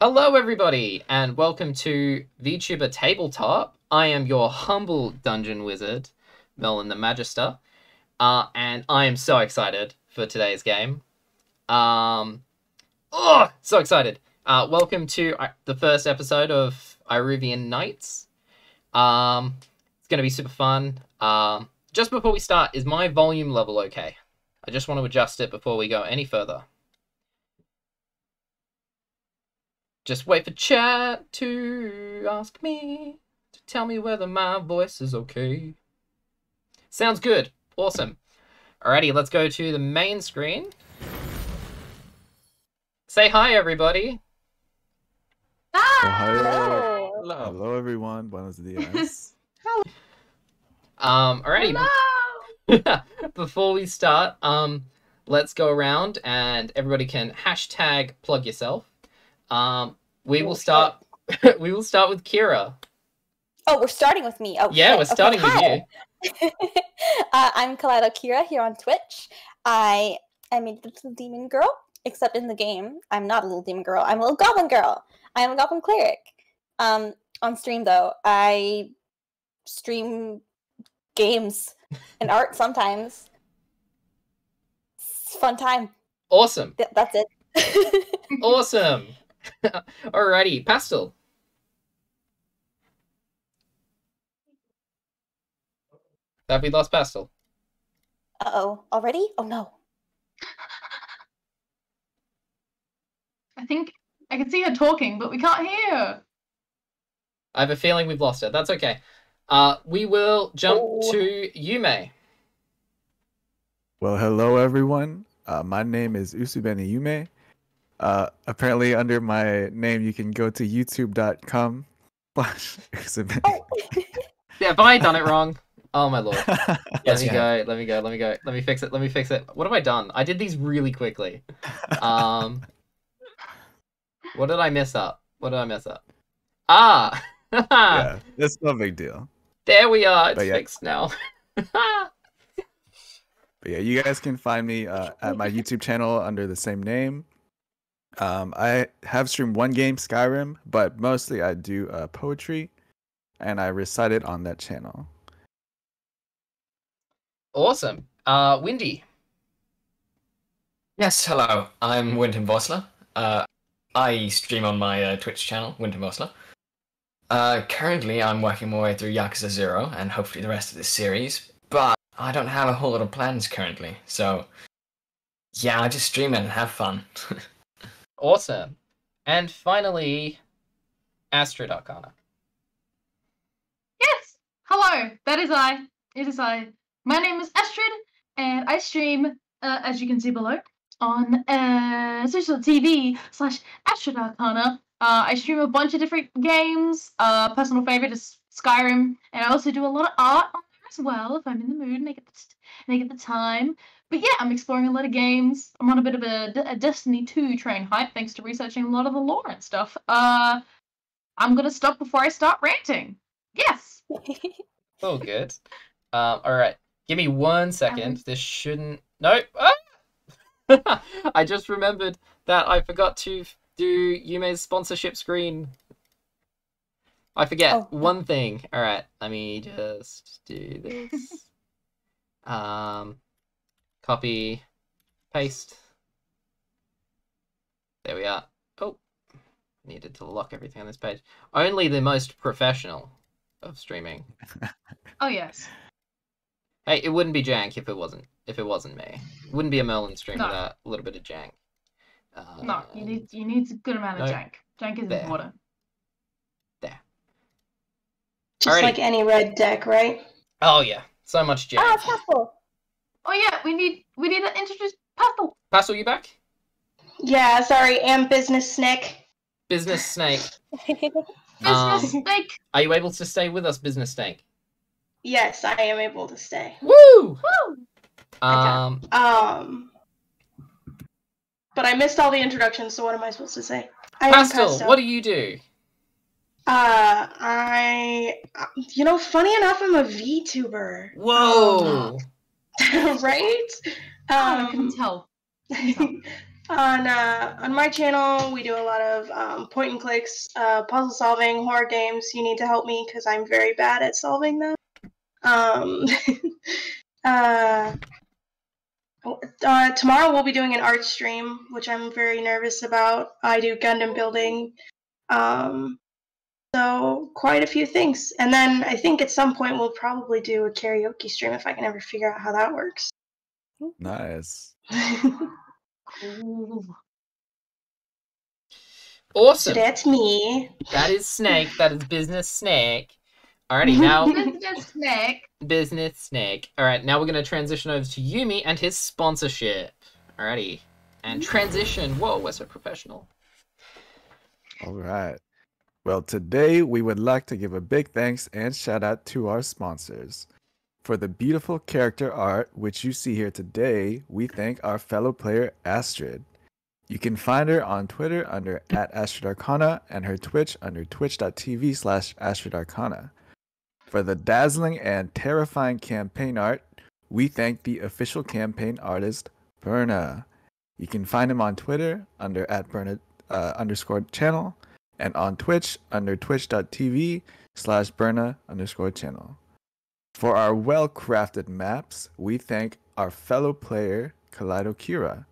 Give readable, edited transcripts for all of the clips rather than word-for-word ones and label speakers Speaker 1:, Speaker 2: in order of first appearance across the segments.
Speaker 1: Hello everybody, and welcome to VTuber Tabletop. I am your humble dungeon wizard, Merlin the Magister, and I am so excited for today's game. So excited. Welcome to the first episode of Iruvian Nights. It's going to be super fun. Just before we start, is my volume level okay? I just want to adjust it before we go any further. Just wait for chat to ask me to tell me whether my voice is okay. Sounds good. Awesome. Alrighty, let's go to the main screen. Say hi, everybody.
Speaker 2: Hi.
Speaker 3: Hello.
Speaker 2: Hello, everyone. Buenos dias.
Speaker 1: Alrighty.
Speaker 3: Hello.
Speaker 1: Before we start, let's go around and everybody can hashtag plug yourself. We will start. We will start with Kira.
Speaker 3: Oh, we're starting with me. Oh,
Speaker 1: yeah,
Speaker 3: shit.
Speaker 1: we're starting with you.
Speaker 3: I'm Kaleido Kira here on Twitch. I am a little demon girl, except in the game, I'm not a little demon girl. I'm a little goblin girl. I am a goblin cleric. On stream though, I stream games and art sometimes. It's a fun time.
Speaker 1: Awesome.
Speaker 3: That's it.
Speaker 1: Awesome. Alrighty, Pastel. Have we lost Pastel?
Speaker 3: Uh-oh. Already? Oh no.
Speaker 4: I think I can see her talking, but we can't hear her.
Speaker 1: I have a feeling we've lost her. That's okay. We will jump to Yume.
Speaker 2: Well, hello, everyone. My name is Usubeni Yume. Apparently, under my name, you can go to youtube.com/Usubeni.
Speaker 3: Oh.
Speaker 1: Yeah, have I done it wrong? Oh my lord.
Speaker 2: Yes,
Speaker 1: Let me go. Let me fix it. What have I done? I did these really quickly. What did I mess up? Ah!
Speaker 2: Yeah, it's no big deal.
Speaker 1: There we are. It's
Speaker 2: But yeah.
Speaker 1: fixed now.
Speaker 2: But yeah, you guys can find me at my YouTube channel under the same name. I have streamed one game, Skyrim, but mostly I do poetry, and I recite it on that channel.
Speaker 1: Awesome. Windy.
Speaker 5: Yes, hello. I'm WyndhamVossler. I stream on my Twitch channel, WyndhamVossler. Currently, I'm working my way through Yakuza 0 and hopefully the rest of this series, but I don't have a whole lot of plans currently, so yeah, I just stream it and have fun.
Speaker 1: Awesome. And finally, Astrid Arcana.
Speaker 4: Yes. Hello. That is I. It is I. My name is Astrid, and I stream, as you can see below, on social TV/Astrid Arcana. I stream a bunch of different games. Personal favorite is Skyrim, and I also do a lot of art on there as well if I'm in the mood and I get the time. But yeah, I'm exploring a lot of games. I'm on a bit of a Destiny 2 train hype thanks to researching a lot of the lore and stuff. I'm gonna stop before I start ranting. Yes.
Speaker 1: Oh, good. Alright. Give me 1 second. This shouldn't... Nope. Ah! I just remembered that I forgot to do Yume's sponsorship screen. I forget one thing. Alright, let me just do this. Copy, paste. There we are. Oh, needed to lock everything on this page. Only the most professional of streaming.
Speaker 4: Oh yes.
Speaker 1: Hey, it wouldn't be jank if it wasn't me. It wouldn't be a Merlin stream
Speaker 4: No.
Speaker 1: without a little bit of jank.
Speaker 4: No, you need a good amount of
Speaker 1: no.
Speaker 4: jank. Jank is
Speaker 1: There.
Speaker 4: important.
Speaker 1: There.
Speaker 6: Just
Speaker 1: Alrighty.
Speaker 6: like any red deck, right?
Speaker 1: Oh yeah, so much jank.
Speaker 3: Oh, it's possible.
Speaker 4: Oh yeah, we need to introduce Pastel.
Speaker 1: Pastel, you back?
Speaker 6: Yeah, sorry, and Business Snake.
Speaker 1: Business Snake.
Speaker 4: Business Snake.
Speaker 1: Are you able to stay with us, Business Snake?
Speaker 6: Yes, I am able to stay.
Speaker 1: Woo!
Speaker 4: Woo!
Speaker 1: Um,
Speaker 6: But I missed all the introductions, so what am I supposed to say? I am
Speaker 1: Pastel, what do you do?
Speaker 6: you know, funny enough, I'm a VTuber.
Speaker 1: Whoa!
Speaker 6: Right?
Speaker 4: I couldn't tell.
Speaker 6: On my channel, we do a lot of point and clicks, puzzle solving, horror games. You need to help me because I'm very bad at solving them. Tomorrow we'll be doing an art stream, which I'm very nervous about. I do Gundam building. So quite a few things. And then I think at some point we'll probably do a karaoke stream if I can ever figure out how that works.
Speaker 2: Nice.
Speaker 4: Cool.
Speaker 1: Awesome.
Speaker 6: So that's me.
Speaker 1: That is Snake. That is Business Snake. Alrighty, now
Speaker 4: Business Snake.
Speaker 1: Business Snake. Alright, now we're going to transition over to Yumi and his sponsorship. Alrighty. And transition. Whoa, we're so professional.
Speaker 2: All right. Well, today we would like to give a big thanks and shout out to our sponsors. For the beautiful character art which you see here today, we thank our fellow player Astrid. You can find her on Twitter under @AstridArcana and her Twitch under twitch.tv/AstridArcana. For the dazzling and terrifying campaign art, we thank the official campaign artist, Berna. You can find him on Twitter under @Berna_channel and on Twitch under twitch.tv/Berna_channel. For our well-crafted maps, we thank our fellow player, KaleidoKira.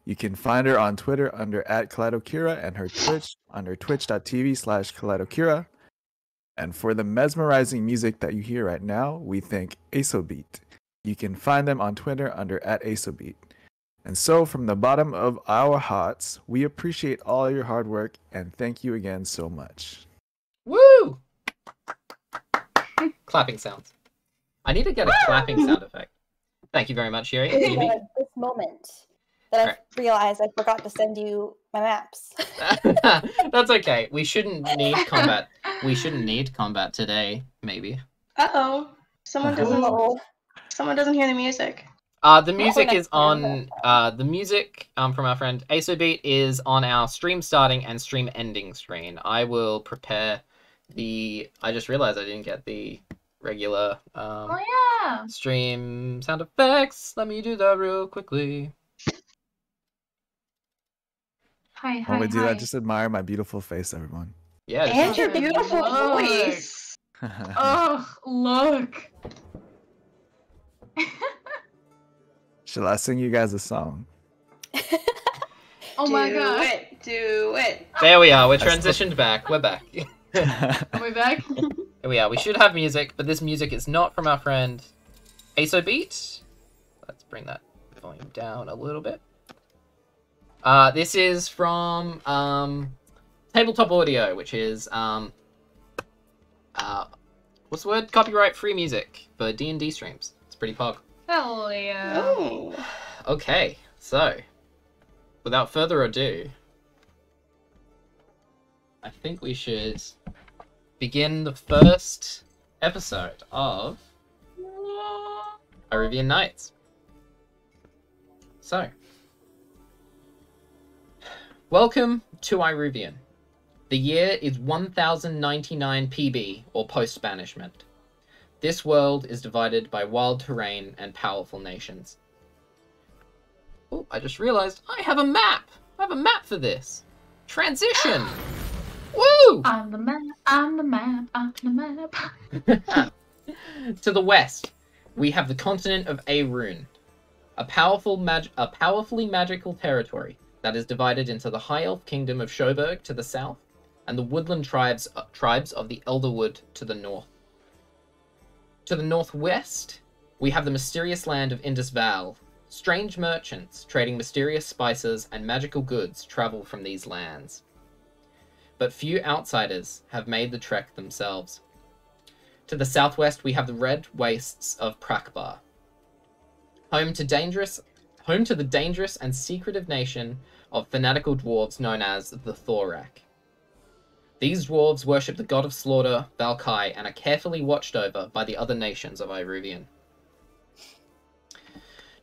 Speaker 2: You can find her on Twitter under @KaleidoKira and her Twitch under twitch.tv/KaleidoKira. And for the mesmerizing music that you hear right now, we thank Asobeat. You can find them on Twitter under @Asobeat. And so, from the bottom of our hearts, we appreciate all your hard work and thank you again so much.
Speaker 1: Woo! Clapping sounds. I need to get a clapping sound effect. Thank you very much, Yuri. Yumi.
Speaker 3: This moment that I realized I forgot to send you my maps.
Speaker 1: That's okay. We shouldn't need combat. We shouldn't need combat today, maybe.
Speaker 6: Uh-oh. Someone doesn't hear the music.
Speaker 1: The music is on the music from our friend Asobeat is on our stream starting and stream ending screen. I will prepare I just realized I didn't get the regular
Speaker 4: Oh yeah.
Speaker 1: stream sound effects. Let me do that real quickly.
Speaker 4: Hi.
Speaker 2: While we do that, just admire my beautiful face, everyone.
Speaker 1: Yeah.
Speaker 6: And your beautiful
Speaker 4: Look.
Speaker 6: voice.
Speaker 4: Oh, look.
Speaker 2: Shall I sing you guys a song?
Speaker 4: Oh my god.
Speaker 6: Do it.
Speaker 1: There we are. We're transitioned back. We're back.
Speaker 4: Are we back?
Speaker 1: Here we are. We should have music, but this music is not from our friend Asobeat. Let's bring that volume down a little bit. This is from Tabletop Audio, which is what's the word? Copyright-free music for D&D streams. It's pretty pog.
Speaker 4: Hell yeah.
Speaker 6: Oh.
Speaker 1: Okay, so without further ado, I think we should begin the first episode of Iruvian Nights. So, welcome to Iruvian. The year is 1099 PB, or post-banishment. This world is divided by wild terrain and powerful nations. Oh, I just realized I have a map! I have a map for this! Transition! Woo!
Speaker 4: I'm the map, I'm the map, I'm the map.
Speaker 1: To the west, we have the continent of Arun, a powerfully magical territory that is divided into the High Elf Kingdom of Shoberg to the south, and the woodland tribes of the Elderwood to the north. To the northwest, we have the mysterious land of Indusval. Strange merchants trading mysterious spices and magical goods travel from these lands. But few outsiders have made the trek themselves. To the southwest, we have the red wastes of Prakbar, home to the dangerous and secretive nation of fanatical dwarves known as the Thorak. These dwarves worship the god of slaughter, Valkai, and are carefully watched over by the other nations of Iruvian.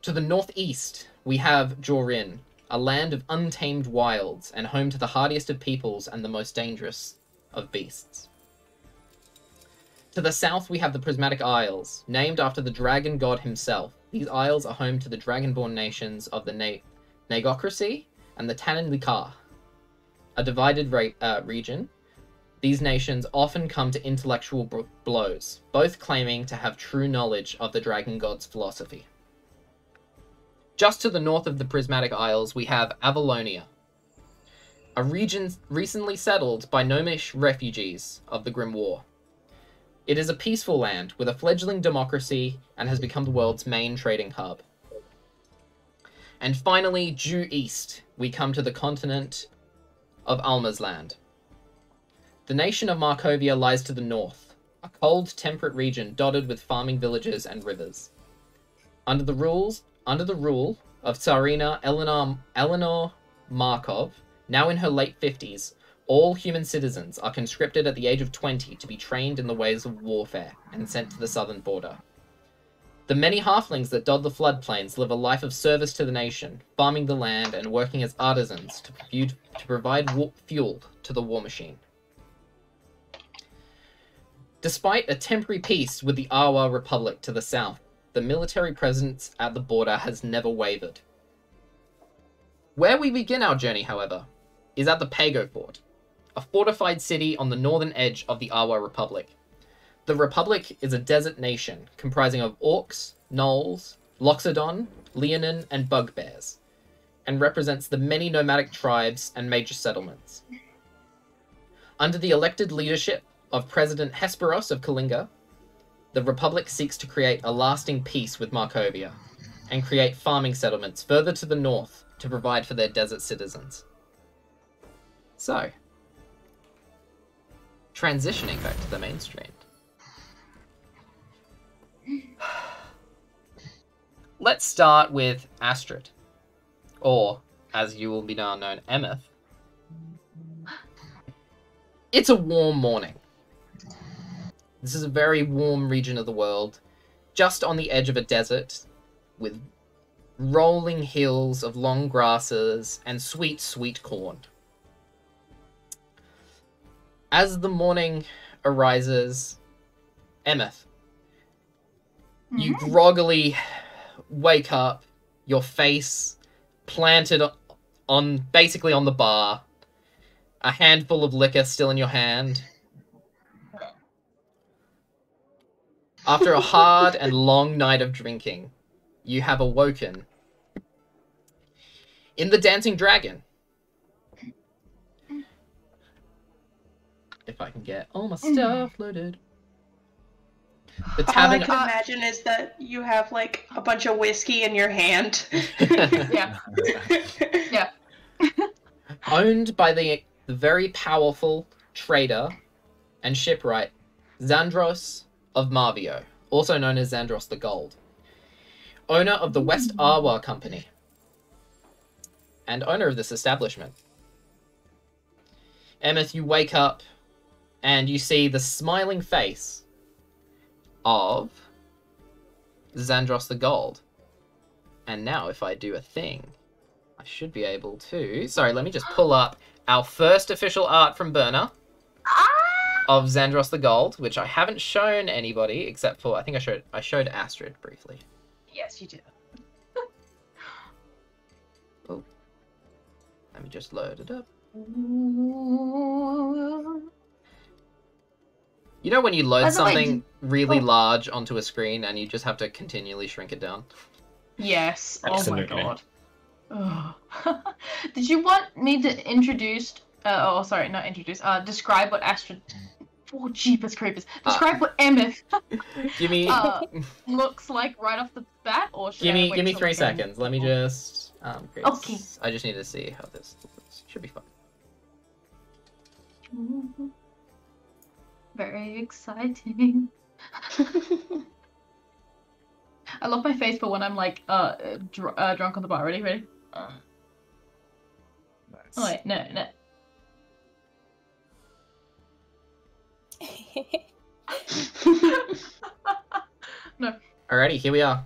Speaker 1: To the northeast, we have Jorin, a land of untamed wilds, and home to the hardiest of peoples and the most dangerous of beasts. To the south, we have the Prismatic Isles, named after the dragon god himself. These isles are home to the dragonborn nations of the Nagocracy and the Tanan-Likar, a divided region. These nations often come to intellectual blows, both claiming to have true knowledge of the Dragon God's philosophy. Just to the north of the Prismatic Isles, we have Avalonia, a region recently settled by gnomish refugees of the Grim War. It is a peaceful land with a fledgling democracy and has become the world's main trading hub. And finally, due east, we come to the continent of Alma's land. The nation of Markovia lies to the north, a cold, temperate region dotted with farming villages and rivers. Under the rule of Tsarina Eleanor Markov, now in her late 50s, all human citizens are conscripted at the age of 20 to be trained in the ways of warfare and sent to the southern border. The many halflings that dot the floodplains live a life of service to the nation, farming the land and working as artisans to provide fuel to the war machine. Despite a temporary peace with the Awa Republic to the south, the military presence at the border has never wavered. Where we begin our journey, however, is at the Pago Port, a fortified city on the northern edge of the Awa Republic. The Republic is a desert nation comprising of orcs, gnolls, loxodon, leonin, and bugbears, and represents the many nomadic tribes and major settlements. Under the elected leadership of President Hesperos of Kalinga, the Republic seeks to create a lasting peace with Markovia, and create farming settlements further to the north to provide for their desert citizens. So, transitioning back to the mainstream. Let's start with Astrid, or, as you will be now known, Emmyth. It's a warm morning. This is a very warm region of the world, just on the edge of a desert, with rolling hills of long grasses and sweet, sweet corn. As the morning arises, Emmyth, you groggily wake up, your face planted basically on the bar, a handful of liquor still in your hand. After a hard and long night of drinking, you have awoken in the Dancing Dragon. If I can get all my stuff loaded. The
Speaker 6: All I
Speaker 1: tavern.
Speaker 6: can imagine is that you have like a bunch of whiskey in your hand.
Speaker 4: Yeah. Yeah.
Speaker 1: Owned by the very powerful trader and shipwright Xandros of Marvio, also known as Xandros the Gold. Owner of the West Awa Company. And owner of this establishment. Emmyth, you wake up and you see the smiling face of Xandros the Gold. And now if I do a thing, I should be able to... Sorry, let me just pull up our first official art from Burner of Xandros the Gold, which I haven't shown anybody except for... I think I showed Astrid briefly.
Speaker 4: Yes, you did.
Speaker 1: Oh. Let me just load it up. You know when you load something really large onto a screen and you just have to continually shrink it down?
Speaker 4: Yes.
Speaker 5: Absolutely.
Speaker 4: Oh my god. Did you want me to introduce... describe what Astrid... Oh, jeepers creepers. Describe what Emmyth
Speaker 1: Give me...
Speaker 4: looks like right off the bat, or should
Speaker 1: give
Speaker 4: I wait
Speaker 1: me
Speaker 4: till
Speaker 1: 3
Speaker 4: like
Speaker 1: seconds. Let me just... create
Speaker 4: Okay.
Speaker 1: I just need to see how this looks. Should be fun.
Speaker 4: Very exciting. I love my face for when I'm like drunk on the bar. Ready?
Speaker 2: Nice.
Speaker 4: Oh wait, no. No.
Speaker 1: Alrighty, here we are.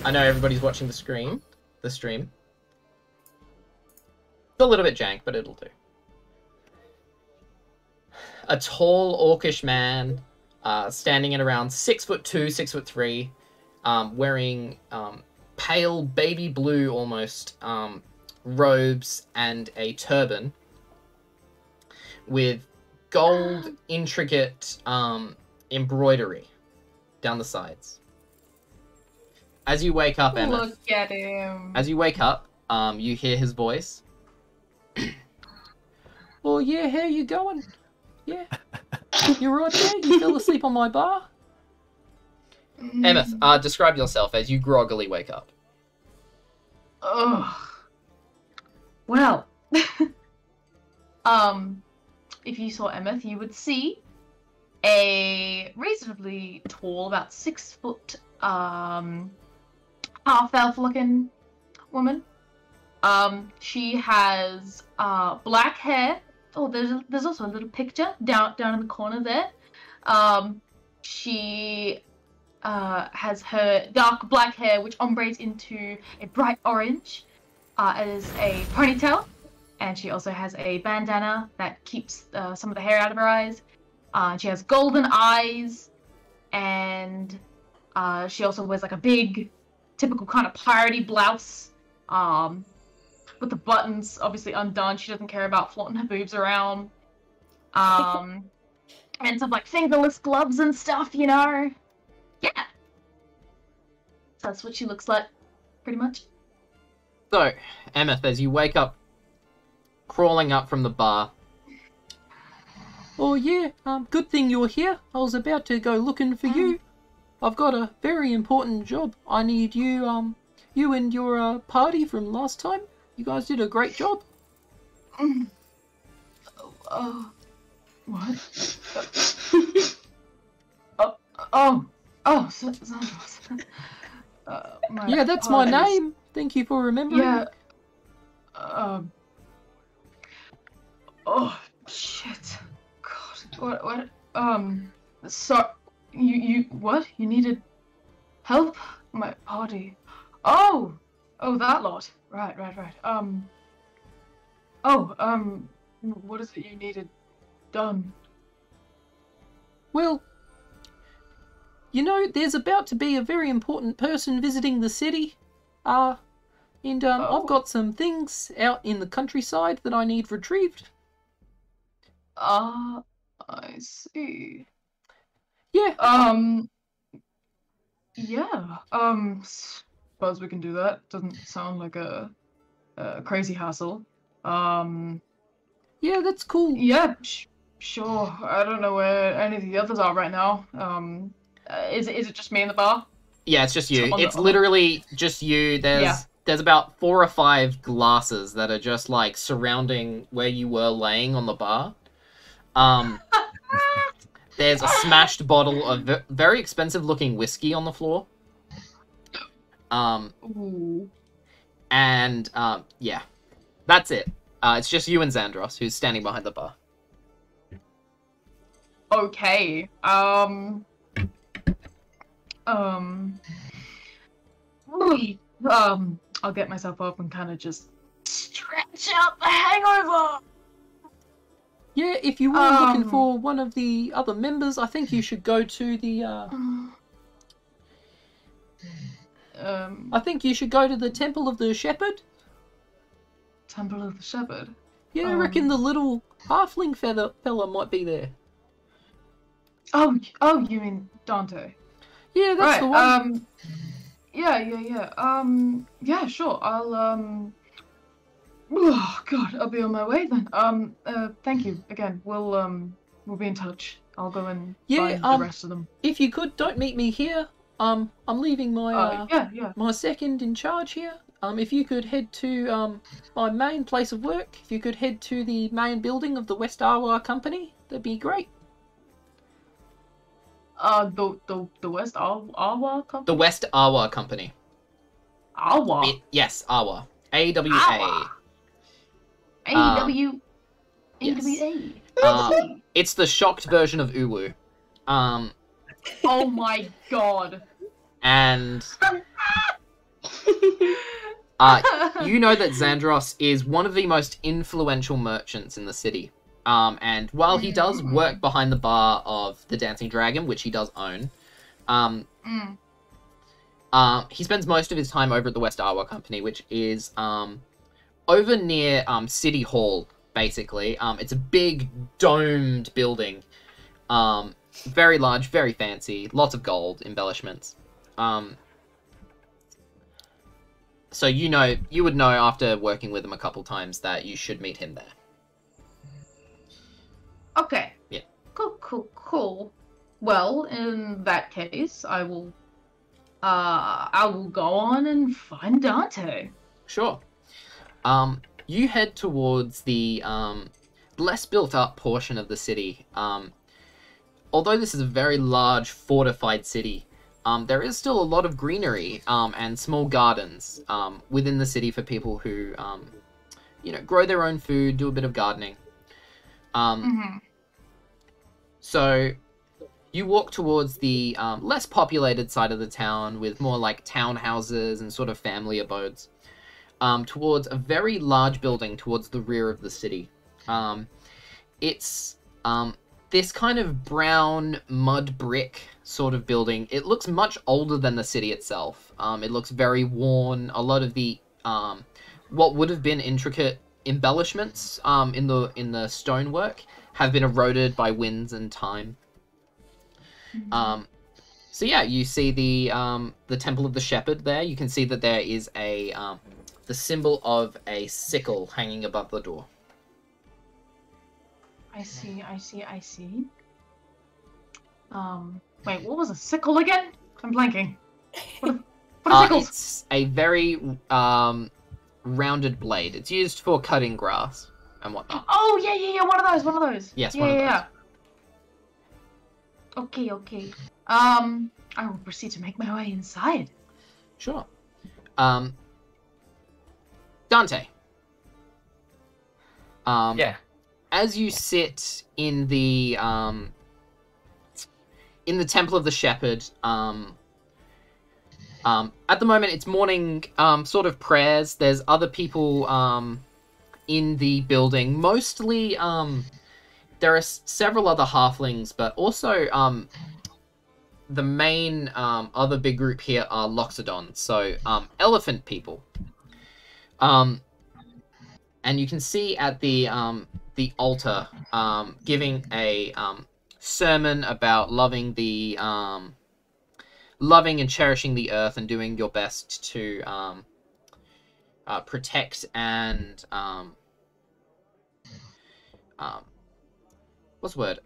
Speaker 1: I know everybody's watching the stream. It's a little bit jank, but it'll do. A tall, orcish man, standing at around 6'2", 6'3", wearing pale baby blue almost robes and a turban with gold intricate embroidery down the sides. As you wake up, Emmyth,
Speaker 4: Look at him.
Speaker 1: as you wake up, you hear his voice. Oh yeah, how you going? Yeah, you right there? You fell asleep on my bar? Emmyth, describe yourself as you groggily wake up.
Speaker 4: Ugh. Well, if you saw Emmyth, you would see a reasonably tall, about 6 foot, half-elf looking woman. She has black hair. Oh, there's also a little picture down in the corner there. She has her dark black hair, which ombrates into a bright orange, as a ponytail, and she also has a bandana that keeps some of the hair out of her eyes. She has golden eyes, and she also wears like a big, typical kind of piratey blouse, with the buttons obviously undone. She doesn't care about flaunting her boobs around, and some like fingerless gloves and stuff, you know. Yeah. That's what she looks like, pretty much.
Speaker 1: So, Emmyth, as you wake up, crawling up from the bar. Oh yeah, good thing you're here. I was about to go looking for you. I've got a very important job. I need you, you and your party from last time. You guys did a great job.
Speaker 4: What?
Speaker 1: Yeah, that's my name. Thank you for remembering.
Speaker 4: Yeah. Oh shit. God. What? So you what? You needed help? My party. Oh, that lot. Right. What is it you needed done?
Speaker 1: Well, you know, there's about to be a very important person visiting the city. I've got some things out in the countryside that I need retrieved.
Speaker 4: I see.
Speaker 1: Yeah.
Speaker 4: Yeah. Suppose we can do that. Doesn't sound like a crazy hassle.
Speaker 1: Yeah, that's cool.
Speaker 4: Yeah, sure. I don't know where any of the others are right now. Is it just me in the bar?
Speaker 1: Yeah, it's just you.
Speaker 4: On
Speaker 1: It's
Speaker 4: the-
Speaker 1: literally just you. There's about 4 or 5 glasses that are just like surrounding where you were laying on the bar. There's a smashed bottle of very expensive looking whiskey on the floor.
Speaker 4: Ooh.
Speaker 1: And yeah, that's it. It's just you and Xandros who's standing behind the bar.
Speaker 4: Okay. I'll get myself up and kind of just stretch out the hangover.
Speaker 1: Yeah, if you were looking for one of the other members, I think you should go to the I think you should go to the Temple of the Shepherd.
Speaker 4: Temple of the Shepherd?
Speaker 1: Yeah, I reckon the little halfling fella might be there.
Speaker 4: Oh, you mean Dante?
Speaker 1: Yeah, that's
Speaker 4: Right,
Speaker 1: the one.
Speaker 4: Yeah, sure. I'll, oh, God, I'll be on my way then. Thank you again. We'll be in touch. I'll go and find the rest of them.
Speaker 1: If you could, don't meet me here. I'm leaving my my second in charge here. If you could head to my main place of work, if you could head to the main building of the West Arwa Company, that'd be great.
Speaker 4: The West Arwa Company?
Speaker 1: The West Arwa Company.
Speaker 4: Arwa?
Speaker 1: Yes, Arwa. AWA.
Speaker 4: AWA.
Speaker 1: It's the shocked version of Uwu.
Speaker 4: Oh my god.
Speaker 1: And you know that Xandros is one of the most influential merchants in the city. And while he does work behind the bar of the Dancing Dragon, which he does own, he spends most of his time over at the West Arwa Company, which is over near City Hall, basically. It's a big domed building. Very large, very fancy, lots of gold embellishments. So you would know after working with him a couple times that you should meet him there.
Speaker 4: Okay.
Speaker 1: Yeah.
Speaker 4: Cool. Well, in that case, I will go on and find Dante.
Speaker 1: Sure. You head towards the less built up portion of the city. Although this is a very large fortified city, there is still a lot of greenery and small gardens within the city for people who, grow their own food, do a bit of gardening. So you walk towards the less populated side of the town with more like townhouses and sort of family abodes, towards a very large building towards the rear of the city. It's this kind of brown mud brick sort of building. It looks much older than the city itself. It looks very worn. A lot of the what would have been intricate embellishments in the stonework have been eroded by winds and time. So yeah, you see the Temple of the Shepherd there. You can see that there is the symbol of a sickle hanging above the door.
Speaker 4: I see. Wait, what was a sickle again? I'm blanking. What are sickles?
Speaker 1: It's a very rounded blade. It's used for cutting grass and whatnot.
Speaker 4: Oh, yeah, one of those.
Speaker 1: Yes, one of those.
Speaker 4: Yeah. Okay. I will proceed to make my way inside.
Speaker 1: Sure. Dante.
Speaker 5: Yeah.
Speaker 1: As you sit in the Temple of the Shepherd, at the moment it's morning sort of prayers. There's other people in the building. Mostly there are several other halflings, but also the main other big group here are Loxodons, so elephant people. And you can see at the altar giving a sermon about loving and cherishing the earth and doing your best to protect and what's the word?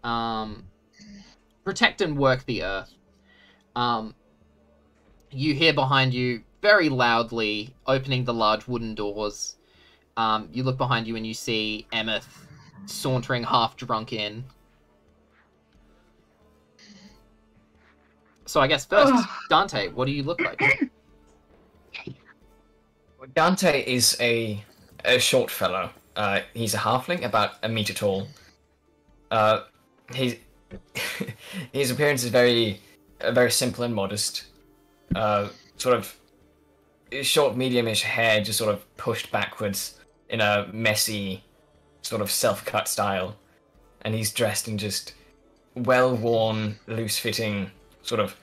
Speaker 1: Protect and work the earth. You hear behind you very loudly opening the large wooden doors. You look behind you and you see Emmyth sauntering half drunk in. So I guess first, Dante, what do you look like?
Speaker 5: Dante is a short fellow. He's a halfling, about a meter tall. His appearance is very simple and modest. Sort of short, medium-ish hair, just sort of pushed backwards in a messy, sort of self-cut style, and he's dressed in just well-worn, loose-fitting, sort of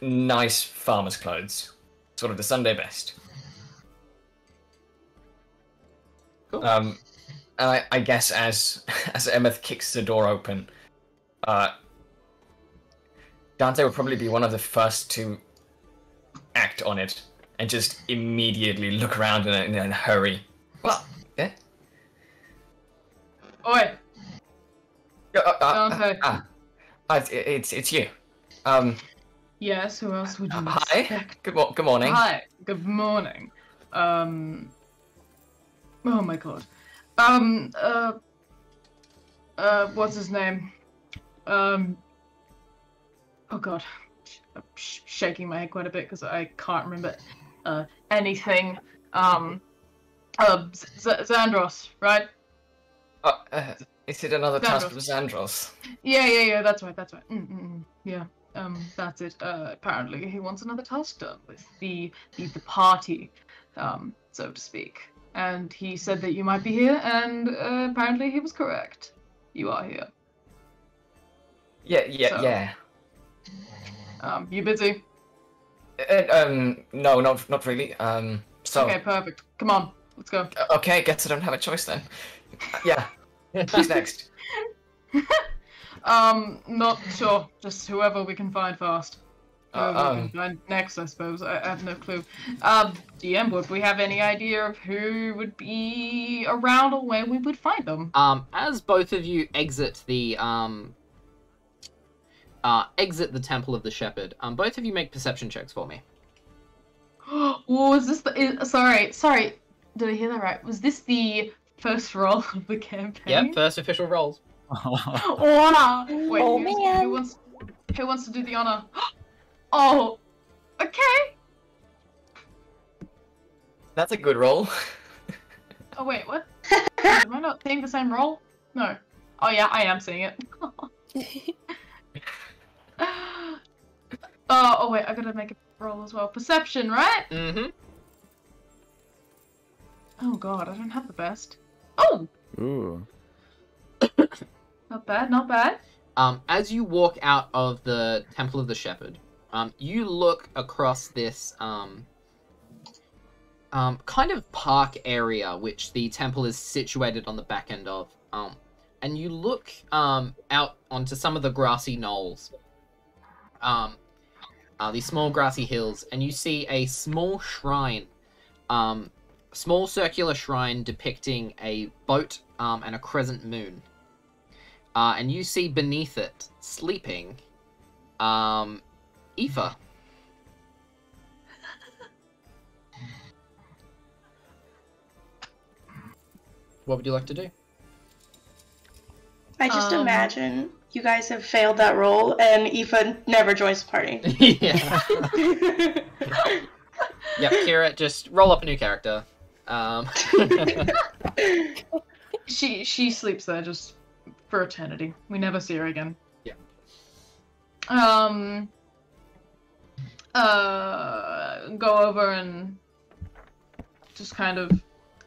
Speaker 5: nice farmer's clothes, sort of the Sunday best.
Speaker 1: Cool.
Speaker 5: And I guess as Emmyth kicks the door open, Dante would probably be one of the first to act on it and just immediately look around in a hurry. Well, yeah.
Speaker 4: Oi! Dante.
Speaker 5: It's you.
Speaker 4: Yes, who else would you
Speaker 5: Hi.
Speaker 4: expect?
Speaker 5: Good morning.
Speaker 4: Hi, good morning. Oh my god. What's his name? Oh god. I'm shaking my head quite a bit because I can't remember anything. Xandros, right?
Speaker 5: Is it another
Speaker 4: Xandros.
Speaker 5: task of Xandros?
Speaker 4: Yeah, that's right. Yeah, that's it. Apparently he wants another task done with the party, so to speak. And he said that you might be here, and apparently he was correct. You are here.
Speaker 5: Yeah.
Speaker 4: You busy?
Speaker 5: No, not really. So,
Speaker 4: Okay, perfect. Come on, let's go.
Speaker 5: okay, guess I don't have a choice then. Yeah. Who's next?
Speaker 4: Not sure. Just whoever we can find first. Whoever we can find next, I suppose. I have no clue. DM, would we have any idea of who would be around or where we would find them?
Speaker 1: As both of you exit the Temple of the Shepherd, both of you make perception checks for me.
Speaker 4: Oh, is this the... Sorry. Did I hear that right? Was this the first roll of the campaign?
Speaker 1: Yep, first official rolls.
Speaker 4: Honor! Wait,
Speaker 3: Oh,
Speaker 4: who
Speaker 3: man.
Speaker 4: wants to do the honor? Oh, okay.
Speaker 5: That's a good roll.
Speaker 4: Oh, wait, what? Am I not seeing the same roll? No. Oh, yeah, I am seeing it. Oh, wait, I gotta make a roll as well. Perception, right?
Speaker 1: Mm-hmm.
Speaker 4: Oh, God, I don't have the best. Oh!
Speaker 2: Ooh.
Speaker 4: Not bad, not bad.
Speaker 1: As you walk out of the Temple of the Shepherd, you look across this kind of park area which the temple is situated on the back end of. And you look out onto some of the grassy knolls, these small grassy hills, and you see a small shrine, small circular shrine depicting a boat and a crescent moon. And you see beneath it, sleeping, Eefa. What would you like to do?
Speaker 6: I just imagine you guys have failed that roll and Aoife never joins the party.
Speaker 1: Yeah. Yep, Kira, just roll up a new character.
Speaker 4: She sleeps there just for eternity. We never see her again.
Speaker 1: Yeah.
Speaker 4: Go over and just kind of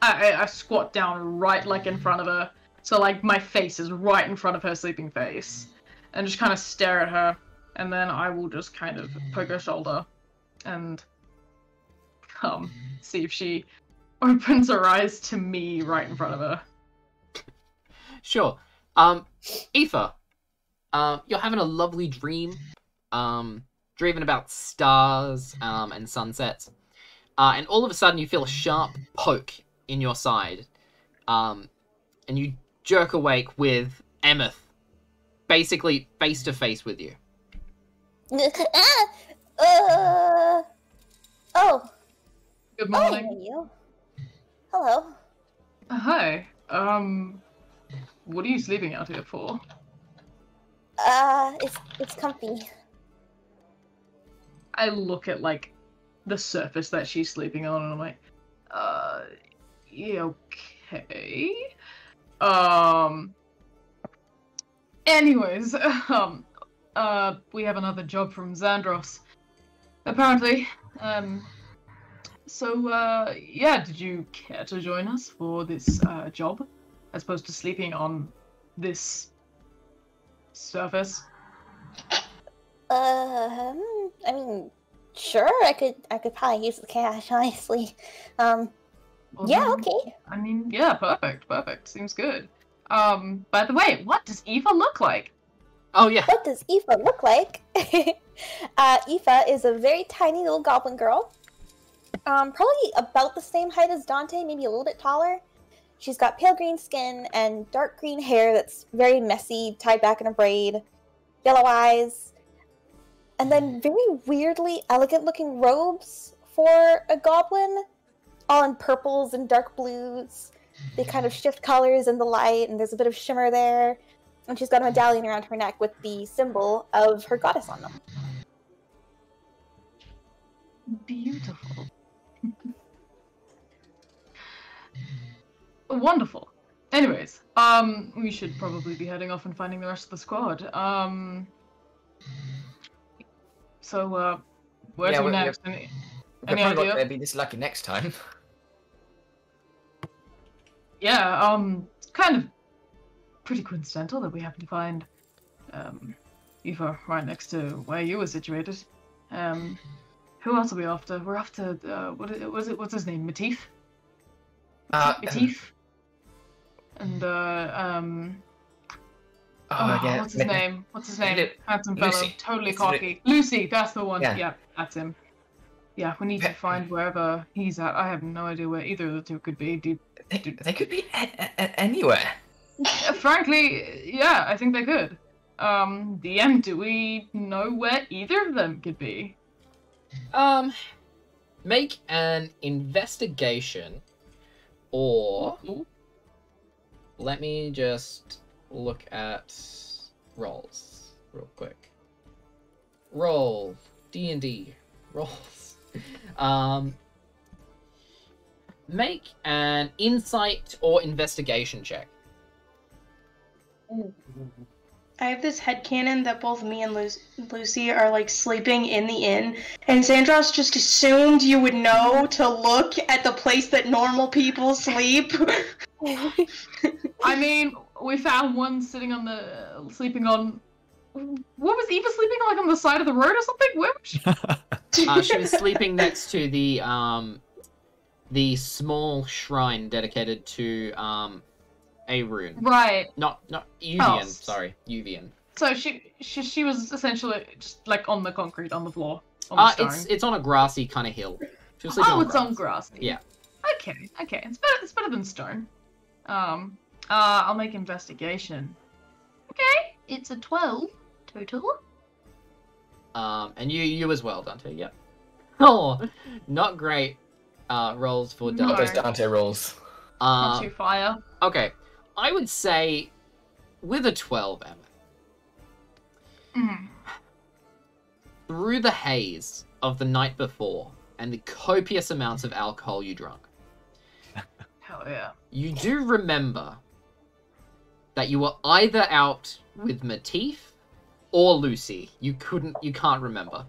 Speaker 4: I squat down right like in front of her. So like my face is right in front of her sleeping face. And just kind of stare at her. And then I will just kind of poke her shoulder and see if she opens her eyes to me right in front of her.
Speaker 1: Sure. Eefa, you're having a lovely dream, dreaming about stars, and sunsets, and all of a sudden you feel a sharp poke in your side, and you jerk awake with Emmyth, basically face to face with you.
Speaker 3: Oh.
Speaker 4: Good
Speaker 3: Oh,
Speaker 4: morning.
Speaker 3: you. Hello.
Speaker 4: Hi. What are you sleeping out here for?
Speaker 3: It's comfy.
Speaker 4: I look at like the surface that she's sleeping on and I'm like, yeah, okay. Anyways, we have another job from Xandros, apparently. So, yeah, did you care to join us for this, job? As opposed to sleeping on this surface?
Speaker 3: I mean, sure, I could probably use the cash, honestly.
Speaker 4: Well,
Speaker 3: Yeah,
Speaker 4: then,
Speaker 3: okay.
Speaker 4: I mean, yeah, perfect. Seems good. By the way, what does Eva look like?
Speaker 1: Oh yeah.
Speaker 3: What does Eefa look like? Eefa is a very tiny little goblin girl. Probably about the same height as Dante, maybe a little bit taller. She's got pale green skin and dark green hair that's very messy, tied back in a braid, yellow eyes, and then very weirdly elegant looking robes for a goblin, all in purples and dark blues. They kind of shift colors in the light, and there's a bit of shimmer there. And she's got a medallion around her neck with the symbol of her goddess on them.
Speaker 4: Beautiful. Wonderful. Anyways, we should probably be heading off and finding the rest of the squad. So, where to next? Any
Speaker 5: We're probably not
Speaker 4: idea?
Speaker 5: going to be this lucky next time.
Speaker 4: Yeah, it's kind of pretty coincidental that we happen to find, Eefa right next to where you were situated. Who else are we after? We're after what's his name? Matif?
Speaker 5: Uh,
Speaker 4: Matif? And
Speaker 5: yeah,
Speaker 4: what's his name? What's his name? Handsome fellow,
Speaker 5: Lucy.
Speaker 4: totally
Speaker 5: It's
Speaker 4: cocky. Lucy, that's the one.
Speaker 5: Yeah.
Speaker 4: Yeah, that's him. Yeah, we need to find wherever he's at. I have no idea where either of the two could be.
Speaker 5: They could be anywhere.
Speaker 4: Frankly, yeah, I think they could. DM, do we know where either of them could be?
Speaker 1: Make an investigation, or let me just look at rolls real quick. Roll D&D rolls. Make an insight or investigation check.
Speaker 6: I have this headcanon that both me and Lucy are like sleeping in the inn, and Xandros just assumed you would know to look at the place that normal people sleep.
Speaker 4: I mean, we found one sleeping on. What was Eva sleeping like on the side of the road or something? Where was she?
Speaker 1: She was sleeping next to the small shrine dedicated to a rune.
Speaker 4: Right.
Speaker 1: Not Uvian,
Speaker 4: Oh.
Speaker 1: sorry, Uvian.
Speaker 4: So she was essentially just like on the concrete on the floor. On the stone.
Speaker 1: It's on a grassy kind of hill. She was sleeping
Speaker 4: Oh, it's
Speaker 1: grass.
Speaker 4: on grass.
Speaker 1: Yeah.
Speaker 4: Okay. It's better than stone. I'll make investigation. Okay. It's a 12 total.
Speaker 1: And you as well, Dante. Yep. Oh, not great. Rolls for
Speaker 4: No.
Speaker 1: Dante.
Speaker 5: Those Dante rolls.
Speaker 4: Not too fire.
Speaker 1: Okay, I would say with a 12, Emma,
Speaker 4: Mm.
Speaker 1: through the haze of the night before and the copious amounts of alcohol you drunk,
Speaker 4: Hell yeah.
Speaker 1: you do remember that you were either out with Matif or Lucy. You can't remember.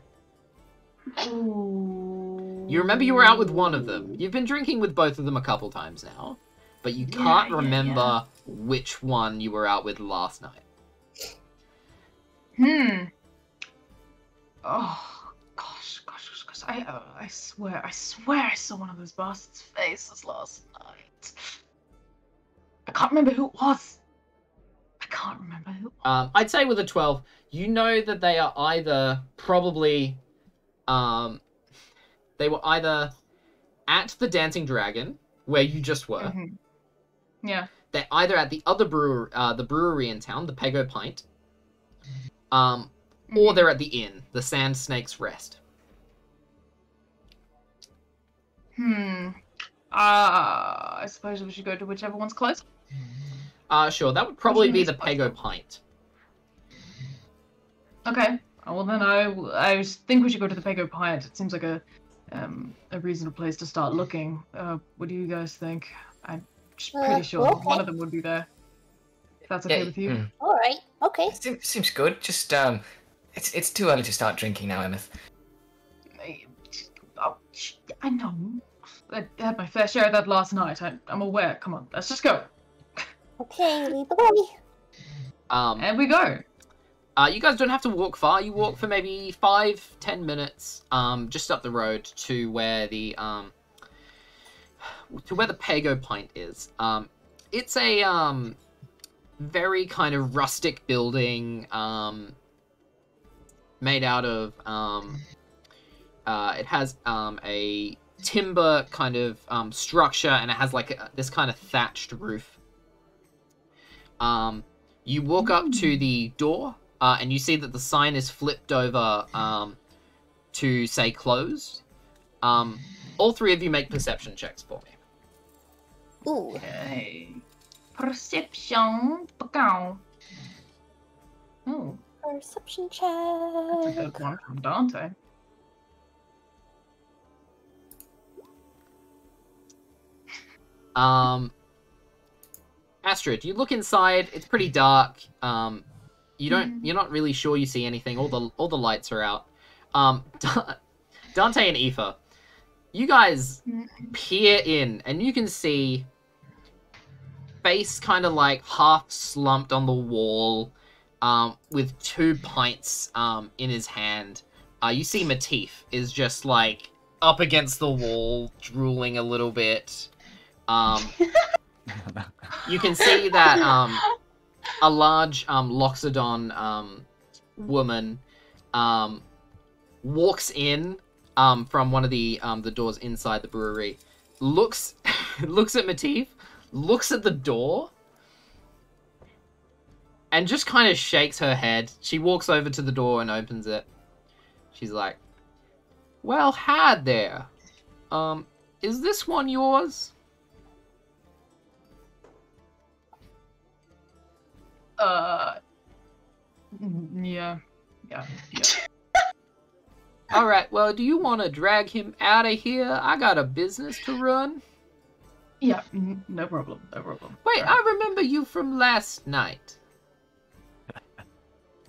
Speaker 4: Ooh.
Speaker 1: You remember you were out with one of them. You've been drinking with both of them a couple times now, but you can't remember which one you were out with last night.
Speaker 4: Oh, gosh. I swear I saw one of those bastards' faces last night. I can't remember who it was.
Speaker 1: I'd say with a 12, you know that they are either probably, they were either at the Dancing Dragon, where you just were.
Speaker 4: Mhm. Yeah.
Speaker 1: They're either at the other brewery in town, the Pago Pint, or they're at the inn, the Sand Snake's Rest.
Speaker 4: I suppose we should go to whichever one's close.
Speaker 1: Sure, that would probably be the Pago Pint.
Speaker 4: Okay. Well then, I think we should go to the Pago Pint. It seems like a reasonable place to start looking. What do you guys think? I'm pretty sure
Speaker 3: okay.
Speaker 4: one of them would be there. If that's okay with you.
Speaker 3: All right. Okay.
Speaker 5: Seems good. Just it's too early to start drinking now, Emmyth.
Speaker 4: I know. I had my fair share of that last night. I'm aware. Come on, let's just go.
Speaker 3: Okay, lead the way.
Speaker 4: And we go.
Speaker 1: You guys don't have to walk far. You walk for maybe 5-10 minutes, just up the road to where the Pago Pint is. It's a very kind of rustic building, made out of it has a timber kind of structure, and it has like this kind of thatched roof. You walk up to the door. And you see that the sign is flipped over to say closed. All three of you make perception checks for me.
Speaker 3: Ooh.
Speaker 4: Okay. Perception. Oh,
Speaker 3: Perception
Speaker 4: that's a
Speaker 3: check.
Speaker 4: good one from Dante.
Speaker 1: Astrid, you look inside. It's pretty dark. You're not really sure you see anything. All the lights are out. Dante and Eefa, you guys peer in, and you can see face kind of like half slumped on the wall, with 2 pints in his hand, you see Matif is just like up against the wall, drooling a little bit. You can see that a large Loxodon woman walks in from one of the doors inside the brewery, looks looks at Matif, looks at the door, and just kind of shakes her head. She walks over to the door and opens it. She's like, "Well, hi there. Is this one yours?"
Speaker 4: Yeah.
Speaker 1: Alright, well, do you want to drag him out of here? I got a business to run.
Speaker 4: Yeah, no problem.
Speaker 1: Wait, I remember you from last night.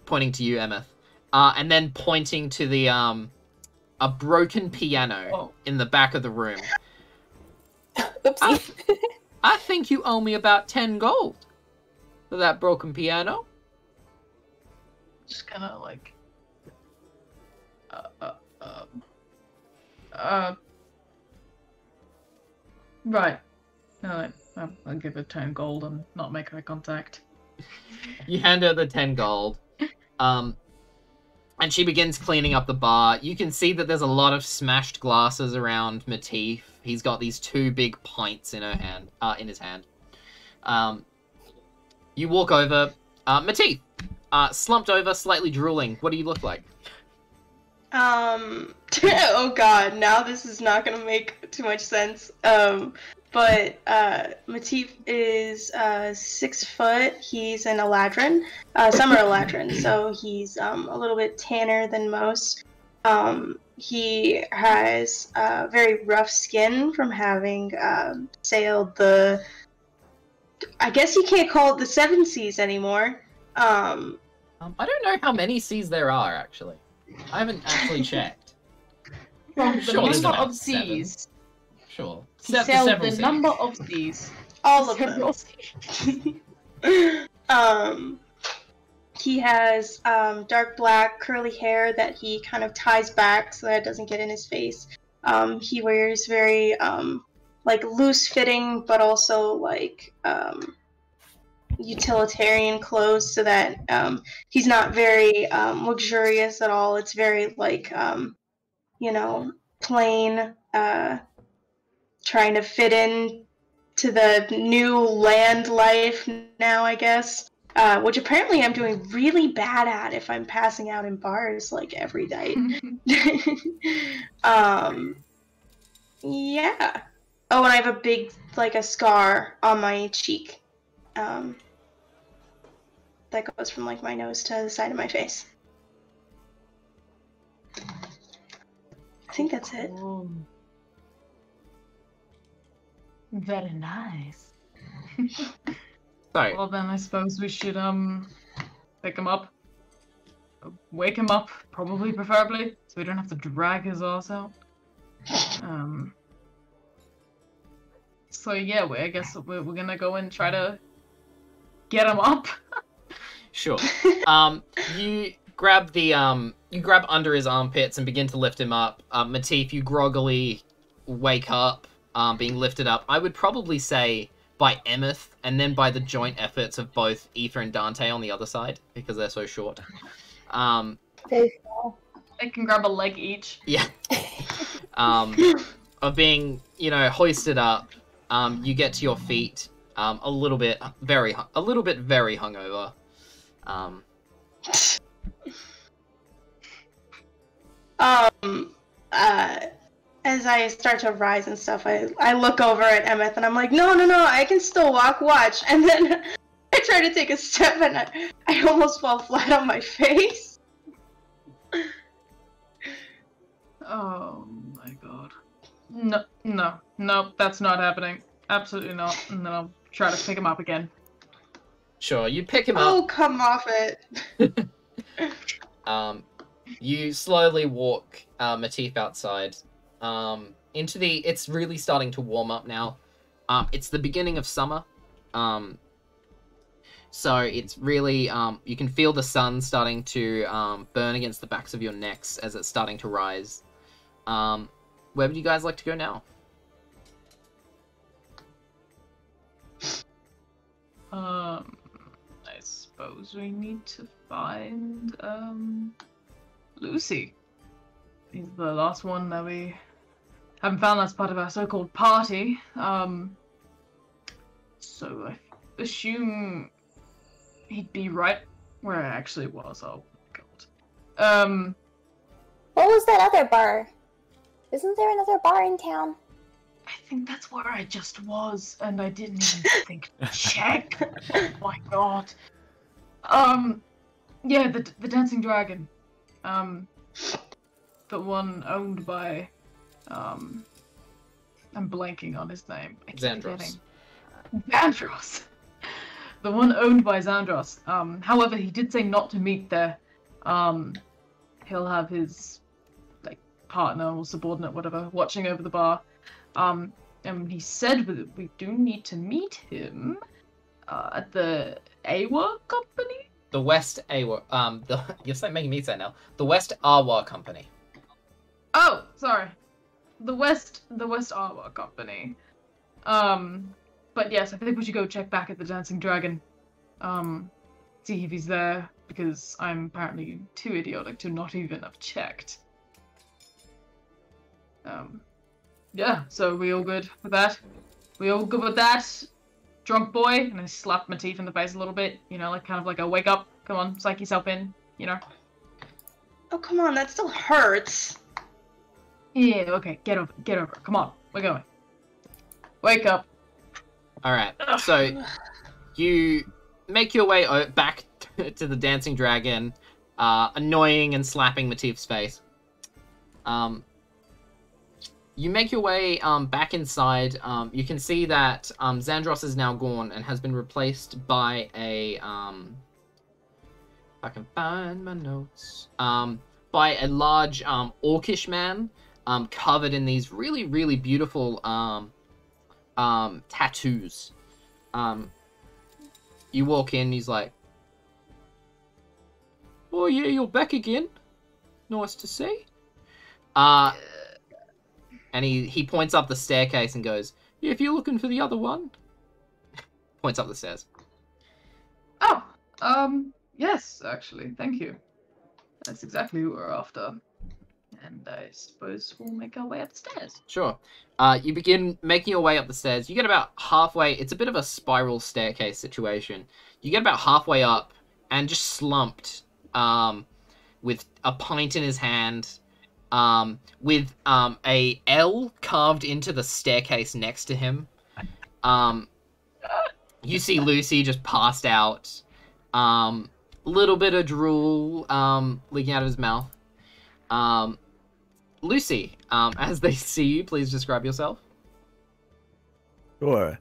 Speaker 1: Pointing to you, Emmyth. And then pointing to the, a broken piano in the back of the room.
Speaker 3: Oopsie.
Speaker 1: I think you owe me about 10 gold for that broken piano.
Speaker 4: Just kind of like, right. No, I'll give her 10 gold and not make eye contact.
Speaker 1: You hand her the 10 gold. And she begins cleaning up the bar. You can see that there's a lot of smashed glasses around Matif. He's got these 2 big pints in his hand. You walk over. Matif, slumped over, slightly drooling. What do you look like?
Speaker 6: Oh god, now this is not gonna make too much sense. But Matif is 6 foot. He's an Eladrin, summer Eladrin, so he's a little bit tanner than most. He has very rough skin from having sailed the. I guess you can't call it the 7 seas anymore.
Speaker 1: I don't know how many seas there are, actually. I haven't actually checked.
Speaker 4: From the
Speaker 1: Sure, there's
Speaker 4: number
Speaker 1: about
Speaker 4: of seas.
Speaker 1: Sure.
Speaker 4: He sailed the number of seas.
Speaker 6: All of
Speaker 4: Several
Speaker 6: them.
Speaker 4: seas.
Speaker 6: He has dark black curly hair that he kind of ties back so that it doesn't get in his face. He wears very like loose fitting but also like utilitarian clothes so that he's not very luxurious at all. It's very like plain, trying to fit in to the new land life now, I guess. Which apparently I'm doing really bad at if I'm passing out in bars like every night. Yeah. Oh, and I have a big, like a scar on my cheek. That goes from like my nose to the side of my face. I think that's it.
Speaker 4: Cool. Very nice.
Speaker 1: Sorry.
Speaker 4: Well then I suppose we should pick him up. Wake him up, probably preferably, so we don't have to drag his ass out. So yeah, I guess we're gonna go and try to get him up.
Speaker 1: Sure. You grab you grab under his armpits and begin to lift him up. Matif, you groggily wake up, being lifted up. I would probably say by Emmyth, and then by the joint efforts of both Eefa and Dante on the other side, because they're so short.
Speaker 3: Very small.
Speaker 4: I can grab a leg each.
Speaker 1: Yeah. Of being, hoisted up, you get to your feet, a little bit very hungover.
Speaker 6: As I start to rise and stuff, I look over at Emmyth and I'm like, no, I can still walk, watch. And then I try to take a step and I almost fall flat on my face.
Speaker 4: Oh my god. No, that's not happening. Absolutely not. And then I'll try to pick him up again.
Speaker 1: Sure, you pick him
Speaker 6: Oh,
Speaker 1: up.
Speaker 6: come off it.
Speaker 1: You slowly walk Matif outside. It's really starting to warm up now. It's the beginning of summer. So it's really, you can feel the sun starting to burn against the backs of your necks as it's starting to rise. Where would you guys like to go now?
Speaker 4: I suppose we need to find, Lucy. He's the last one that we haven't found that's part of our so-called party. So I assume he'd be right where I actually was. Oh my god.
Speaker 3: What was that other bar? Isn't there another bar in town?
Speaker 4: I think that's where I just was, and I didn't even think to check. Oh my god. Yeah, the Dancing Dragon. The one owned by, I'm blanking on his name.
Speaker 1: Xandros.
Speaker 4: Xandros. The one owned by Xandros. However, he did say not to meet there. He'll have his, like, partner or subordinate, whatever, watching over the bar. And he said that we do need to meet him, at the Awa Company?
Speaker 1: The West Awa, you're making me say now. The West Awa Company.
Speaker 4: Oh, sorry. The West Awa Company. But yes, I think we should go check back at the Dancing Dragon. See if he's there, because I'm apparently too idiotic to not even have checked. Yeah, so we all good with that? We all good with that? Drunk boy? And I slapped Matif in the face a little bit, you know, like kind of like a wake up, come on, psych yourself in, you know?
Speaker 6: Oh, come on, that still hurts.
Speaker 4: Yeah, okay, get over it. Come on, we're going. Wake up.
Speaker 1: Alright, so you make your way back to the Dancing Dragon, annoying and slapping Matif's face. You make your way back inside. You can see that Xandros is now gone and has been replaced by a... if I can find my notes. By a large orcish man covered in these really, really beautiful tattoos. You walk in, he's like, "Oh yeah, you're back again. Nice to see." And he points up the staircase and goes, "Yeah, if you're looking for the other one." Points up the stairs.
Speaker 4: Oh, yes, actually, thank you. That's exactly who we're after. And I suppose we'll make our way upstairs.
Speaker 1: Sure. You begin making your way up the stairs. You get about halfway. It's a bit of a spiral staircase situation. You get about halfway up and just slumped with a pint in his hand, with a L carved into the staircase next to him. You see Lucy just passed out. Little bit of drool leaking out of his mouth. Lucy, as they see you, please describe yourself.
Speaker 2: Sure.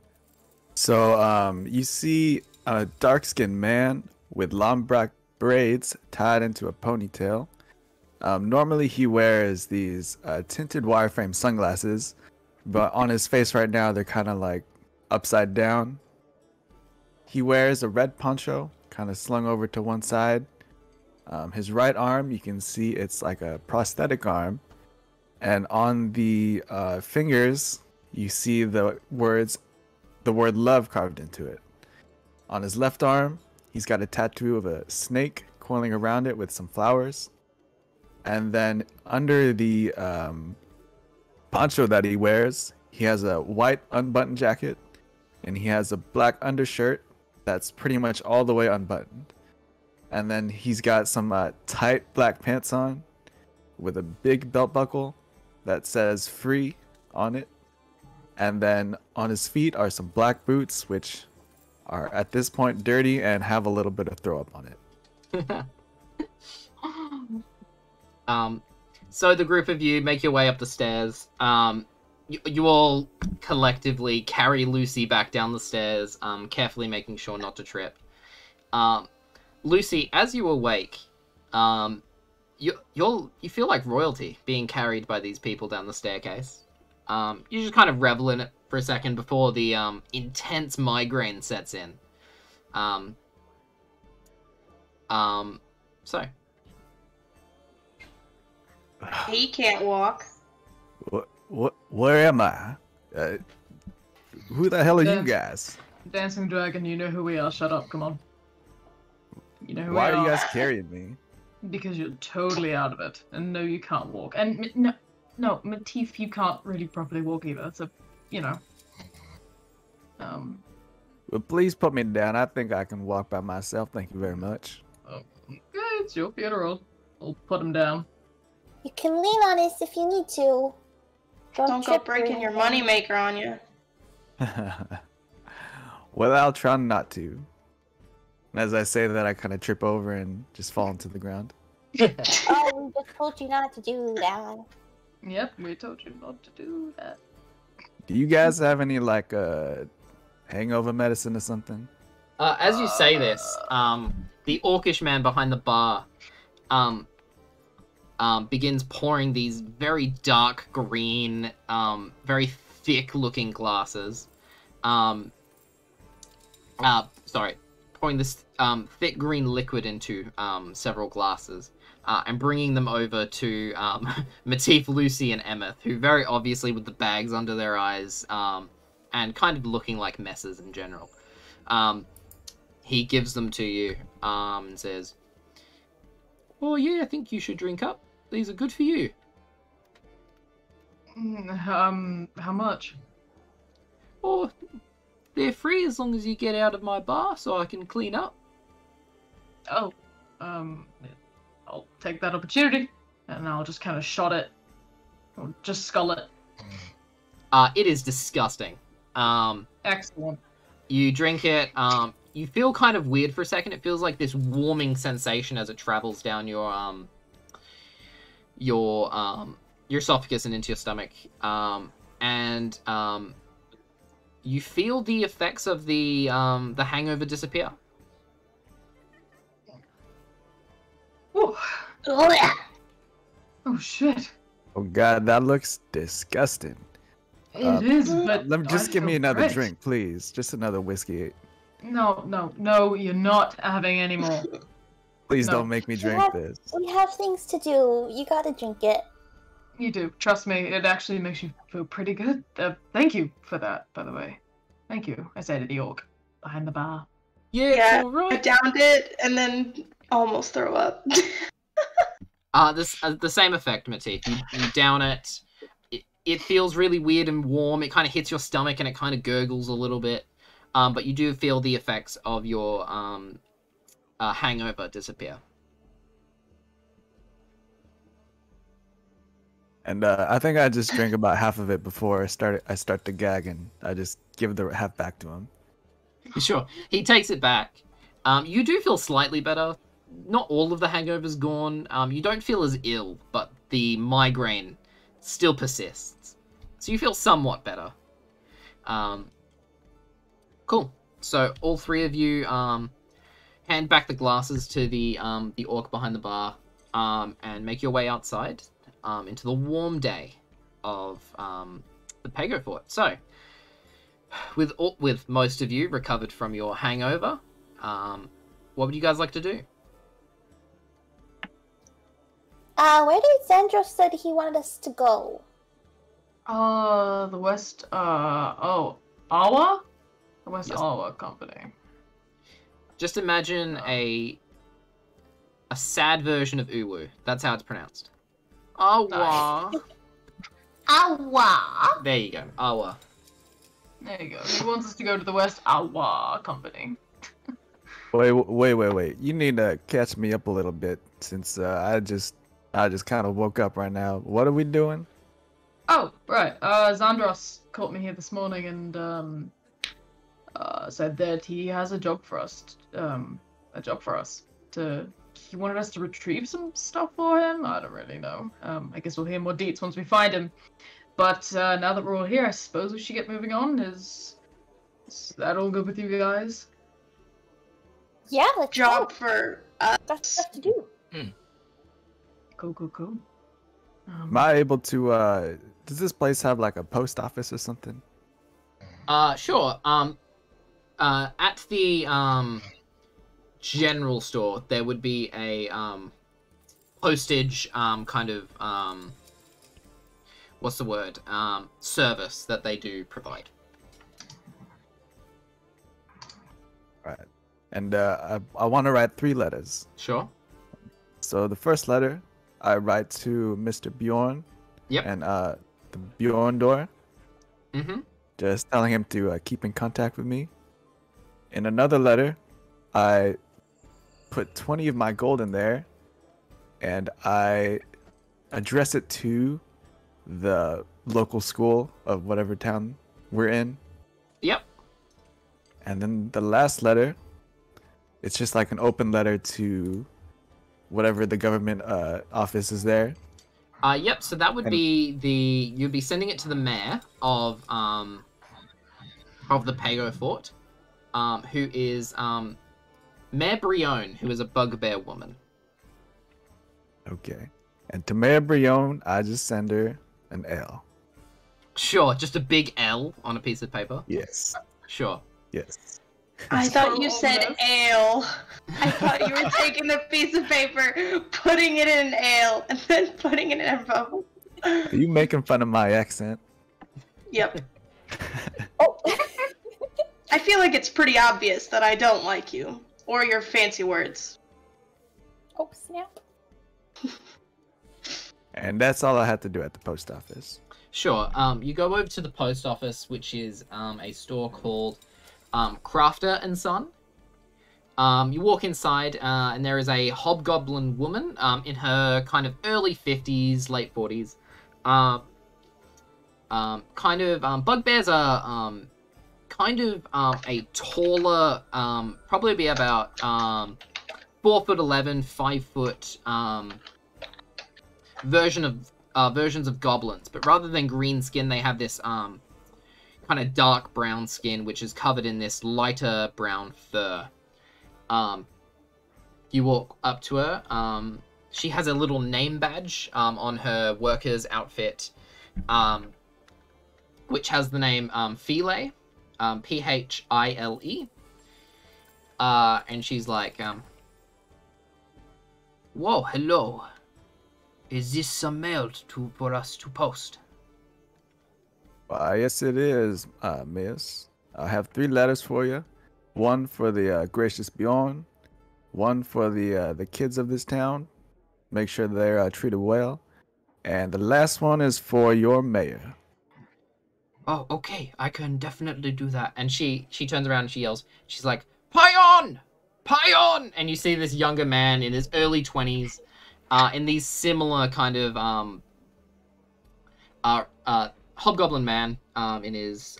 Speaker 2: So, you see a dark-skinned man with long black braids tied into a ponytail. Normally he wears these tinted wireframe sunglasses, but on his face right now they're kind of like upside down. He wears a red poncho, kind of slung over to one side. His right arm, you can see it's like a prosthetic arm. And on the fingers, you see the word love carved into it. On his left arm, he's got a tattoo of a snake coiling around it with some flowers. And then under the poncho that he wears, he has a white unbuttoned jacket. And he has a black undershirt that's pretty much all the way unbuttoned. And then he's got some tight black pants on with a big belt buckle that says free on it. And then on his feet are some black boots, which are at this point dirty and have a little bit of throw up on it.
Speaker 1: So the group of you make your way up the stairs. You all collectively carry Lucy back down the stairs, carefully making sure not to trip. Lucy, as you awake, you feel like royalty being carried by these people down the staircase. You just kind of revel in it for a second before the intense migraine sets in. So
Speaker 6: He can't walk.
Speaker 2: Where am I? Who the hell are you
Speaker 4: Dance.
Speaker 2: guys?
Speaker 4: Dancing Dragon, you know who we are. Shut up, come on. You know who
Speaker 2: Why
Speaker 4: we
Speaker 2: are you
Speaker 4: are.
Speaker 2: guys carrying me?
Speaker 4: Because you're totally out of it. And no, you can't walk. And no, Matif, you can't really properly walk either. So, you know.
Speaker 2: Well, please put me down. I think I can walk by myself. Thank you very much.
Speaker 4: Okay, it's your funeral. I'll put him down.
Speaker 3: You can lean on us if you need to.
Speaker 6: Don't go
Speaker 3: trip or
Speaker 6: breaking your
Speaker 3: anything.
Speaker 6: moneymaker on you.
Speaker 2: Well, I'll try not to. And as I say that, I kind of trip over and just fall into the ground.
Speaker 3: Oh, we just told you not to do that.
Speaker 4: Yep, we told you not to do that.
Speaker 2: Do you guys have any like hangover medicine or something?
Speaker 1: as you say this, the orcish man behind the bar begins pouring these very dark green, very thick-looking glasses. Pouring this thick green liquid into several glasses and bringing them over to Matif, Lucy, and Emmyth, who very obviously with the bags under their eyes and kind of looking like messes in general. He gives them to you and says, "Oh yeah, I think you should drink up. These are good for you."
Speaker 4: How much?
Speaker 1: "Oh, they're free as long as you get out of my bar so I can clean up."
Speaker 4: Oh, I'll take that opportunity, and I'll just kind of shot it, or just scull it.
Speaker 1: It is disgusting.
Speaker 4: Excellent.
Speaker 1: You drink it, you feel kind of weird for a second. It feels like this warming sensation as it travels down your esophagus and into your stomach. And you feel the effects of the hangover disappear.
Speaker 4: Ooh. Oh shit.
Speaker 2: Oh god, that looks disgusting.
Speaker 4: It is, but
Speaker 2: Just
Speaker 4: I
Speaker 2: give me
Speaker 4: feel
Speaker 2: another
Speaker 4: great.
Speaker 2: drink, please. Just another whiskey.
Speaker 4: No, you're not having any more.
Speaker 2: Please
Speaker 4: No.
Speaker 2: don't make me drink this.
Speaker 3: We have things to do. You gotta drink it.
Speaker 4: You do. Trust me, it actually makes you feel pretty good. Thank you for that, by the way. Thank you. I say to the orc behind the bar.
Speaker 1: Yeah,
Speaker 6: Yeah,
Speaker 1: it's all
Speaker 6: I
Speaker 1: right.
Speaker 6: downed it and then almost throw up.
Speaker 1: The same effect, Matif. You down it. It feels really weird and warm. It kind of hits your stomach and it kind of gurgles a little bit. But you do feel the effects of your hangover disappear.
Speaker 2: And I think I just drink about half of it before I start to gag, and I just give the half back to him.
Speaker 1: Sure. He takes it back. You do feel slightly better. Not all of the hangover's gone. You don't feel as ill, but the migraine still persists. So you feel somewhat better. Cool. So all three of you hand back the glasses to the orc behind the bar and make your way outside into the warm day of the Pago Port. So, with most of you recovered from your hangover, what would you guys like to do?
Speaker 3: Where did Xandros said he wanted us to go?
Speaker 4: The West, Awa? The West
Speaker 1: Yes.
Speaker 4: Awa Company.
Speaker 1: Just imagine a sad version of Uwu. That's how it's pronounced. Awa.
Speaker 3: Awa.
Speaker 1: There you go. Awa.
Speaker 4: There you go. He wants us to go to the West Awa Company.
Speaker 2: Wait. You need to catch me up a little bit, since I just kind of woke up right now. What are we doing?
Speaker 4: Oh, right. Xandros caught me here this morning and said that he has a job for us. He wanted us to retrieve some stuff for him. I don't really know. I guess we'll hear more deets once we find him. But now that we're all here, I suppose we should get moving on. Is that all good with you guys?
Speaker 3: Yeah, let's
Speaker 6: Job
Speaker 3: go.
Speaker 6: for
Speaker 3: Got stuff to do.
Speaker 4: Cool.
Speaker 2: Am I able to? Does this place have like a post office or something?
Speaker 1: Sure. At general store, there would be a postage kind of what's the word? Service that they do provide.
Speaker 2: Right. And I want to write 3 letters.
Speaker 1: Sure.
Speaker 2: So the first letter I write to Mr. Bjorn.
Speaker 1: Yep.
Speaker 2: And the Bjorn door.
Speaker 1: Mm-hmm.
Speaker 2: Just telling him to keep in contact with me. In another letter, I put 20 of my gold in there, and I address it to the local school of whatever town we're in.
Speaker 1: Yep.
Speaker 2: And then the last letter, it's just like an open letter to whatever the government office is there.
Speaker 1: Yep, so that would be you'd be sending it to the mayor of the Pago Fort, who is Mayor Brion, who is a bugbear woman.
Speaker 2: Okay. And to Mayor Brion, I just send her an L.
Speaker 1: Sure, just a big L on a piece of paper.
Speaker 2: Yes.
Speaker 1: Sure.
Speaker 2: Yes.
Speaker 6: I thought you said ale. I thought you were taking the piece of paper, putting it in an ale, and then putting it in an envelope.
Speaker 2: Are you making fun of my accent?
Speaker 6: Yep.
Speaker 3: Oh.
Speaker 6: I feel like it's pretty obvious that I don't like you, or your fancy words.
Speaker 3: Oh, snap.
Speaker 2: And that's all I had to do at the post office.
Speaker 1: Sure. You go over to the post office, which is a store called Crafter and Son. You walk inside, and there is a hobgoblin woman in her kind of early 50s, late 40s. Bugbears are kind of a taller, probably be about 4'11", 5 foot versions of goblins, but rather than green skin, they have this kind of dark brown skin, which is covered in this lighter brown fur. You walk up to her. She has a little name badge on her worker's outfit, which has the name Phile, Phile. And she's like, "Whoa, hello. Is this some mail for us to post?"
Speaker 2: Yes, it is, miss. I have 3 letters for you. One for the gracious Bjorn. One for the kids of this town. Make sure they're treated well. And the last one is for your mayor.
Speaker 1: Oh, okay. I can definitely do that. And she turns around and she yells. She's like, "Pion! Pion!" And you see this younger man in his early 20s, in these similar kind of hobgoblin man in his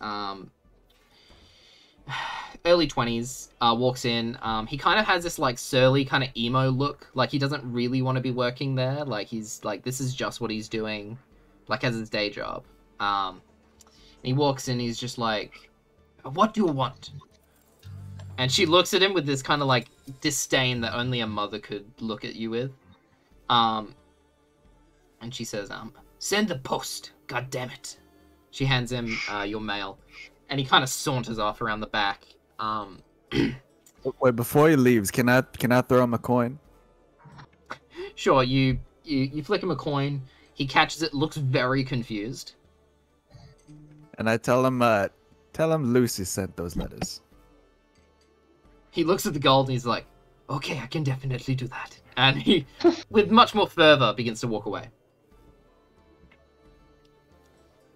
Speaker 1: early 20s walks in. He kind of has this like surly kind of emo look, like he doesn't really want to be working there, like he's like this is just what he's doing, like as his day job. He walks in, he's just like, "What do you want?" And she looks at him with this kind of like disdain that only a mother could look at you with. And she says, "Send the post, god damn it." She hands him your mail, and he kind of saunters off around the back.
Speaker 2: Wait, before he leaves, can I throw him a coin?
Speaker 1: Sure, you flick him a coin. He catches it, looks very confused.
Speaker 2: And I tell him Lucy sent those letters.
Speaker 1: He looks at the gold and he's like, "Okay, I can definitely do that." And he, with much more fervor, begins to walk away.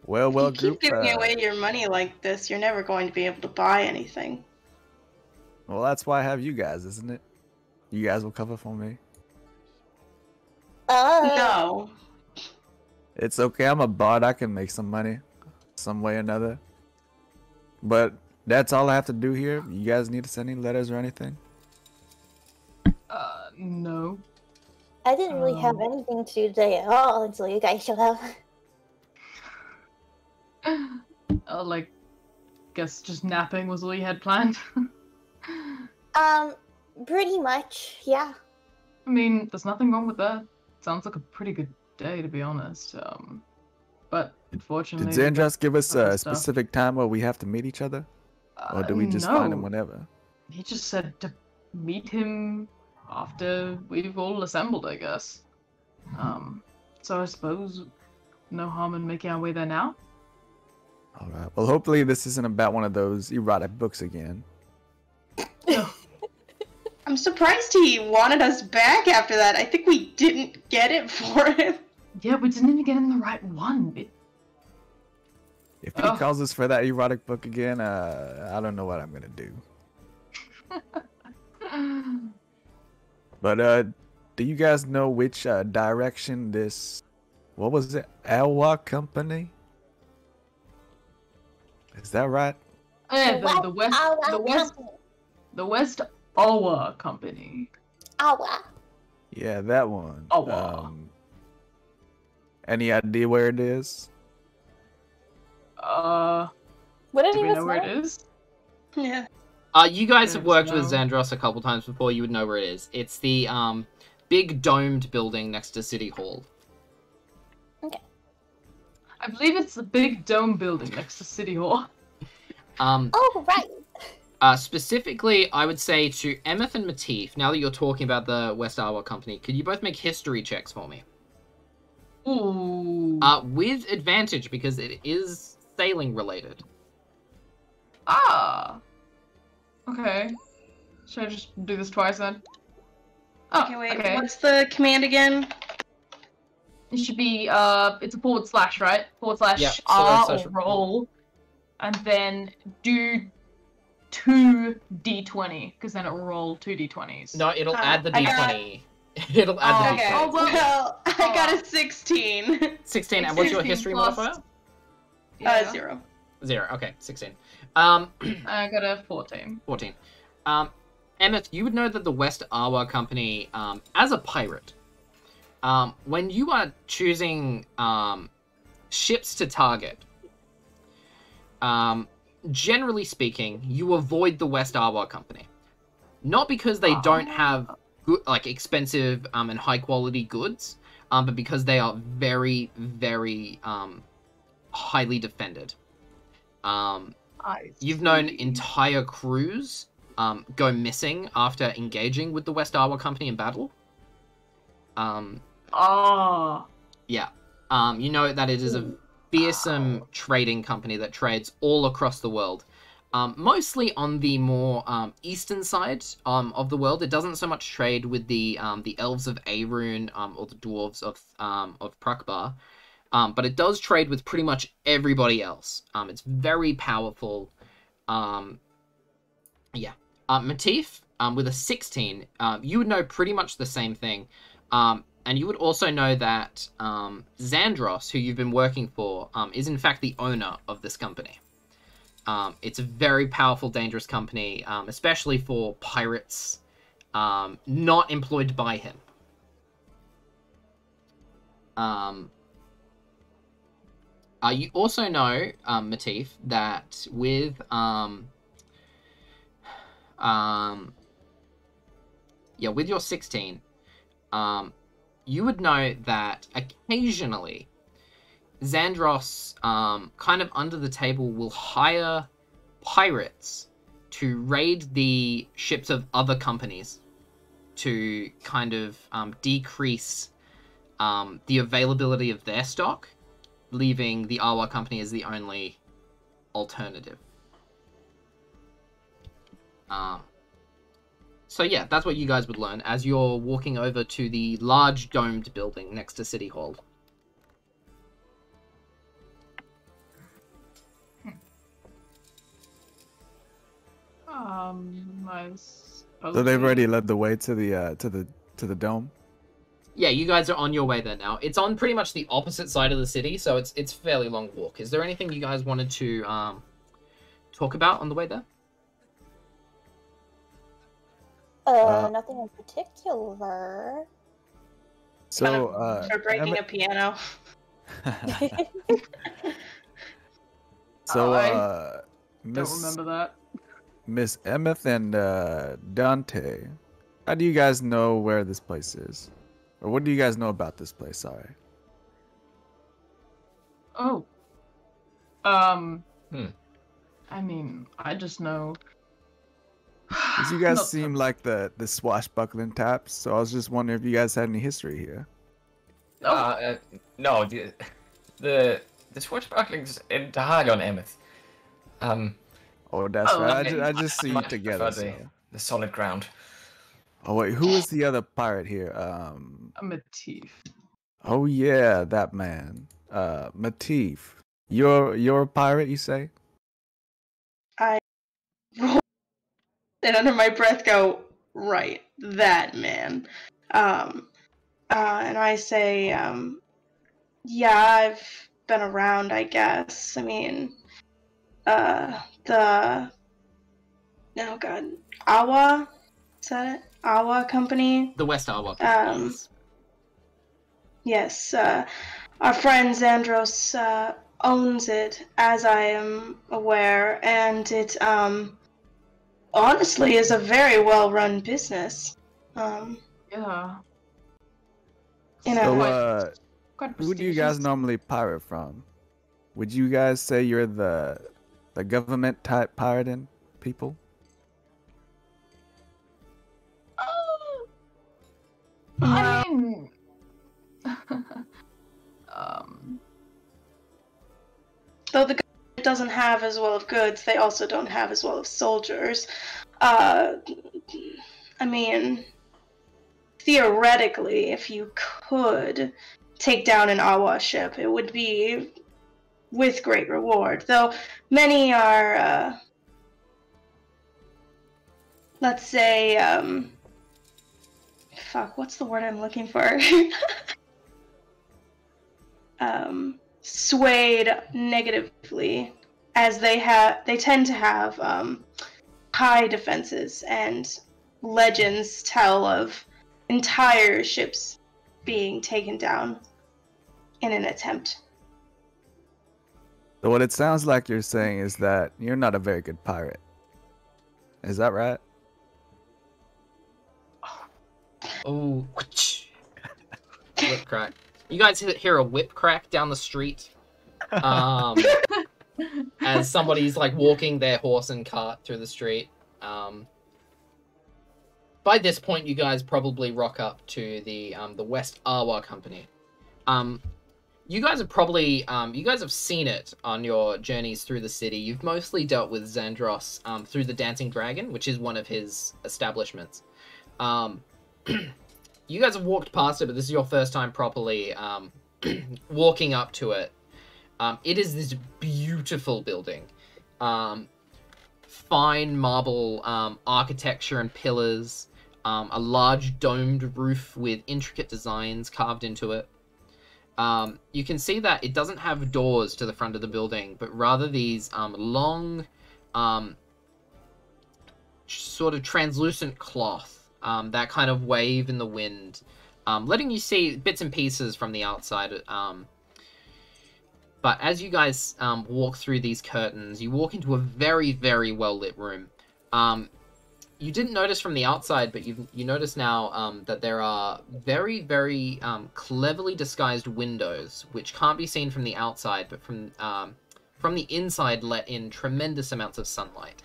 Speaker 2: Well,
Speaker 6: If you
Speaker 2: group.
Speaker 6: keep giving away your money like this, you're never going to be able to buy anything.
Speaker 2: Well, that's why I have you guys, isn't it? You guys will cover for me.
Speaker 6: No.
Speaker 2: It's okay. I'm a bard. I can make some money, some way or another. But that's all I have to do here. You guys need to send any letters or anything?
Speaker 4: No.
Speaker 3: I didn't really have anything to do today at all until you guys showed up.
Speaker 4: Guess just napping was all you had planned.
Speaker 3: Pretty much, yeah.
Speaker 4: I mean, there's nothing wrong with that. Sounds like a pretty good day, to be honest. But unfortunately,
Speaker 2: Did Zandros give us
Speaker 4: other
Speaker 2: a
Speaker 4: stuff.
Speaker 2: specific time where we have to meet each other? Or do we just find him
Speaker 4: No.
Speaker 2: whenever?
Speaker 4: He just said to meet him after we've all assembled, I guess. So I suppose no harm in making our way there now.
Speaker 2: All right. Well, hopefully this isn't about one of those erotic books again.
Speaker 6: I'm surprised he wanted us back after that. I think we didn't get it for him.
Speaker 4: Yeah, we didn't even get him the right one.
Speaker 2: If he calls us for that erotic book again, I don't know what I'm gonna do. But do you guys know which direction this? What was it? Alwa Company? Is that right?
Speaker 4: Yeah, the West Awa Company.
Speaker 3: Awa.
Speaker 2: Yeah, that one.
Speaker 4: Awa.
Speaker 2: Any idea where it is?
Speaker 3: What did
Speaker 4: Do
Speaker 3: he
Speaker 4: we
Speaker 3: just
Speaker 4: know where it is?
Speaker 6: Yeah.
Speaker 1: You guys have
Speaker 4: Yes,
Speaker 1: worked with
Speaker 4: no.
Speaker 1: Xandros a couple times before. You would know where it is. It's the big domed building next to City Hall.
Speaker 4: I believe it's the big dome building next to City Hall.
Speaker 3: Oh, right.
Speaker 1: Specifically, I would say to Emmyth and Matif, now that you're talking about the West Arwa Company, could you both make history checks for me?
Speaker 4: Ooh.
Speaker 1: With advantage, because it is sailing related.
Speaker 4: Ah. Okay. Should I just do this twice then? Oh,
Speaker 6: Okay, wait.
Speaker 4: okay.
Speaker 6: What's the command again?
Speaker 4: It should be, it's a forward slash, right? Forward slash
Speaker 1: Yeah,
Speaker 4: R
Speaker 1: forward slash
Speaker 4: or roll. And then do 2 d20, because then it will roll 2 d20s.
Speaker 1: No, it'll add the
Speaker 6: I got-
Speaker 1: d20. It'll add the
Speaker 6: Okay.
Speaker 1: d20.
Speaker 4: Oh, well-
Speaker 6: Well, I got a 16.
Speaker 1: 16, and what's your
Speaker 4: 16
Speaker 1: history
Speaker 4: plus-
Speaker 1: modifier?
Speaker 6: 0.
Speaker 1: 0, okay, 16.
Speaker 4: I got a 14.
Speaker 1: 14. Emmyth, you would know that the West Arwa Company, as a pirate, when you are choosing ships to target, generally speaking, you avoid the West Arwa Company. Not because they don't have good, like expensive and high quality goods, but because they are very, very highly defended. You've known entire crews go missing after engaging with the West Arwa Company in battle. Yeah. You know that it is a fearsome trading company that trades all across the world. Mostly on the more eastern side of the world. It doesn't so much trade with the elves of Arun or the dwarves of Prukbar. But it does trade with pretty much everybody else. It's very powerful. Yeah. Matif, with a 16, you would know pretty much the same thing. And you would also know that Xandros, who you've been working for, is in fact the owner of this company. It's a very powerful, dangerous company, especially for pirates not employed by him. You also know, Matif, that with with your 16, you would know that occasionally Xandros, kind of under the table, will hire pirates to raid the ships of other companies to kind of decrease the availability of their stock, leaving the Arwa Company as the only alternative. So yeah, that's what you guys would learn as you're walking over to the large domed building next to City Hall.
Speaker 4: I suppose
Speaker 2: So they've already led the way to the dome.
Speaker 1: Yeah, you guys are on your way there now. It's on pretty much the opposite side of the city, so it's a fairly long walk. Is there anything you guys wanted to talk about on the way there?
Speaker 3: Nothing in particular.
Speaker 2: So,
Speaker 6: Start breaking a piano.
Speaker 2: so,
Speaker 4: I don't
Speaker 2: Miss
Speaker 4: remember that.
Speaker 2: Miss Emmyth and Dante, how do you guys know where this place is, or what do you guys know about this place? Sorry.
Speaker 4: Oh. I mean, I just know.
Speaker 2: Because you guys
Speaker 4: Not
Speaker 2: seem
Speaker 4: so-
Speaker 2: like the swashbuckling types, so I was just wondering if you guys had any history here.
Speaker 5: No, the Swashbuckling's entirely on Emmyth.
Speaker 2: Oh, that's
Speaker 4: Oh,
Speaker 2: right.
Speaker 4: okay.
Speaker 2: I just see you
Speaker 5: much
Speaker 2: together.
Speaker 5: prefer
Speaker 2: So.
Speaker 5: the solid ground.
Speaker 2: Oh wait, who was the other pirate here?
Speaker 4: A Matif.
Speaker 2: Oh yeah, that man. Matif. You're a pirate, you say?
Speaker 6: I roll and under my breath go, right, that man. And I say, yeah, I've been around, I guess. I mean, oh god, Awa? Is that it? Awa Company?
Speaker 1: The West Arwok.
Speaker 6: Yes, our friend Xandros owns it, as I am aware, and it honestly is a very well-run business.
Speaker 4: Yeah.
Speaker 6: You
Speaker 2: So
Speaker 6: know,
Speaker 4: Quite
Speaker 2: who do you
Speaker 4: prestigious.
Speaker 2: guys normally pirate from? Would you guys say you're the government type pirating people?
Speaker 4: I mean,
Speaker 6: though the government doesn't have as well of goods, they also don't have as well of soldiers. I mean, theoretically, if you could take down an Awa ship, it would be with great reward. Though many are, let's say, fuck, what's the word I'm looking for? Swayed negatively, as they tend to have high defenses, and legends tell of entire ships being taken down in an attempt.
Speaker 2: So what it sounds like you're saying is that you're not a very good pirate. Is that right?
Speaker 1: Oh, whip crack. You guys hear a whip crack down the street. As somebody's like walking their horse and cart through the street. By this point, you guys probably rock up to the West Arwa Company. You guys have probably you guys have seen it on your journeys through the city. You've mostly dealt with Xandros through the Dancing Dragon, which is one of his establishments. You guys have walked past it, but this is your first time properly walking up to it. It is this beautiful building. Fine marble architecture and pillars. A large domed roof with intricate designs carved into it. You can see that it doesn't have doors to the front of the building, but rather these long, sort of translucent cloth that kind of wave in the wind, letting you see bits and pieces from the outside. But as you guys walk through these curtains, you walk into a very, very well-lit room. You didn't notice from the outside, but you notice now that there are very, very cleverly disguised windows, which can't be seen from the outside, but from the inside let in tremendous amounts of sunlight.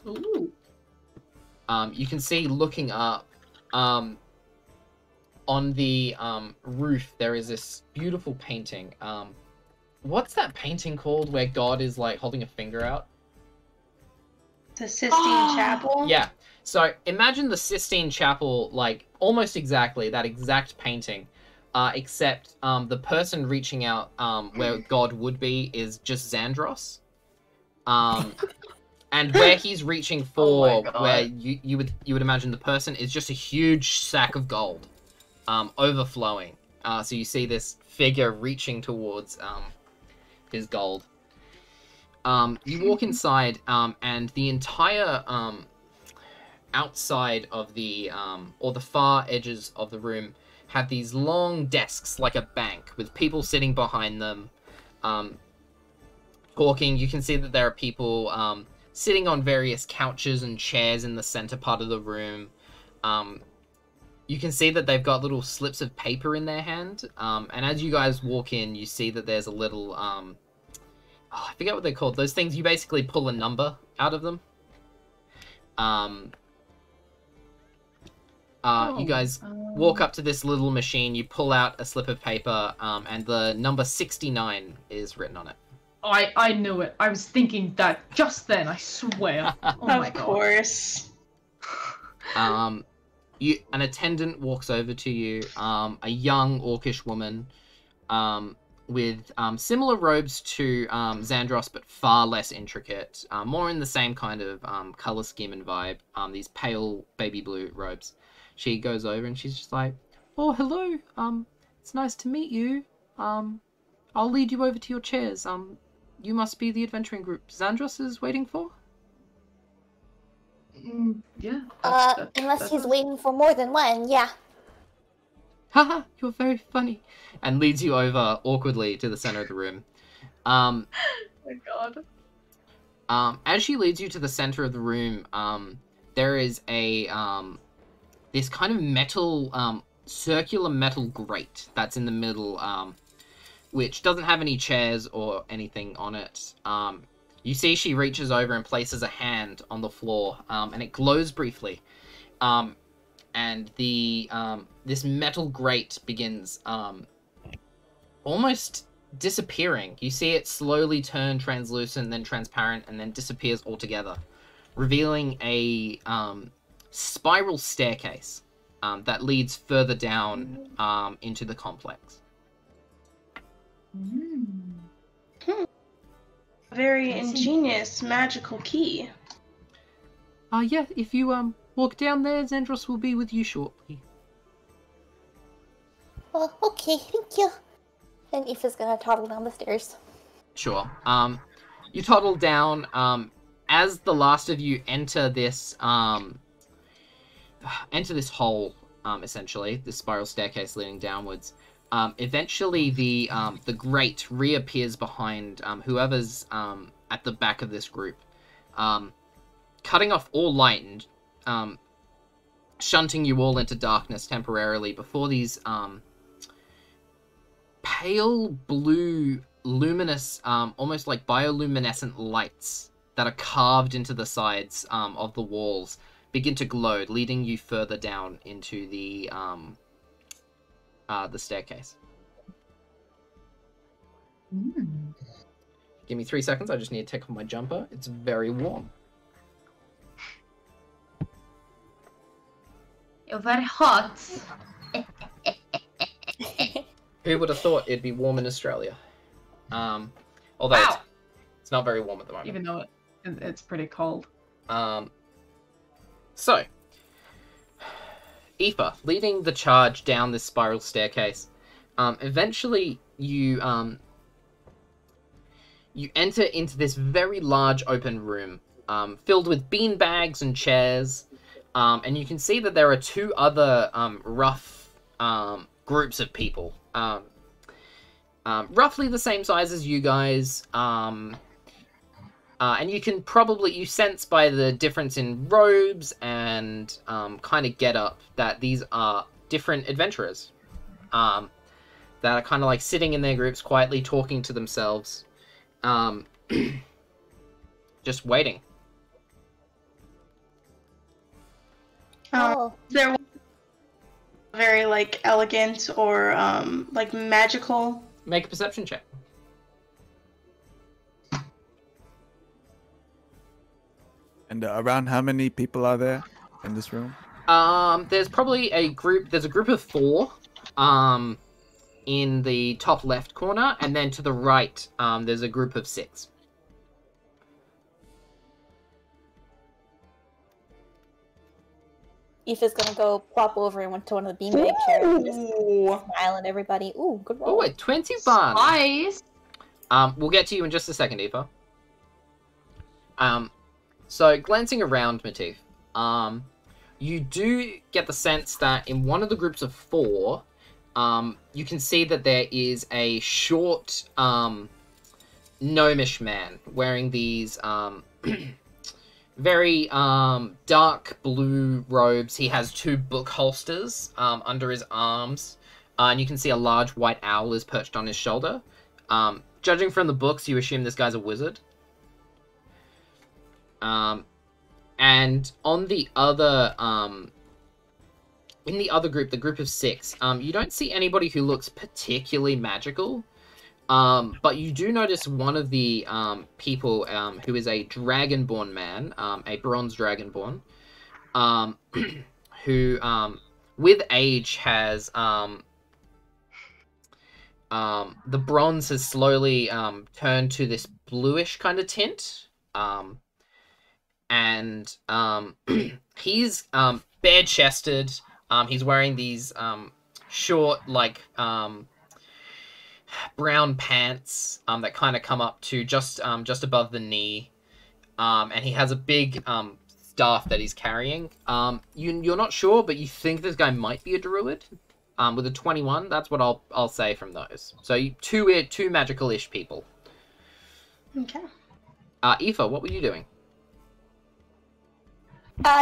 Speaker 4: ooh.
Speaker 1: You can see looking up on the roof, there is this beautiful painting. What's that painting called where God is like holding a finger out?
Speaker 6: The Sistine Chapel?
Speaker 1: Yeah. So imagine the Sistine Chapel, like almost exactly that exact painting, except the person reaching out where God would be is just Xandros. And where he's reaching for,
Speaker 4: Oh my God.
Speaker 1: where you would imagine the person is just a huge sack of gold, overflowing. So you see this figure reaching towards his gold. You walk inside, and the entire outside of the or the far edges of the room have these long desks like a bank with people sitting behind them, talking. You can see that there are people sitting on various couches and chairs in the center part of the room. You can see that they've got little slips of paper in their hand, and as you guys walk in, you see that there's a little I forget what they're called. Those things you basically pull a number out of them. You guys walk up to this little machine, you pull out a slip of paper, and the number 69 is written on it.
Speaker 4: I knew it. I was thinking that just then, I swear. Oh my
Speaker 6: Of
Speaker 4: god.
Speaker 6: course.
Speaker 1: An attendant walks over to you, a young orcish woman, with similar robes to Xandros, but far less intricate, more in the same kind of color scheme and vibe. These pale baby blue robes. She goes over and she's just like, "Oh, hello. It's nice to meet you. I'll lead you over to your chairs. You must be the adventuring group Xandros is waiting for."
Speaker 4: Yeah.
Speaker 3: Unless he's waiting for more than one, yeah.
Speaker 1: Haha, you're very funny. And leads you over awkwardly to the center of the room.
Speaker 4: Oh my god.
Speaker 1: As she leads you to the center of the room, there is a this kind of metal, circular metal grate that's in the middle, which doesn't have any chairs or anything on it. You see she reaches over and places a hand on the floor, and it glows briefly. And the this metal grate begins almost disappearing. You see it slowly turn translucent, then transparent, and then disappears altogether, revealing a spiral staircase that leads further down into the complex.
Speaker 6: Very ingenious magical key.
Speaker 1: Yeah, if you walk down there, Xandros will be with you shortly.
Speaker 3: Oh, okay, thank you. And Eefa's gonna toddle down the stairs.
Speaker 1: Sure. You toddle down. As the last of you enter this hole, essentially, this spiral staircase leading downwards. Eventually, the grate reappears behind whoever's at the back of this group, cutting off all light and shunting you all into darkness temporarily before these pale blue, luminous, almost like bioluminescent lights that are carved into the sides of the walls begin to glow, leading you further down into the staircase. Give me 3 seconds. I just need to take off my jumper. It's very warm.
Speaker 4: You're very hot.
Speaker 1: Who would have thought it'd be warm in Australia? Although
Speaker 4: Wow.
Speaker 1: it's not very warm at the moment.
Speaker 4: Even though it's pretty cold.
Speaker 1: So, Eefa, leading the charge down this spiral staircase, eventually you enter into this very large open room, filled with beanbags and chairs, and you can see that there are 2 other rough groups of people, roughly the same size as you guys, and you can you sense by the difference in robes and kind of get up that these are different adventurers that are kind of like sitting in their groups quietly talking to themselves, just waiting.
Speaker 3: Oh,
Speaker 6: They're very like elegant or like magical.
Speaker 1: Make a perception check.
Speaker 2: And around how many people are there in this room?
Speaker 1: There's probably a group of 4 in the top left corner, and then to the right there's a group of 6.
Speaker 3: Aoife's gonna go plop over into one of the beanbag chairs and just
Speaker 6: Ooh.
Speaker 3: smile at everybody. Ooh, good roll.
Speaker 1: Oh, a 21.
Speaker 4: Nice.
Speaker 1: We'll get to you in just a second, Eefa. So glancing around, Matif, you do get the sense that in one of the groups of 4, you can see that there is a short, gnomish man wearing these, very, dark blue robes. He has 2 book holsters, under his arms, and you can see a large white owl is perched on his shoulder. Judging from the books, you assume this guy's a wizard. And on the other in the other group, the group of 6, you don't see anybody who looks particularly magical. But you do notice one of the people who is a dragonborn man, a bronze dragonborn, who with age has the bronze has slowly turned to this bluish kind of tint, and he's bare-chested. He's wearing these short, like brown pants that kind of come up to just above the knee, and he has a big staff that he's carrying. You're not sure, but you think this guy might be a druid. With a 21, that's what I'll say from those. So two magical-ish people.
Speaker 6: Okay.
Speaker 1: Eefa, what were you doing?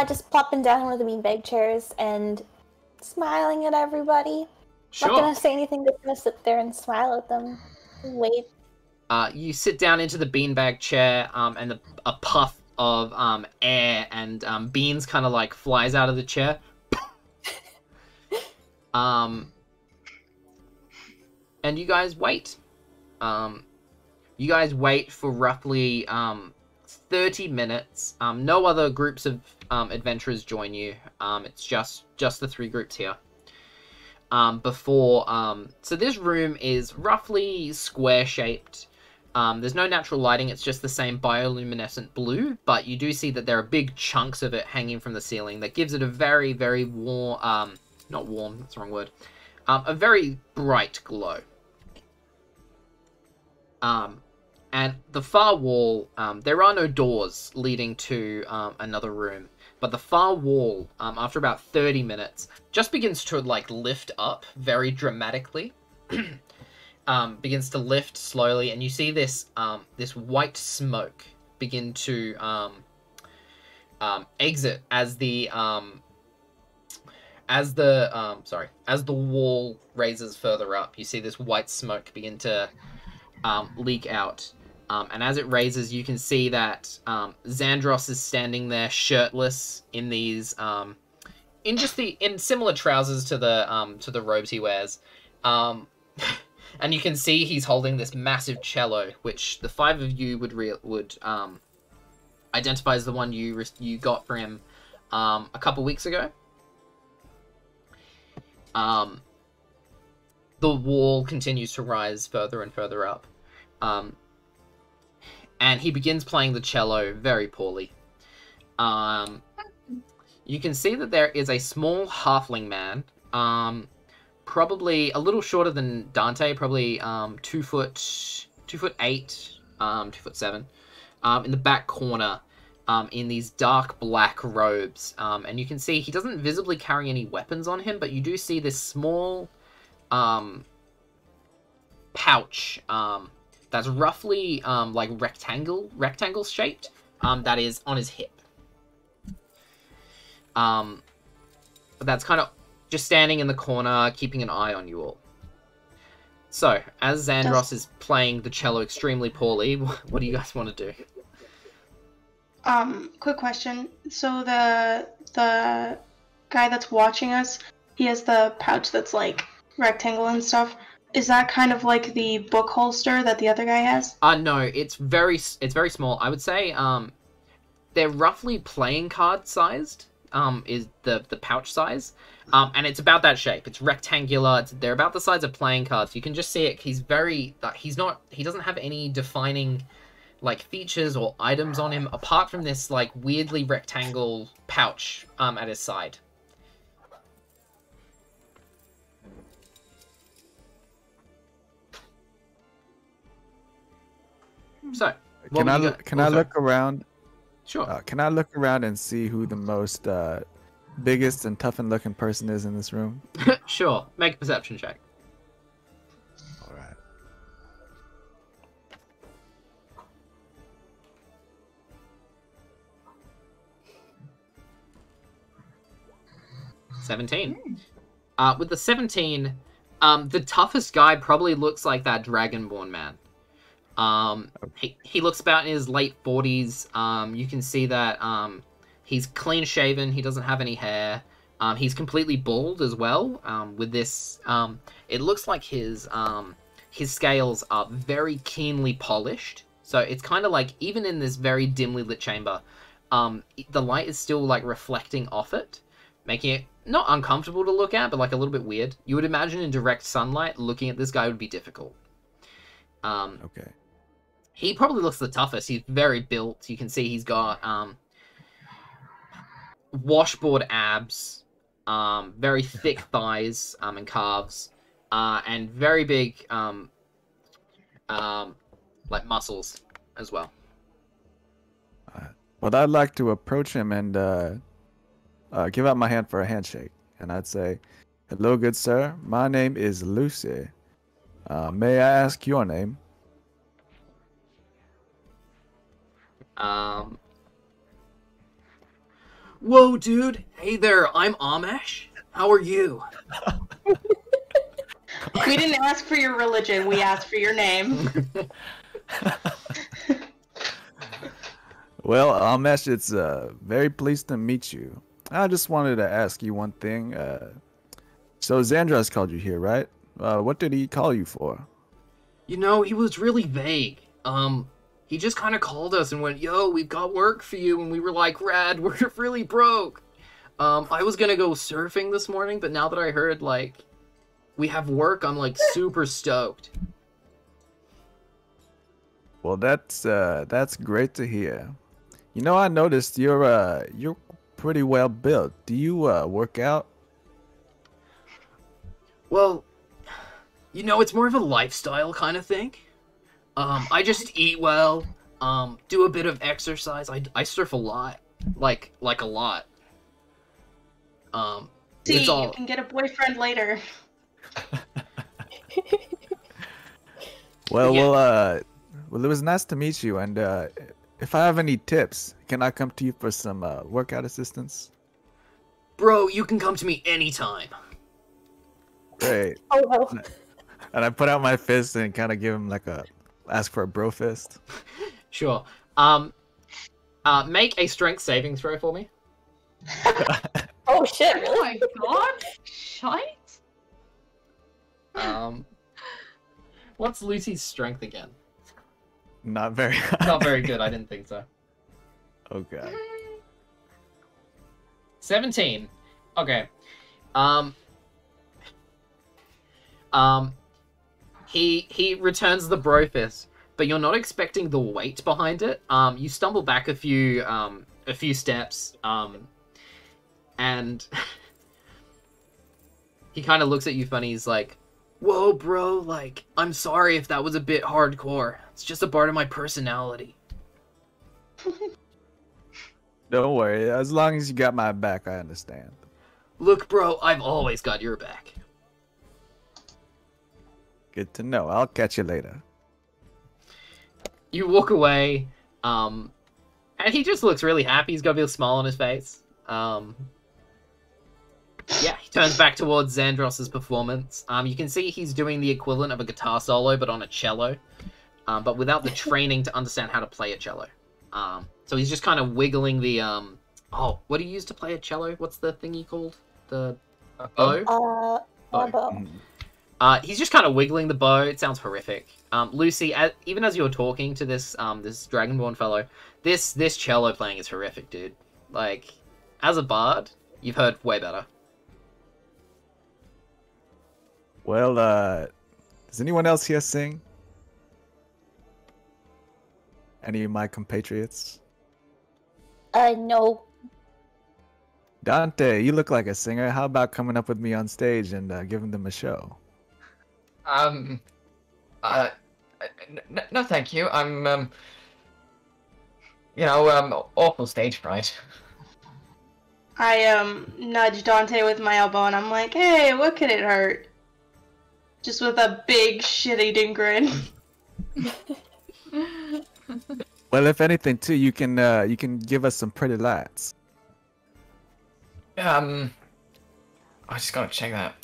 Speaker 3: Just plopping down in one of the beanbag chairs and smiling at everybody.
Speaker 1: Sure.
Speaker 3: Not gonna say anything, just gonna sit there and smile at them. Wait.
Speaker 1: You sit down into the beanbag chair, and a puff of air and beans kind of like flies out of the chair. And you guys wait. You guys wait for roughly 30 minutes. No other groups of adventurers join you. It's just the 3 groups here. So this room is roughly square-shaped. There's no natural lighting, it's just the same bioluminescent blue, but you do see that there are big chunks of it hanging from the ceiling that gives it a very, very warm, not warm, that's the wrong word, a very bright glow. And the far wall, there are no doors leading to another room, but the far wall, after about 30 minutes, just begins to like lift up very dramatically. Begins to lift slowly, and you see this this white smoke begin to exit as the wall raises further up. You see this white smoke begin to leak out. And as it raises, you can see that Xandros is standing there shirtless in these in similar trousers to the robes he wears. And you can see he's holding this massive cello, which the 5 of you would identify as the one you got for him a couple weeks ago. The wall continues to rise further and further up. And he begins playing the cello very poorly. You can see that there is a small halfling man, probably a little shorter than Dante, probably 2 foot 8, 2 foot 7, in the back corner, in these dark black robes. And you can see he doesn't visibly carry any weapons on him, but you do see this small pouch that's roughly like rectangle shaped, that is on his hip. But that's kind of just standing in the corner, keeping an eye on you all. So, as Xandros is playing the cello extremely poorly, what do you guys want to do?
Speaker 6: Quick question. So the guy that's watching us, he has the pouch that's like rectangle and stuff. Is that kind of like the book holster that the other guy has?
Speaker 1: No, it's very small. I would say they're roughly playing card sized. Is the pouch size, and it's about that shape. It's rectangular. They're about the size of playing cards. You can just see it. He doesn't have any defining like features or items on him apart from this like weirdly rectangle pouch at his side. So,
Speaker 2: Can I look around?
Speaker 1: Sure.
Speaker 2: Can I look around and see who the most biggest and toughened looking person is in this room?
Speaker 1: Sure. Make a perception check.
Speaker 2: All right.
Speaker 1: $17. With the 17, the toughest guy probably looks like that Dragonborn man. He looks about in his late 40s. You can see that He's clean shaven. He doesn't have any hair. He's completely bald as well. With this, it looks like his scales are very keenly polished. So it's kind of like, even in this very dimly lit chamber, the light is still like reflecting off it, making it not uncomfortable to look at, but like a little bit weird. You would imagine in direct sunlight, looking at this guy would be difficult.
Speaker 2: Okay.
Speaker 1: He probably looks the toughest. He's very built. You can see he's got washboard abs, very thick thighs and calves, and very big like muscles as well.
Speaker 2: Well, I'd like to approach him and give out my hand for a handshake. And I'd say, "Hello, good sir. My name is Lucy. May I ask your name?"
Speaker 1: Whoa, dude. Hey there, I'm Amish. How are you?
Speaker 6: We didn't ask for your religion, we asked for your name.
Speaker 2: Well, Amesh, it's very pleased to meet you. I just wanted to ask you one thing. So Xandros called you here, right? What did he call you for?
Speaker 1: You know, he was really vague. He just kind of called us and went, "Yo, we've got work for you," and we were like, "Rad, we're really broke." I was gonna go surfing this morning, but now that I heard, like, we have work, I'm, like, super stoked.
Speaker 2: Well, that's great to hear. You know, I noticed you're pretty well built. Do you work out?
Speaker 1: Well, you know, it's more of a lifestyle kind of thing. I just eat well, do a bit of exercise. I surf a lot, like a lot.
Speaker 6: See,
Speaker 1: it's all...
Speaker 6: you can get a boyfriend later.
Speaker 2: Well,
Speaker 1: Yeah.
Speaker 2: Well, it was nice to meet you. And if I have any tips, can I come to you for some workout assistance?
Speaker 1: Bro, you can come to me anytime.
Speaker 2: Great.
Speaker 3: Oh no.
Speaker 2: And I put out my fist and kind of give him like ask for a bro fist.
Speaker 1: Sure. Make a strength saving throw for me.
Speaker 3: Oh shit,
Speaker 4: Oh
Speaker 3: really?
Speaker 4: my god! Shite?
Speaker 1: What's Lucy's strength again?
Speaker 2: Not very high.
Speaker 1: Not very good, I didn't think so.
Speaker 2: Okay.
Speaker 1: 17. Okay. He returns the bro fist, but you're not expecting the weight behind it. You stumble back a few steps, and he kind of looks at you funny. He's like, "Whoa, bro, like, I'm sorry if that was a bit hardcore. It's just a part of my personality."
Speaker 2: Don't worry. As long as you got my back, I understand.
Speaker 1: Look, bro, I've always got your back.
Speaker 2: Good to know. I'll catch you later.
Speaker 1: You walk away, and he just looks really happy. He's got a bit of a smile on his face. Yeah, he turns back towards Xandros' performance. You can see he's doing the equivalent of a guitar solo, but on a cello, but without the training to understand how to play a cello. So he's just kind of wiggling the, oh, what do you use to play a cello? What's the thingy called? The bow?
Speaker 3: Bow.
Speaker 1: He's just kind of wiggling the bow. It sounds horrific. Lucy, even as you're talking to this this Dragonborn fellow, this cello playing is horrific, dude. Like, as a bard, you've heard way better.
Speaker 2: Well, does anyone else here sing? Any of my compatriots?
Speaker 3: No.
Speaker 2: Dante, you look like a singer. How about coming up with me on stage and giving them a show?
Speaker 5: No, thank you. I'm, awful stage fright.
Speaker 6: I nudge Dante with my elbow and I'm like, "Hey, what could it hurt?" Just with a big shit-eating grin.
Speaker 2: Well, if anything, too, you can give us some pretty lights.
Speaker 5: I just gotta check that.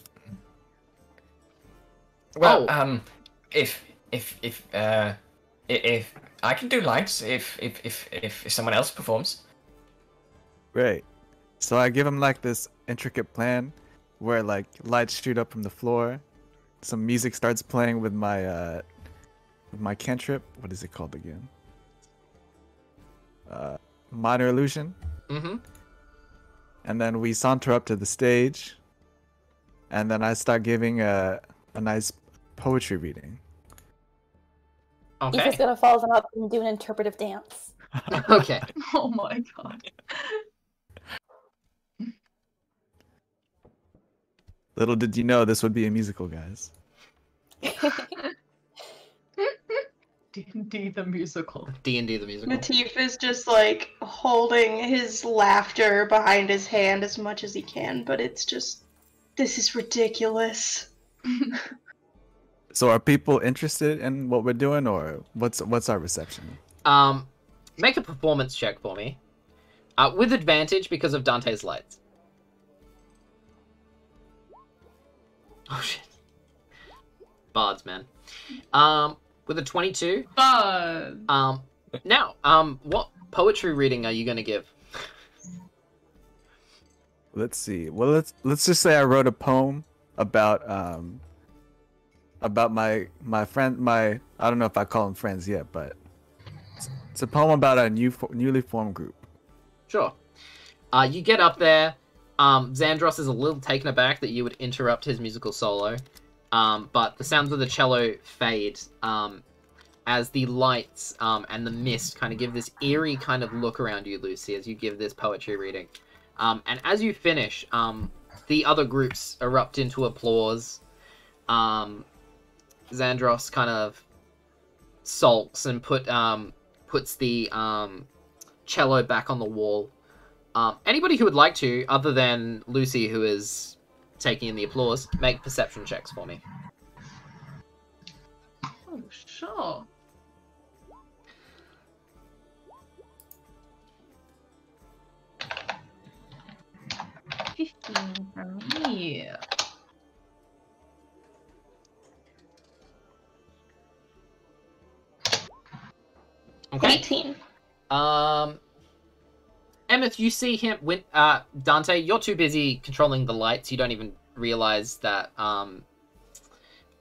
Speaker 5: Well, if I can do lights if someone else performs.
Speaker 2: Right. So I give him like this intricate plan where like lights shoot up from the floor. Some music starts playing with my cantrip. What is it called again? Minor illusion.
Speaker 1: Mm-hmm.
Speaker 2: And then we saunter up to the stage. And then I start giving a nice poetry reading.
Speaker 3: Eefa's
Speaker 1: Okay.
Speaker 3: gonna follow them up and do an interpretive dance.
Speaker 1: Okay.
Speaker 4: Oh my god.
Speaker 2: Little did you know this would be a musical, guys.
Speaker 4: D&D the musical.
Speaker 1: D&D the musical.
Speaker 6: Matif is just like holding his laughter behind his hand as much as he can, but it's just, this is ridiculous.
Speaker 2: So are people interested in what we're doing, or what's our reception?
Speaker 1: Make a performance check for me. With advantage because of Dante's lights. Oh shit. Bards, man. With a 22.
Speaker 4: But
Speaker 1: Now, what poetry reading are you gonna give?
Speaker 2: Let's see. Well, let's just say I wrote a poem about my friend, I don't know if I call them friends yet, but it's a poem about a newly formed group.
Speaker 1: Sure. You get up there. Xandros is a little taken aback that you would interrupt his musical solo. But the sounds of the cello fade as the lights and the mist kind of give this eerie kind of look around you, Lucy, as you give this poetry reading. And as you finish, the other groups erupt into applause. Xandros kind of sulks and puts the cello back on the wall. Anybody who would like to, other than Lucy, who is taking in the applause, make perception checks for me.
Speaker 4: oh, sure. From me.
Speaker 1: Okay.
Speaker 6: 18.
Speaker 1: Emmyth, you see him with Dante. You're too busy controlling the lights. You don't even realize that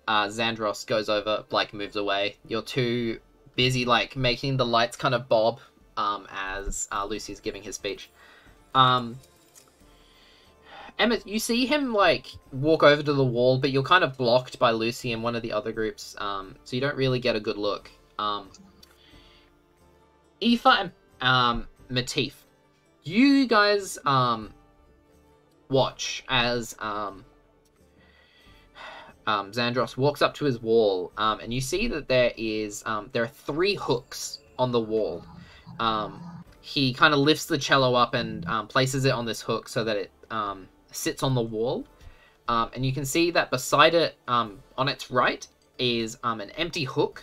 Speaker 1: Xandros goes over, like moves away. You're too busy like making the lights kind of bob as Lucy's giving his speech. Emmyth, you see him like walk over to the wall, but you're kind of blocked by Lucy and one of the other groups, so you don't really get a good look. Eefa and Matif, you guys watch as Xandros walks up to his wall, and you see that there are 3 hooks on the wall. He kind of lifts the cello up and places it on this hook so that it sits on the wall, and you can see that beside it, on its right, is an empty hook,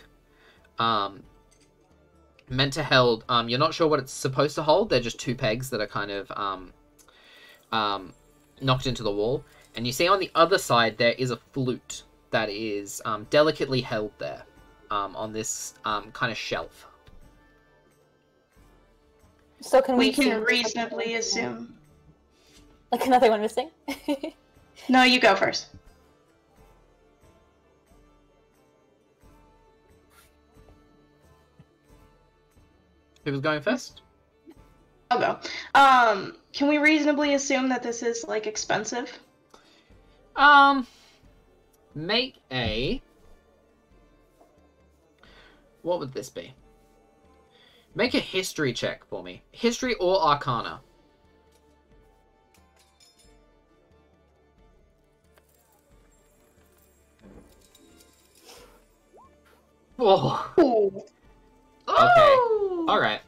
Speaker 1: meant to hold. You're not sure what it's supposed to hold. They're just 2 pegs that are kind of knocked into the wall. And you see on the other side there is a flute that is delicately held there on this kind of shelf.
Speaker 3: So can
Speaker 6: We
Speaker 3: we
Speaker 6: can
Speaker 3: assume-
Speaker 6: reasonably assume.
Speaker 3: like another one missing?
Speaker 6: No, you go first.
Speaker 1: Who was going first?
Speaker 6: I'll go. Can we reasonably assume that this is like expensive?
Speaker 1: Make a... What would this be? Make a history check for me. History or Arcana. Oh,
Speaker 6: Ooh.
Speaker 1: okay. Alright.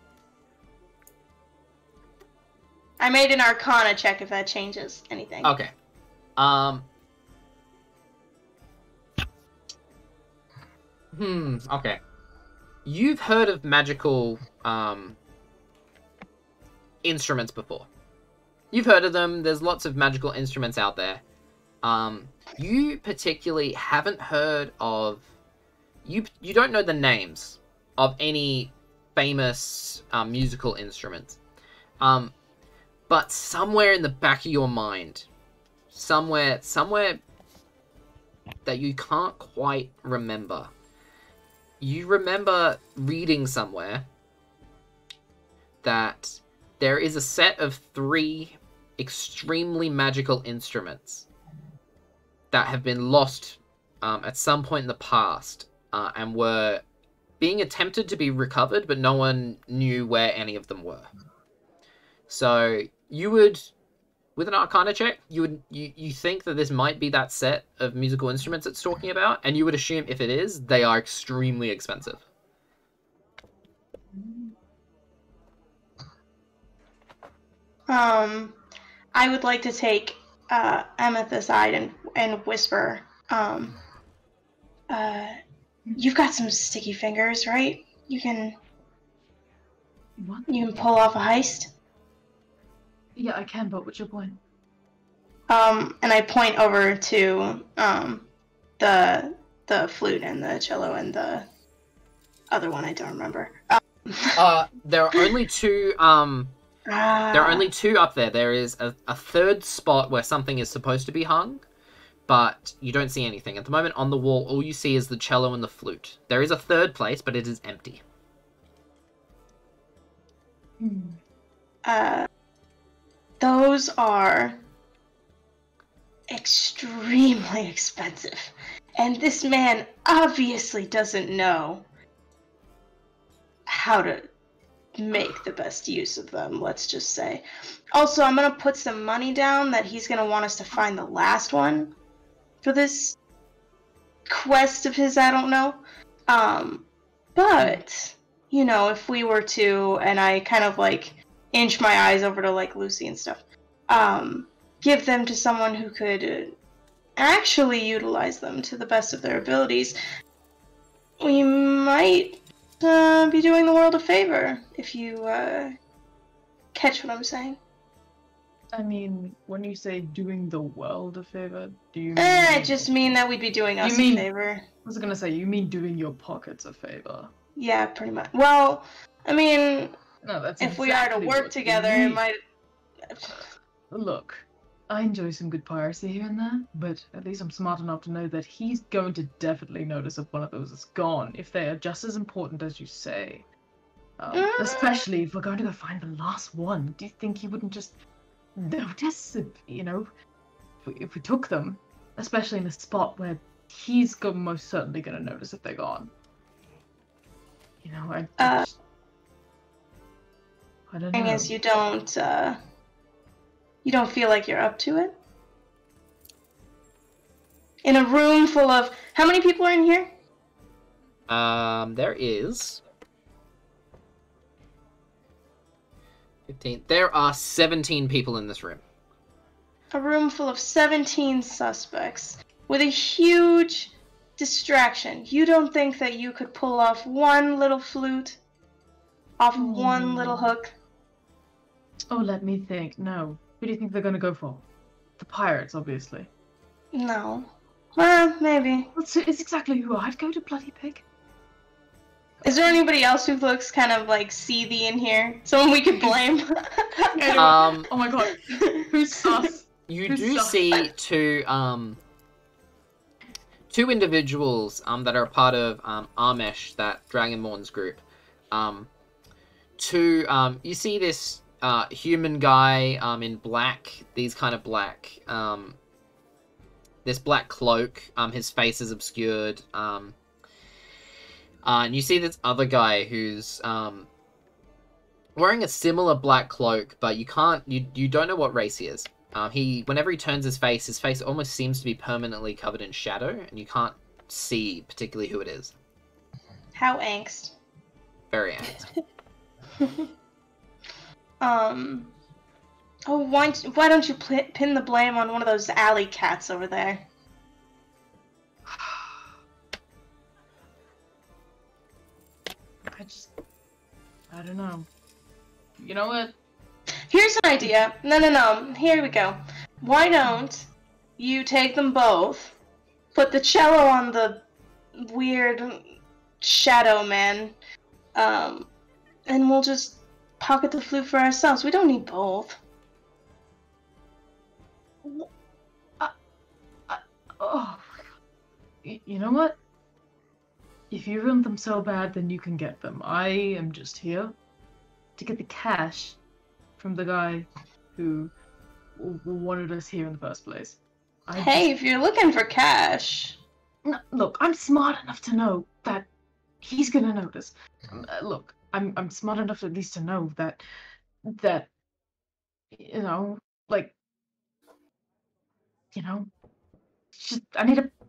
Speaker 6: I made an Arcana check if that changes anything.
Speaker 1: Okay. Okay. You've heard of magical, instruments before. You've heard of them. There's lots of magical instruments out there. You particularly haven't heard of... You don't know the names of any famous musical instruments. But somewhere in the back of your mind, somewhere that you can't quite remember, you remember reading somewhere that there is a set of 3 extremely magical instruments that have been lost at some point in the past and were being attempted to be recovered, but no one knew where any of them were. So you would, with an Arcana check, you think that this might be that set of musical instruments it's talking about, and you would assume if it is, they are extremely expensive.
Speaker 6: I would like to take Emmyth aside and whisper, you've got some sticky fingers, right? You can pull off a heist?
Speaker 4: Yeah, I can, but what's your point?
Speaker 6: And I point over to the flute and the cello and the other one I don't remember.
Speaker 1: There are only 2 there are only 2 up there. There is a third spot where something is supposed to be hung, but you don't see anything. At the moment on the wall, all you see is the cello and the flute. There is a third place, but it is empty.
Speaker 6: Those are extremely expensive. And this man obviously doesn't know how to make the best use of them, let's just say. Also, I'm going to put some money down that he's going to want us to find the last one for this quest of his, I don't know. But, you know, if we were to, and I kind of like inch my eyes over to like Lucy and stuff, give them to someone who could actually utilize them to the best of their abilities, we might be doing the world a favor, if you catch what I'm saying.
Speaker 4: I mean, when you say doing the world a favor, do you mean...
Speaker 6: I just mean that we'd be doing us a favor.
Speaker 4: I was gonna say, you mean doing your pockets a favor.
Speaker 6: Yeah, pretty much. Well, I mean,
Speaker 4: no, that's
Speaker 6: if we are to work together, it might...
Speaker 4: Look, I enjoy some good piracy here and there, but at least I'm smart enough to know that he's going to definitely notice if one of those is gone, if they are just as important as you say. Especially if we're going to go find the last one. Do you think he wouldn't just notice, you know, if we took them, especially in a spot where he's most certainly going to notice if they're gone? You know, I don't know.
Speaker 6: I guess you don't feel like you're up to it? In a room full of... How many people are in here?
Speaker 1: There is... 15. There are 17 people in this room.
Speaker 6: A room full of 17 suspects with a huge distraction. You don't think that you could pull off one little flute off one little hook?
Speaker 4: Oh, let me think. No. Who do you think they're gonna go for? The pirates, obviously.
Speaker 6: No. Well, maybe.
Speaker 4: It's exactly who I'd go to, bloody pig.
Speaker 6: Is there anybody else who looks kind of like seethy in here? Someone we could blame?
Speaker 4: Oh my god. Who's sus?
Speaker 1: You do see two individuals that are a part of Armesh, that Dragonborn's group. You see this human guy in black, these kind of black, this black cloak, his face is obscured, and you see this other guy who's wearing a similar black cloak, but you don't know what race he is. Whenever he turns his face almost seems to be permanently covered in shadow, and you can't see particularly who it is.
Speaker 6: How angst.
Speaker 1: Very angst.
Speaker 6: Oh, why don't you pin the blame on one of those alley cats over there?
Speaker 4: I don't know. You know what?
Speaker 6: Here's an idea. No. Here we go. Why don't you take them both, put the cello on the weird shadow man, and we'll just pocket the flute for ourselves. We don't need both.
Speaker 4: Oh, you know what? If you want them so bad, then you can get them. I am just here to get the cash from the guy who wanted us here in the first place.
Speaker 6: Hey, if you're looking for cash...
Speaker 4: No, look, I'm smart enough to know that he's gonna notice. Look, I'm smart enough at least to know that you know, like, you know, just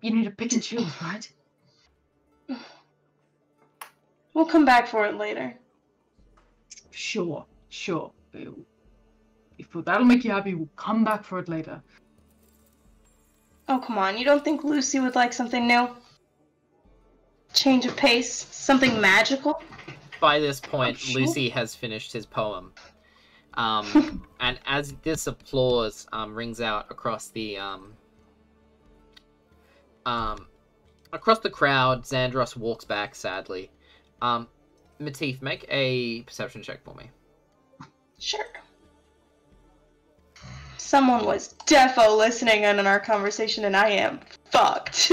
Speaker 4: you need to pick and choose, right?
Speaker 6: We'll come back for it later.
Speaker 4: Sure. If that'll make you happy, we'll come back for it later.
Speaker 6: Oh, come on. You don't think Lucy would like something new? Change of pace? Something magical?
Speaker 1: By this point,
Speaker 6: Sure.
Speaker 1: Lucy has finished his poem. And as this applause rings out across the crowd, Xandros walks back sadly. Matif, make a perception check for me.
Speaker 6: Sure. Someone was defo listening in on our conversation and I am fucked.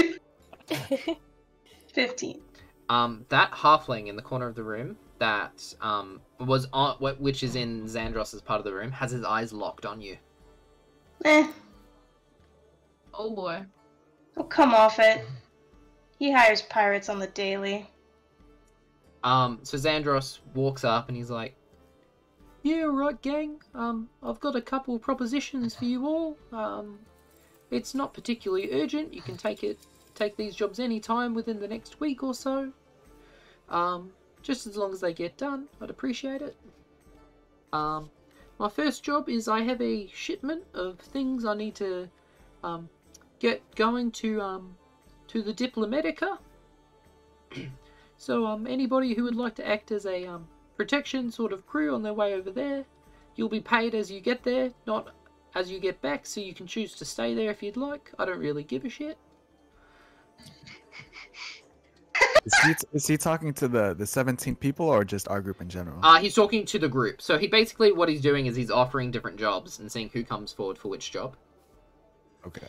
Speaker 6: 15.
Speaker 1: That halfling in the corner of the room that was on, which is in Xandros' part of the room, has his eyes locked on you.
Speaker 4: Oh boy.
Speaker 6: Oh, come off it. He hires pirates on the daily.
Speaker 1: So Xandros walks up and he's like, "Yeah, right, gang. I've got a couple of propositions for you all. It's not particularly urgent. You can take these jobs anytime within the next week or so. Just as long as they get done, I'd appreciate it. My first job is I have a shipment of things I need to get going to the Diplomatica. So anybody who would like to act as a protection sort of crew on their way over there, you'll be paid as you get there, not as you get back, so you can choose to stay there if you'd like. I don't really give a shit."
Speaker 2: Is he talking to the 17 people or just our group in general?
Speaker 1: He's talking to the group. So he basically, what he's doing is he's offering different jobs and seeing who comes forward for which job.
Speaker 2: Okay.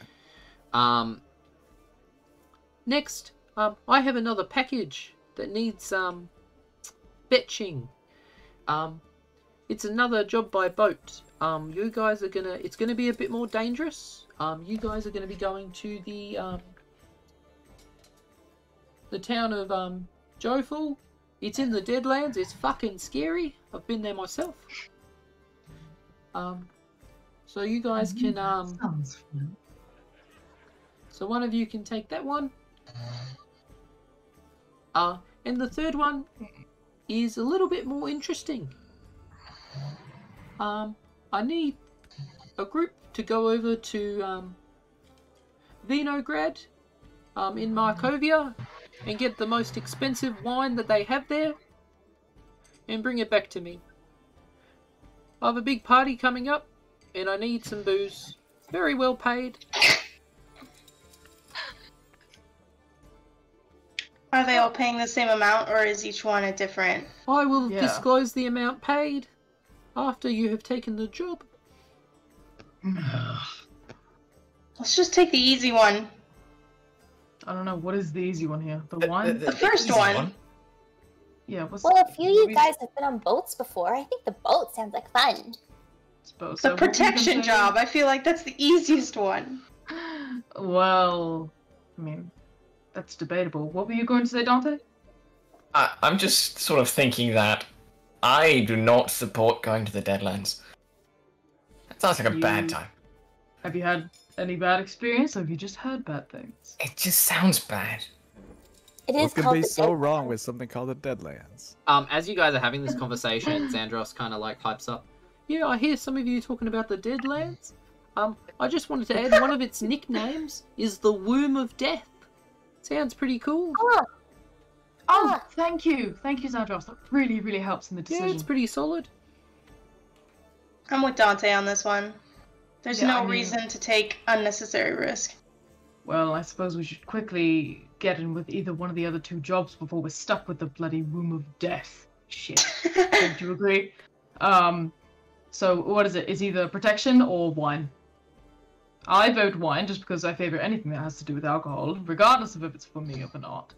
Speaker 1: Next, I have another package that needs fetching. It's another job by boat. You guys are it's gonna be a bit more dangerous. You guys are gonna be going to the town of Joful. It's in the Deadlands. It's fucking scary. I've been there myself. So you guys can
Speaker 4: Sounds fun.
Speaker 1: so one of you can take that one. And the third one is a little bit more interesting. I need a group to go over to Vinograd in Markovia and get the most expensive wine that they have there and bring it back to me. I have a big party coming up and I need some booze. Very well paid.
Speaker 6: Are they all paying the same amount, or is each one a different?
Speaker 1: I will
Speaker 4: Yeah.
Speaker 1: disclose the amount paid after you have taken the job.
Speaker 6: Let's just take the easy one.
Speaker 4: I don't know, what is the easy one here? The one?
Speaker 6: The first
Speaker 5: easy
Speaker 6: one.
Speaker 4: Yeah, what's
Speaker 3: Well, a few of you
Speaker 4: we-
Speaker 3: guys have been on boats before. I think the boat sounds like fun.
Speaker 4: suppose.
Speaker 6: The
Speaker 4: So what were you gonna
Speaker 6: protection
Speaker 4: say?
Speaker 6: job. I feel like that's the easiest one.
Speaker 4: Well, I mean, that's debatable. What were you going to say, Dante?
Speaker 5: I'm just sort of thinking that I do not support going to the Deadlands. That sounds like a bad
Speaker 4: You-
Speaker 5: time.
Speaker 4: Have you had any bad experience, or have you just heard bad things?
Speaker 5: It just sounds bad.
Speaker 3: It is
Speaker 2: What could
Speaker 3: called
Speaker 2: be
Speaker 3: the
Speaker 2: so
Speaker 3: Dead-
Speaker 2: wrong with something called the Deadlands?
Speaker 1: As you guys are having this conversation, Xandros kind of like pipes up. "Yeah, I hear some of you talking about the Deadlands. I just wanted to add one of its nicknames is the Womb of Death. Sounds pretty cool.
Speaker 3: Ah,
Speaker 4: Oh,
Speaker 3: Ah.
Speaker 4: thank you, Zandros. That really, really helps in the
Speaker 1: Yeah,
Speaker 4: decision.
Speaker 1: it's pretty solid."
Speaker 6: I'm with Dante on this one. There's
Speaker 4: Yeah,
Speaker 6: no
Speaker 4: I mean-
Speaker 6: reason to take unnecessary risk.
Speaker 4: Well, I suppose we should quickly get in with either one of the other two jobs before we're stuck with the bloody Womb of Death. Shit. Don't you agree? So what is it? It's either protection or wine. I vote wine just because I favor anything that has to do with alcohol, regardless of if it's for me or not.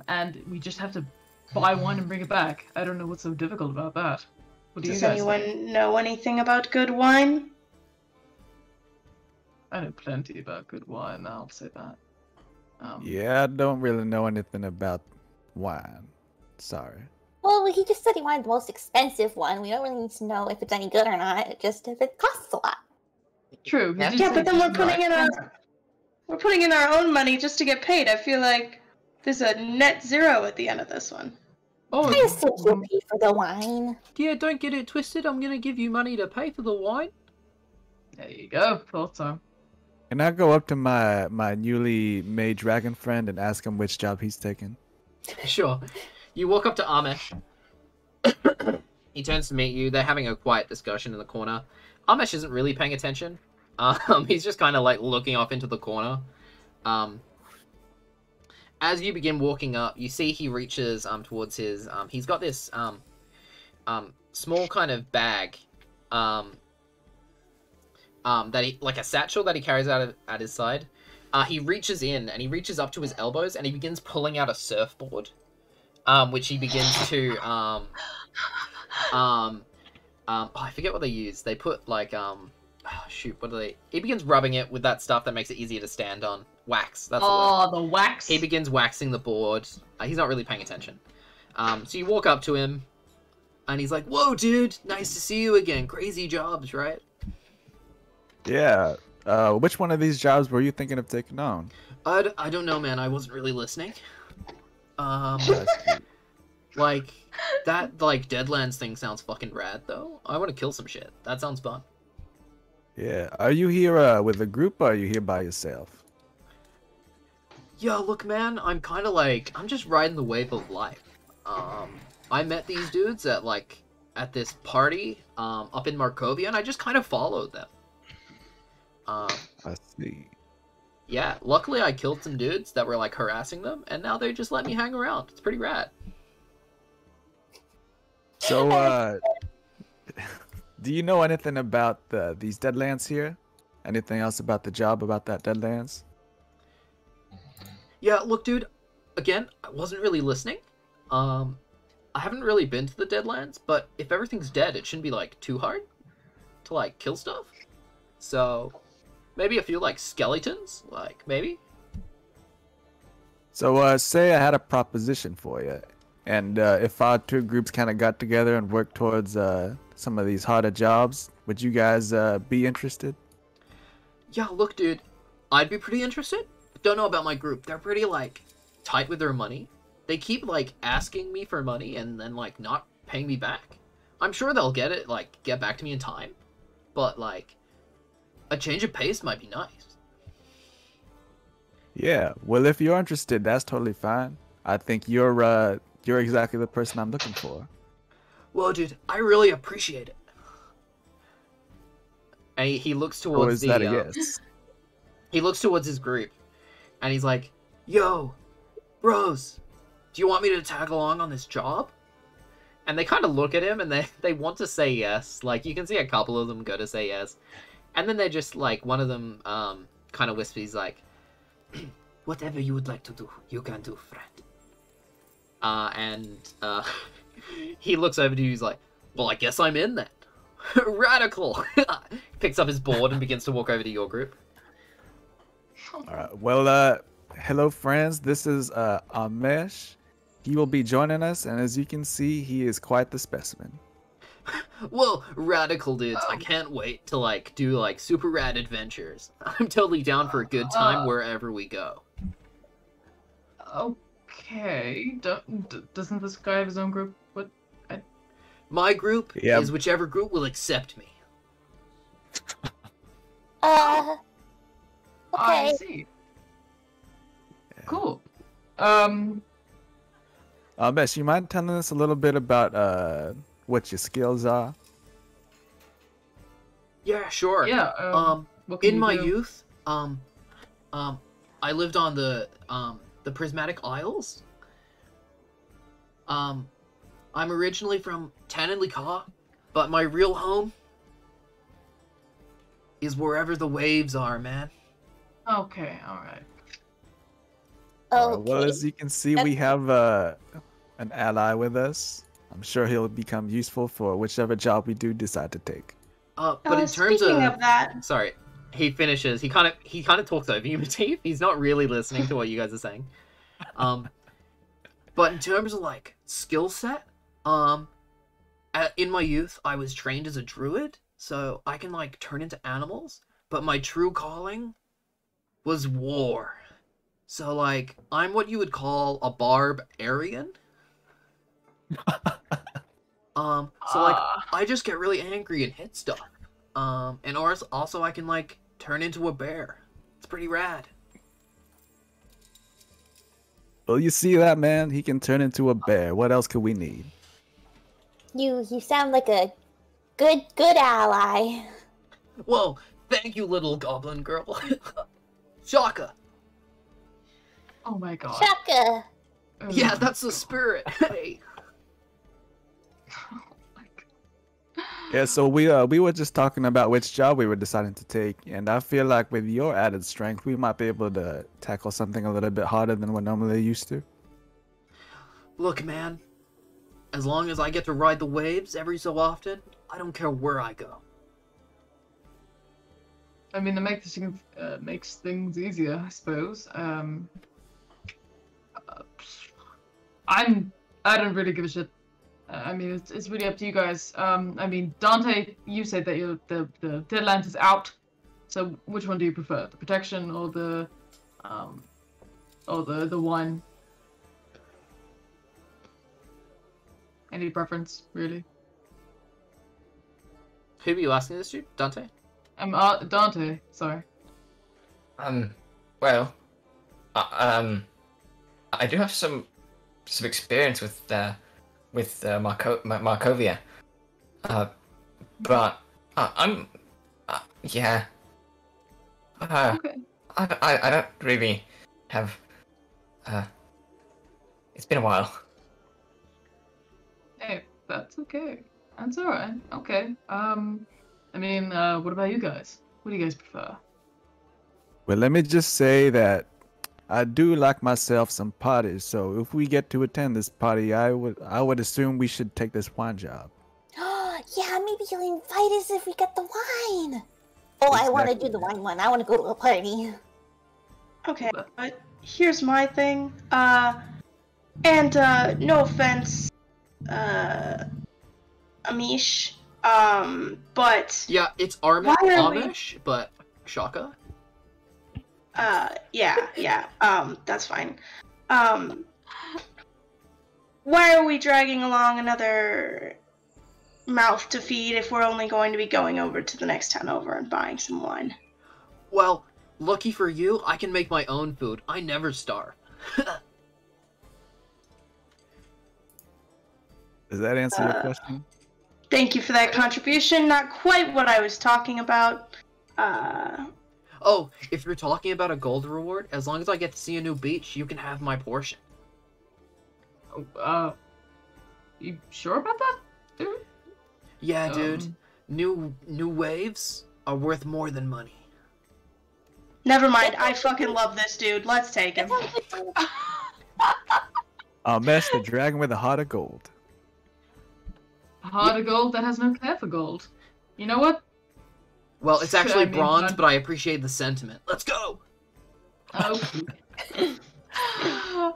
Speaker 4: And we just have to buy wine and bring it back. I don't know what's so difficult about that. What do you
Speaker 6: Does
Speaker 4: guys think?
Speaker 6: anyone know anything about good wine?
Speaker 4: I know plenty about good wine, I'll say that.
Speaker 2: Yeah, I don't really know anything about wine. Sorry.
Speaker 3: Well, he just said he wanted the most expensive one. We don't really need to know if it's any good or not, just if it costs a lot.
Speaker 4: True.
Speaker 5: Yeah.
Speaker 6: Yeah, but then we're putting in our own money just to get paid. I feel like there's a net zero at the end of this one.
Speaker 4: Oh,
Speaker 3: I assume you'll pay for the wine.
Speaker 1: Yeah, don't get it twisted. I'm gonna give you money to pay for the wine.
Speaker 4: there you go. Thought so.
Speaker 2: Can I go up to my newly made dragon friend and ask him which job he's taking?
Speaker 1: Sure. You walk up to Amesh. He turns to meet you. They're having a quiet discussion in the corner. Amesh isn't really paying attention. He's just kind of like looking off into the corner. As you begin walking up, you see he reaches towards his he's got this small kind of bag that he, like a satchel that he carries out at his side. He reaches in and he reaches up to his elbows and he begins pulling out a surfboard, which he begins to I forget what they use. They put like shoot, what do they? He begins rubbing it with that stuff that makes it easier to stand on. Wax. That's
Speaker 4: the wax.
Speaker 1: He begins waxing the board. He's not really paying attention. So you walk up to him, and he's like, "Whoa, dude! Nice to see you again. Crazy jobs, right?"
Speaker 2: Yeah. Which one of these jobs were you thinking of taking on?
Speaker 1: I don't know, man. I wasn't really listening.
Speaker 2: That's cute.
Speaker 1: Like that Deadlands thing sounds fucking rad, though. I want to kill some shit. That sounds fun.
Speaker 2: Yeah. Are you here with a group or are you here by yourself?
Speaker 1: Yeah, look, man. I'm kind of like I'm just riding the wave of life. I met these dudes at this party up in Markovia, and I just kind of followed them.
Speaker 2: I see.
Speaker 1: Yeah, luckily I killed some dudes that were like harassing them, and now they just let me hang around. It's pretty rad.
Speaker 2: So, do you know anything about these Deadlands here? Anything else about the job about that Deadlands?
Speaker 1: Yeah, look, dude. Again, I wasn't really listening. I haven't really been to the Deadlands, but if everything's dead, it shouldn't be like too hard to like kill stuff. So, maybe a few like skeletons, like maybe.
Speaker 2: So, say I had a proposition for you, and if our two groups kind of got together and worked towards some of these harder jobs, would you guys be interested?
Speaker 1: Yeah, look, dude. I'd be pretty interested. Don't know about my group. They're pretty like tight with their money. They keep like asking me for money and then like not paying me back. I'm sure they'll get back to me in time, but like a change of pace might be nice.
Speaker 2: Yeah, well, if you're interested, that's totally fine. I think you're exactly the person I'm looking for.
Speaker 1: Well, dude, I really appreciate it. And he looks towards
Speaker 2: Or is that a yes?
Speaker 1: He looks towards his group, and he's like, "Yo, bros, do you want me to tag along on this job?" And they kind of look at him, and they want to say yes. Like, you can see a couple of them go to say yes. And then they just, like, one of them kind of whispers, like, "Whatever you would like to do, you can do, friend." He looks over to you, he's like, "Well, I guess I'm in then." Radical! Picks up his board and begins to walk over to your group.
Speaker 2: Alright, well, hello friends, this is Amesh. He will be joining us, and as you can see, he is quite the specimen.
Speaker 1: Whoa, radical dudes. I can't wait to, like, do, like, super rad adventures. I'm totally down for a good time wherever we go.
Speaker 4: Okay. Doesn't this guy have his own group? What?
Speaker 1: My group
Speaker 2: Yeah.
Speaker 1: is whichever group will accept me.
Speaker 4: I
Speaker 3: Okay.
Speaker 4: see. Cool.
Speaker 2: Amesh, you mind telling us a little bit about what your skills are?
Speaker 1: Yeah, sure.
Speaker 4: Yeah. What can
Speaker 1: In
Speaker 4: you
Speaker 1: my
Speaker 4: do?
Speaker 1: youth, I lived on the Prismatic Isles. I'm originally from Tananlikar, but my real home is wherever the waves are, man.
Speaker 4: Okay, alright.
Speaker 3: Okay.
Speaker 2: Well, as you can see, we have an ally with us. I'm sure he'll become useful for whichever job we do decide to take.
Speaker 1: But in terms
Speaker 6: Speaking of that,
Speaker 1: sorry, he finishes. He kind of talks over you, Matif. He's not really listening to what you guys are saying. But in terms of like skill set, in my youth, I was trained as a druid, so I can like turn into animals. But my true calling was war. So like, I'm what you would call a barbarian. So like, I just get really angry and hit stuff. And also I can like turn into a bear. It's pretty rad.
Speaker 2: Well, you see that, man? He can turn into a bear. What else could we need?
Speaker 3: You sound like a good ally.
Speaker 1: Whoa, thank you, little goblin girl. Shaka.
Speaker 4: Oh my god.
Speaker 3: Shaka.
Speaker 4: Oh
Speaker 1: Yeah,
Speaker 4: my
Speaker 1: that's the
Speaker 4: God.
Speaker 1: spirit. Hey.
Speaker 4: Oh my god.
Speaker 2: Yeah, so we were just talking about which job we were deciding to take, and I feel like with your added strength, we might be able to tackle something a little bit harder than we're normally used to.
Speaker 1: Look, man. As long as I get to ride the waves every so often, I don't care where I go.
Speaker 4: I mean, it makes things easier, I suppose. I don't really give a shit. I mean, it's really up to you guys. I mean, Dante, you said that the Deadlands is out. So which one do you prefer, the protection or the wine? Any preference, really?
Speaker 1: Who are you asking this to? Dante?
Speaker 4: Dante. Sorry.
Speaker 5: Well, I do have some experience with Markovia, but yeah.
Speaker 4: Okay.
Speaker 5: I don't really have. It's been a while.
Speaker 4: Hey, that's okay. That's alright. Okay. I mean, what about you guys? What do you guys prefer?
Speaker 2: Well, let me just say that I do like myself some parties, so if we get to attend this party, I would assume we should take this wine job.
Speaker 3: Yeah, maybe he'll invite us if we get the wine. Oh, I want to do the wine one. I want to go to a party.
Speaker 6: okay, but here's my thing. And no offense, Amish. But
Speaker 1: Yeah, it's
Speaker 6: Why are we-
Speaker 1: Amish, but Shaka?
Speaker 6: yeah, that's fine. Why are we dragging along another mouth to feed if we're only going to be going over to the next town over and buying some wine?
Speaker 1: Well, lucky for you, I can make my own food. I never starve.
Speaker 2: Does that answer your question?
Speaker 6: Thank you for that contribution. Not quite what I was talking about.
Speaker 1: Oh, if you're talking about a gold reward, as long as I get to see a new beach, you can have my portion.
Speaker 4: You sure about that, dude?
Speaker 1: Yeah, dude. New waves are worth more than money.
Speaker 6: Never mind. I fucking love this dude. Let's take him.
Speaker 2: I'll mess the dragon with a heart of gold.
Speaker 4: A heart of gold that has no care for gold. You know what?
Speaker 1: Well, it's actually
Speaker 4: I mean,
Speaker 1: bronze,
Speaker 4: I'm-
Speaker 1: but I appreciate the sentiment. Let's go!
Speaker 4: Okay.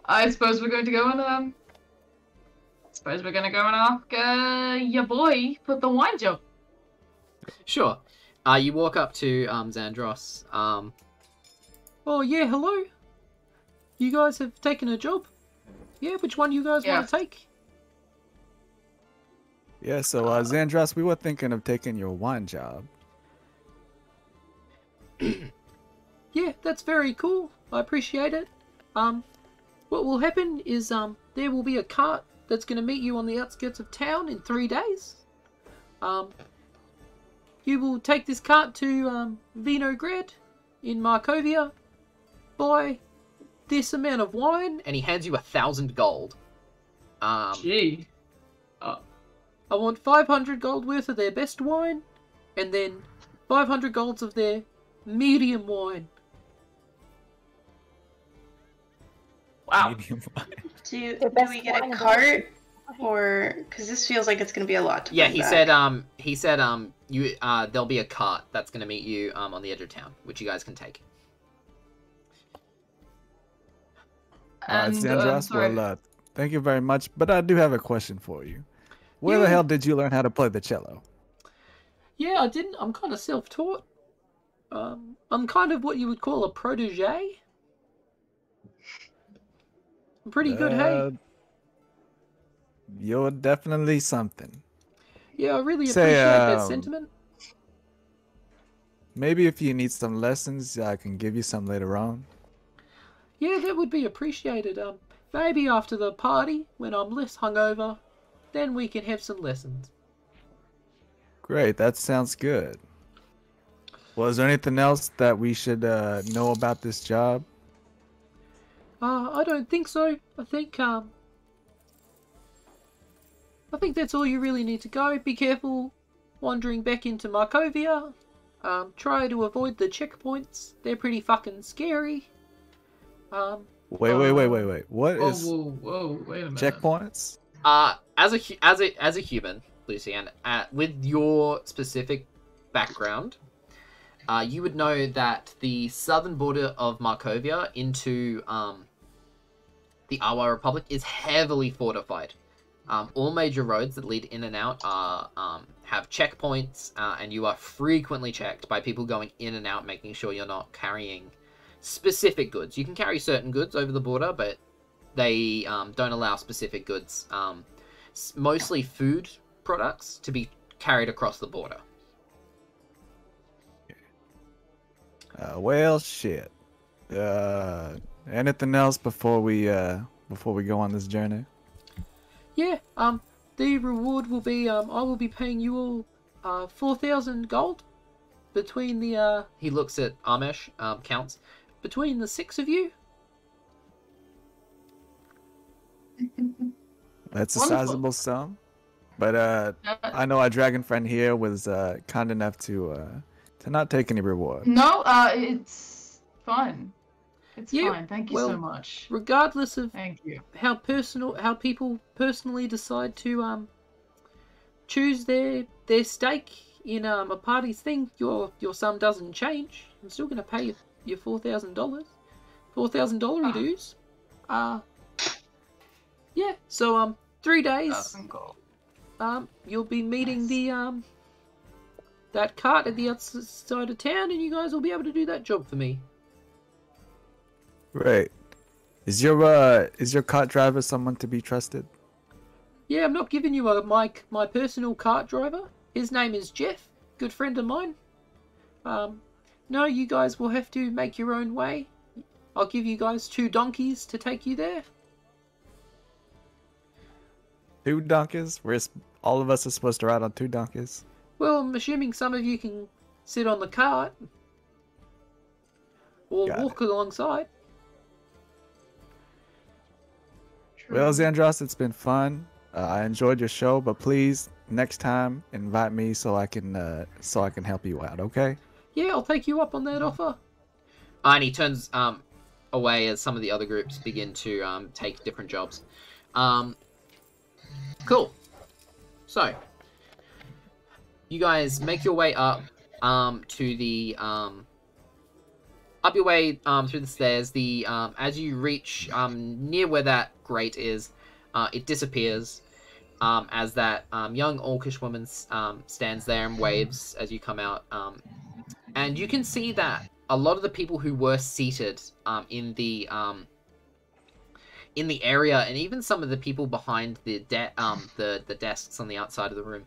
Speaker 4: I suppose we're going to go and ask your boy for the wine job.
Speaker 1: Sure. You walk up to Xandros. Oh yeah, hello. You guys have taken a job. Yeah, which one do you guys want to take?
Speaker 2: Yeah, so Xandros, we were thinking of taking your wine job.
Speaker 1: Yeah, that's very cool. I appreciate it. What will happen is there will be a cart that's going to meet you on the outskirts of town in 3 days. You will take this cart to Vinograd in Markovia, buy this amount of wine, and he hands you 1,000 gold.
Speaker 4: Gee.
Speaker 1: I want 500 gold worth of their best wine, and then 500 golds of their medium wine.
Speaker 5: Wow.
Speaker 2: Medium wine.
Speaker 6: Do
Speaker 3: The best
Speaker 6: we get
Speaker 3: wine
Speaker 6: a
Speaker 3: of
Speaker 6: cart? Or, because this feels like it's going to be a lot to
Speaker 1: Yeah,
Speaker 6: bring
Speaker 1: he
Speaker 6: back.
Speaker 1: said, you, there'll be a cart that's gonna meet you, on the edge of town, which you guys can take.
Speaker 4: And,
Speaker 2: Sandras,
Speaker 4: sorry.
Speaker 2: well, thank you very much. But I do have a question for you. Where the hell did you learn how to play the cello?
Speaker 1: Yeah, I didn't. I'm kind of self-taught. I'm kind of what you would call a protege. I'm pretty good, hey?
Speaker 2: You're definitely something.
Speaker 1: Yeah, I really
Speaker 2: Say,
Speaker 1: appreciate that sentiment.
Speaker 2: Maybe if you need some lessons, I can give you some later on.
Speaker 1: Yeah, that would be appreciated. Maybe after the party, when I'm less hungover, then we can have some lessons.
Speaker 2: Great, that sounds good. Well, is there anything else that we should know about this job?
Speaker 1: I don't think so. I think that's all you really need to go. Be careful wandering back into Markovia. Try to avoid the checkpoints. They're pretty fucking scary.
Speaker 2: Wait. What is
Speaker 4: Whoa, wait a minute.
Speaker 2: checkpoints?
Speaker 1: As a human, Lucian, with your specific background, you would know that the southern border of Markovia into the Awa Republic is heavily fortified. All major roads that lead in and out are have checkpoints, and you are frequently checked by people going in and out, making sure you're not carrying specific goods. You can carry certain goods over the border, but they don't allow specific goods, mostly food products, to be carried across the border.
Speaker 2: Well, shit. Anything else before we go on this journey?
Speaker 1: Yeah, the reward will be, I will be paying you all 4,000 gold between the, he looks at Amesh, counts, between the 6 of you.
Speaker 2: That's a
Speaker 4: Wonderful.
Speaker 2: sizable sum. But I know our dragon friend here was kind enough to not take any reward.
Speaker 4: No, it's fine. It's
Speaker 1: Yeah,
Speaker 4: fine. Thank you
Speaker 1: well,
Speaker 4: so much.
Speaker 1: Regardless of
Speaker 4: Thank you.
Speaker 1: how people personally decide to choose their stake in a party's thing, your sum doesn't change. I'm still gonna pay your $4,000, $4,000 dues. Yeah. So 3 days. You'll be meeting the that cart at the outside of town, and you guys will be able to do that job for me.
Speaker 2: Right. Is your cart driver someone to be trusted?
Speaker 1: Yeah, I'm not giving you my personal cart driver. His name is Jeff, good friend of mine. No, you guys will have to make your own way. I'll give you guys 2 donkeys to take you there.
Speaker 2: 2 donkeys? All of us are supposed to ride on 2 donkeys.
Speaker 1: Well, I'm assuming some of you can sit on the cart or
Speaker 2: Got
Speaker 1: walk alongside.
Speaker 2: Well, Xandros, it's been fun. I enjoyed your show, but please next time invite me so I can help you out. Okay?
Speaker 1: Yeah, I'll take you up on that offer. And he turns away as some of the other groups begin to take different jobs. Cool. So, you guys make your way up to the up your way through the stairs. The as you reach near where that grate is, it disappears as that young orcish woman stands there and waves as you come out. And you can see that a lot of the people who were seated in the area, and even some of the people behind the desks on the outside of the room,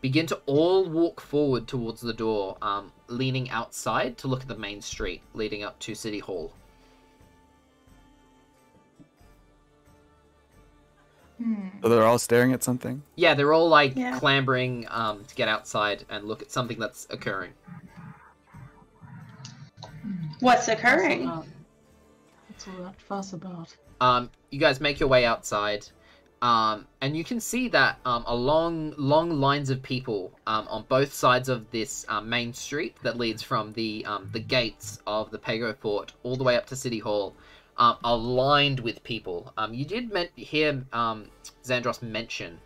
Speaker 1: begin to all walk forward towards the door, leaning outside to look at the main street leading up to City Hall.
Speaker 2: So they're all staring at something?
Speaker 1: Yeah, they're all like
Speaker 6: Yeah.
Speaker 1: clambering to get outside and look at something that's occurring.
Speaker 6: What's occurring?
Speaker 4: What's all that fuss about?
Speaker 1: You guys make your way outside. And you can see that along long lines of people on both sides of this main street that leads from the gates of the Pago Port all the way up to City Hall are lined with people. You did hear Xandros mention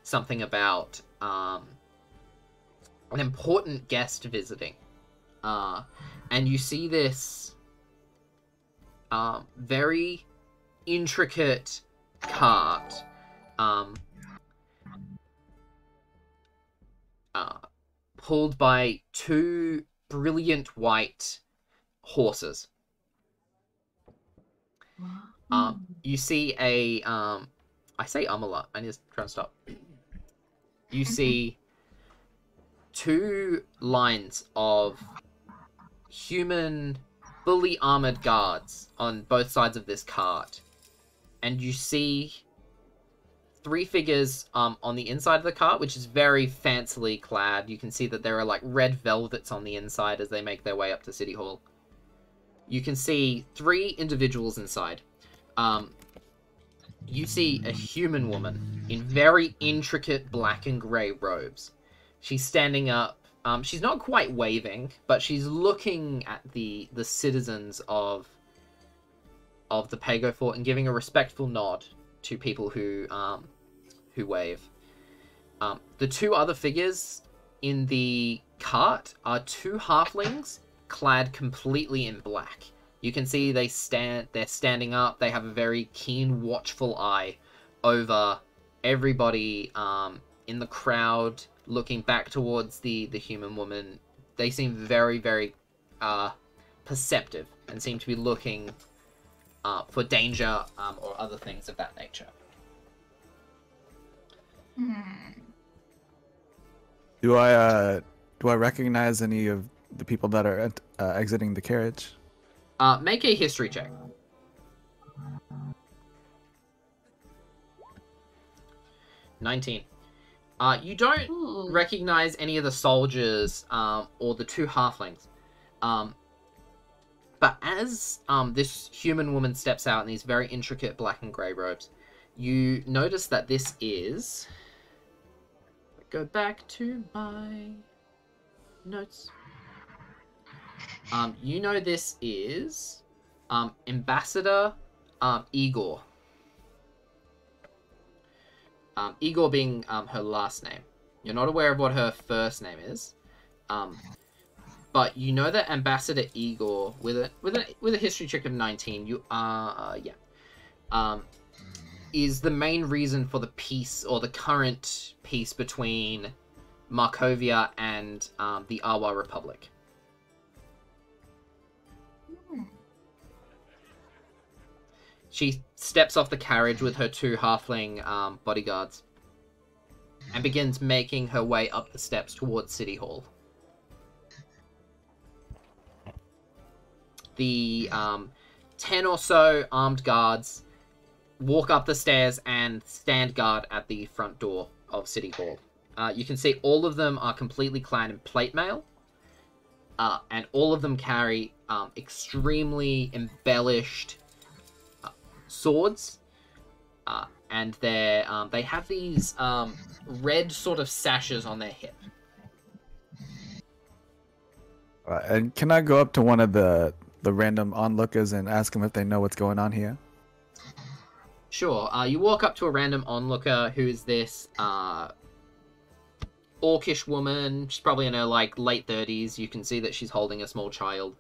Speaker 1: something about an important guest visiting. And you see this very intricate cart pulled by two brilliant white horses. You see a I say Amala, I need to try and stop. You see two lines of human, fully armored guards on both sides of this cart. And you see three figures on the inside of the cart, which is very fancily clad. You can see that there are like red velvets on the inside as they make their way up to City Hall. You can see three individuals inside. You see a human woman in very intricate black and grey robes. She's standing up. She's not quite waving, but she's looking at the citizens of the Pago Fort and giving a respectful nod to people who wave. The two other figures in the cart are two halflings clad completely in black. You can see they're standing up. They have a very keen, watchful eye over everybody in the crowd, looking back towards the human woman. They seem very, very perceptive and seem to be looking for danger or other things of that nature.
Speaker 2: Do I recognize any of the people that are exiting the carriage?
Speaker 1: Make a history check. 19. You don't recognize any of the soldiers or the two halflings. But as this human woman steps out in these very intricate black and grey robes, you notice that this is... Go back to my notes. You know this is Ambassador Igor. Igor being her last name. You're not aware of what her first name is. But you know that Ambassador Igor, with a history check of 19, you are is the main reason for the peace, or the current peace, between Markovia and the Awa Republic. She steps off the carriage with her two halfling bodyguards and begins making her way up the steps towards City Hall. The 10 or so armed guards walk up the stairs and stand guard at the front door of City Hall. You can see all of them are completely clad in plate mail, and all of them carry extremely embellished swords, and they have these red sort of sashes on their hip.
Speaker 2: And can I go up to one of the random onlookers and ask them if they know what's going on here?
Speaker 1: Sure. You walk up to a random onlooker who's this orcish woman. She's probably in her like late 30s. You can see that she's holding a small child.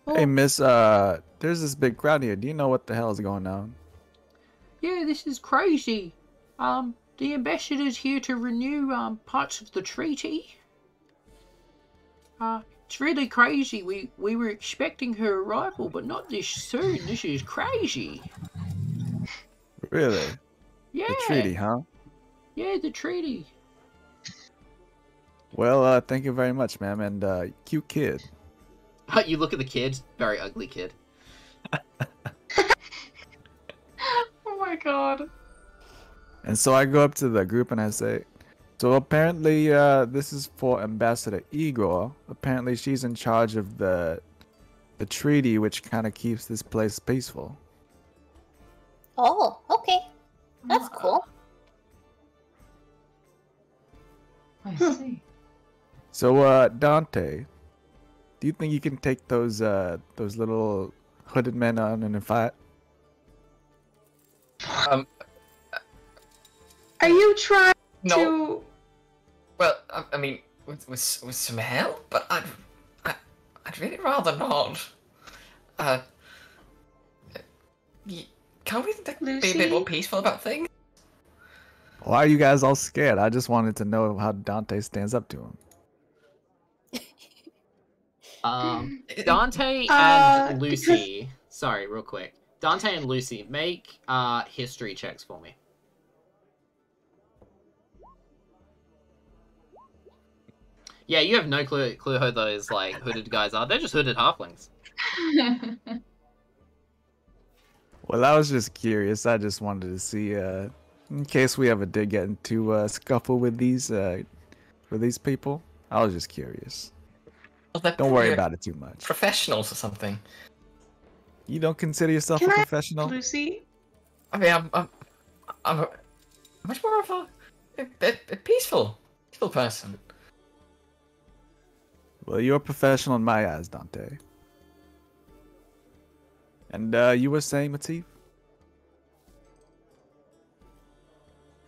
Speaker 2: Hey, miss, there's this big crowd here. Do you know what the hell is going on?
Speaker 1: Yeah, this is crazy. The ambassador's here to renew parts of the treaty. It's really crazy. We were expecting her arrival, but not this soon. This is crazy.
Speaker 2: Really?
Speaker 1: Yeah.
Speaker 2: The treaty, huh?
Speaker 1: Yeah, the treaty.
Speaker 2: Well, thank you very much, ma'am, and cute kid.
Speaker 1: You look at the kid. Very ugly kid.
Speaker 4: Oh my god.
Speaker 2: And so I go up to the group and I say, so apparently this is for Ambassador Igor. Apparently she's in charge of the treaty which kind of keeps this place peaceful.
Speaker 3: Oh, okay. That's cool.
Speaker 4: I see.
Speaker 2: So, Dante, do you think you can take those little hooded men on in a fight?
Speaker 5: Um,
Speaker 6: Are you trying
Speaker 5: no.
Speaker 6: to?
Speaker 5: Well, I mean, with some help, but I'd really rather not. Can't we be a bit more
Speaker 6: Lucy?
Speaker 5: peaceful about things?
Speaker 2: Why are you guys all scared? I just wanted to know how Dante stands up to him.
Speaker 1: Dante and Lucy. Sorry, real quick. Dante and Lucy, make history checks for me. Yeah, you have no clue who those like hooded guys are. They're just hooded halflings.
Speaker 2: Well, I was just curious. I just wanted to see, in case we ever did get into a scuffle with these people. I was just curious.
Speaker 5: Well, they're
Speaker 2: Don't worry
Speaker 5: probably
Speaker 2: about it too much.
Speaker 5: professionals or something.
Speaker 2: You don't consider yourself
Speaker 6: Can
Speaker 2: a
Speaker 6: I-
Speaker 2: professional?
Speaker 6: Lucy?
Speaker 5: I mean, I'm a much more of a peaceful person.
Speaker 2: Well, you're a professional in my eyes, Dante. And you were saying, Matif?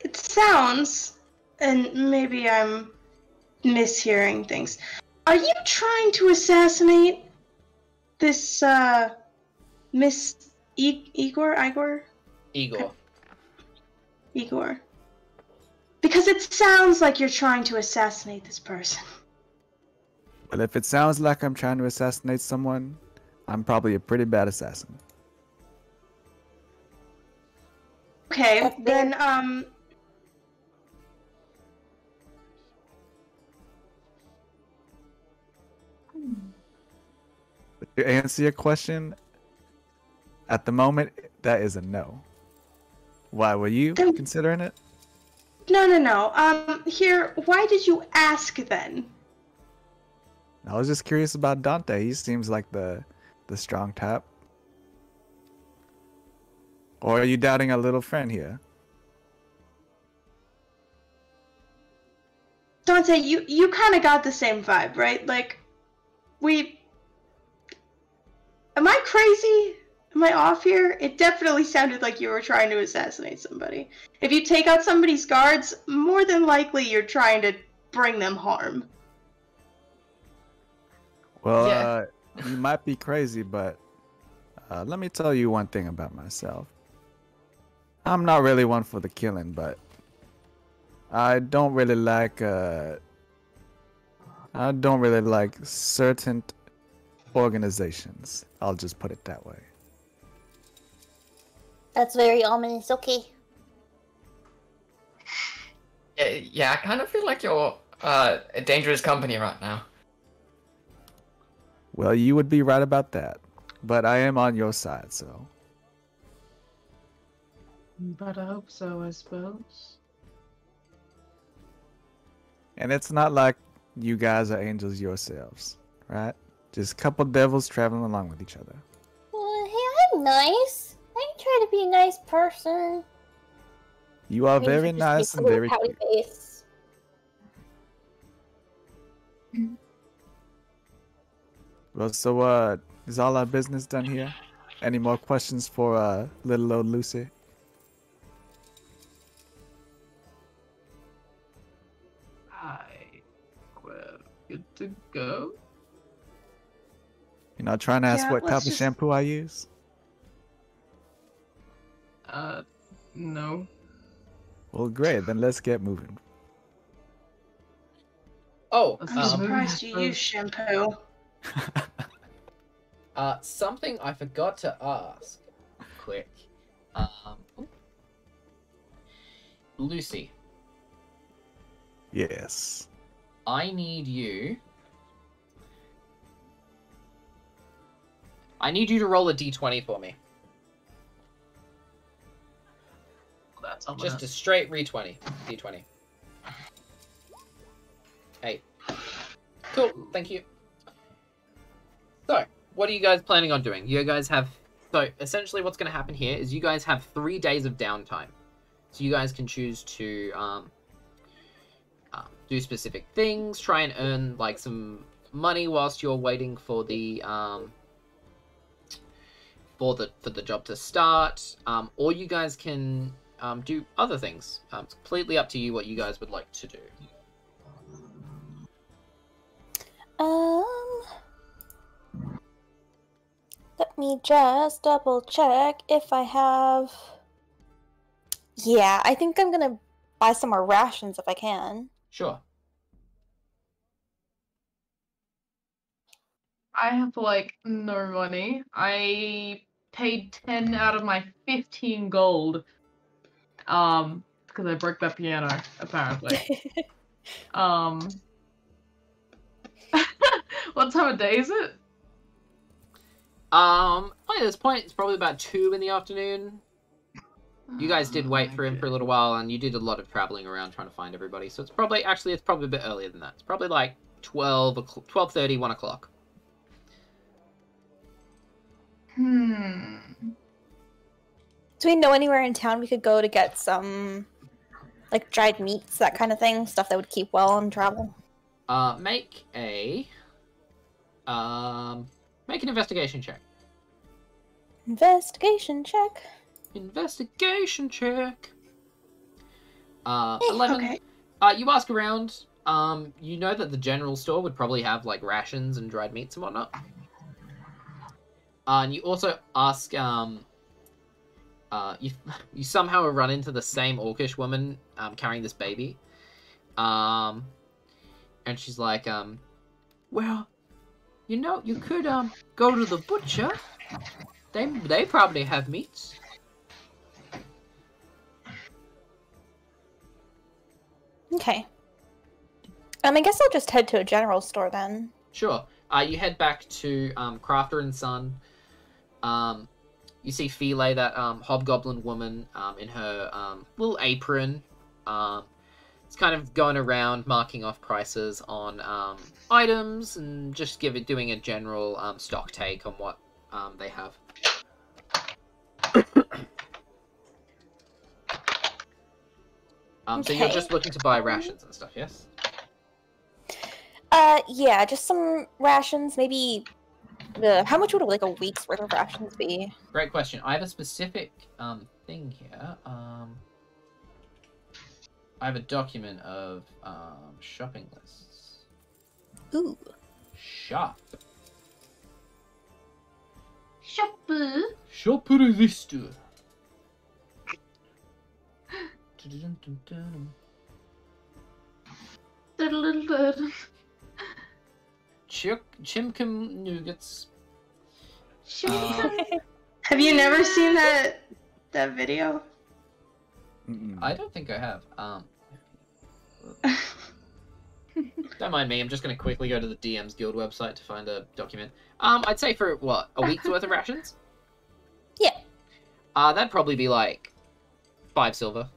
Speaker 6: It sounds, and maybe I'm mishearing things. Are you trying to assassinate this Miss Igor? Igor. Because it sounds like you're trying to assassinate this person.
Speaker 2: Well, if it sounds like I'm trying to assassinate someone, I'm probably a pretty bad assassin.
Speaker 6: Okay,
Speaker 3: That's
Speaker 6: then
Speaker 2: To answer your question, at the moment, that is a no. Why, were you
Speaker 6: Then-
Speaker 2: considering it?
Speaker 6: no. Here, why did you ask then?
Speaker 2: I was just curious about Dante. He seems like the strong type. Or are you doubting our little friend here?
Speaker 6: Dante, you kind of got the same vibe, right? Like, am I crazy? Am I off here? It definitely sounded like you were trying to assassinate somebody. If you take out somebody's guards, more than likely you're trying to bring them harm.
Speaker 2: Well,
Speaker 5: Yeah.
Speaker 2: You might be crazy, but let me tell you one thing about myself. I'm not really one for the killing, but I don't really like certain organizations. I'll just put it that way.
Speaker 3: That's very ominous. Okay.
Speaker 5: Yeah, I kind of feel like you're a dangerous company right now.
Speaker 2: Well, you would be right about that, but I am on your side, so.
Speaker 4: But I hope so, I suppose.
Speaker 2: And it's not like you guys are angels yourselves, right? Just a couple devils traveling along with each other.
Speaker 3: Well, hey, I'm nice. I try to be a nice person.
Speaker 2: You are
Speaker 3: I mean,
Speaker 2: very
Speaker 3: just
Speaker 2: nice
Speaker 3: a
Speaker 2: and
Speaker 3: little
Speaker 2: very
Speaker 3: pouty
Speaker 2: cute.
Speaker 3: face.
Speaker 2: Well, so is all our business done here? Any more questions for little old Lucy?
Speaker 1: We're good to go.
Speaker 2: You're not trying to ask
Speaker 6: Yeah,
Speaker 2: what
Speaker 6: let's
Speaker 2: type of
Speaker 6: just-
Speaker 2: shampoo I use?
Speaker 1: No.
Speaker 2: Well, great. Then let's get moving.
Speaker 1: Oh,
Speaker 6: I'm surprised you use shampoo.
Speaker 1: something I forgot to ask. Quick. Lucy,
Speaker 2: Yes.
Speaker 1: I need you to roll a d20 for me.
Speaker 4: That's all.
Speaker 1: Just a straight d20. Hey. Cool, thank you. So, what are you guys planning on doing? You guys have So essentially what's going to happen here is you guys have 3 days of downtime. So you guys can choose to do specific things, try and earn like some money whilst you're waiting for the job to start, or you guys can do other things. It's completely up to you what you guys would like to do.
Speaker 3: Let me just double check if I have. Yeah, I think I'm gonna buy some more rations if I can.
Speaker 1: Sure.
Speaker 4: I have like no money. I paid 10 out of my 15 gold. Because I broke that piano, apparently. What time of day is it?
Speaker 1: By this point, it's probably about 2 in the afternoon. You guys did wait for him for a little while, and you did a lot of traveling around trying to find everybody. So it's probably a bit earlier than that. It's probably like 12:30, 1 o'clock.
Speaker 4: Hmm.
Speaker 3: Do we know anywhere in town we could go to get some, like, dried meats, that kind of thing? Stuff that would keep well on travel?
Speaker 1: Make an investigation check.
Speaker 3: Investigation check.
Speaker 1: Investigation check. 11.
Speaker 6: Okay.
Speaker 1: You ask around. You know that the general store would probably have, like, rations and dried meats and whatnot. And you also ask, you somehow run into the same orcish woman carrying this baby. And she's like, well, you know, you could go to the butcher. They probably have meats.
Speaker 3: Okay. I guess I'll just head to a general store then.
Speaker 1: Sure. You head back to Crafter and Son. You see Philae, that hobgoblin woman, in her little apron. It's kind of going around marking off prices on items and just doing a general stock take on what they have. So you're just looking to buy rations and stuff, yes?
Speaker 3: Yeah, just some rations, maybe. How much would like a week's worth of rations be?
Speaker 1: Great question. I have a specific thing here. I have a document of shopping lists.
Speaker 3: Ooh.
Speaker 1: Shop.
Speaker 4: Shopper.
Speaker 1: Shopper list. Chimkin nougats.
Speaker 6: Have you never seen that video?
Speaker 1: I don't think I have. Don't mind me. I'm just going to quickly go to the DM's Guild website to find a document. I'd say for what, a week's worth of rations?
Speaker 3: Yeah.
Speaker 1: That'd probably be like 5 silver.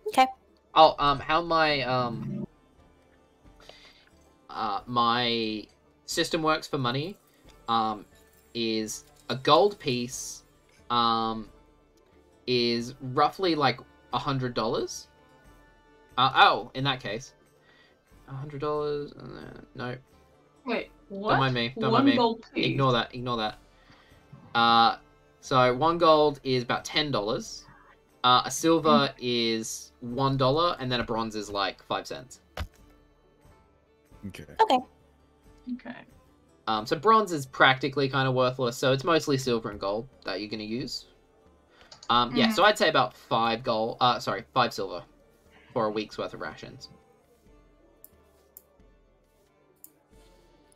Speaker 3: Okay.
Speaker 1: Oh, how my system works for money is a gold piece is roughly like $100. In that case, $100. No.
Speaker 4: Wait, what?
Speaker 1: Don't mind me. Don't mind me.
Speaker 4: Gold piece.
Speaker 1: Ignore that. Ignore that. So 1 gold is about $10. A silver is $1, and then a bronze is like 5 cents.
Speaker 2: Okay.
Speaker 3: Okay.
Speaker 4: Okay.
Speaker 1: So bronze is practically kind of worthless, so it's mostly silver and gold that you're going to use. Yeah, so I'd say about 5 silver for a week's worth of rations.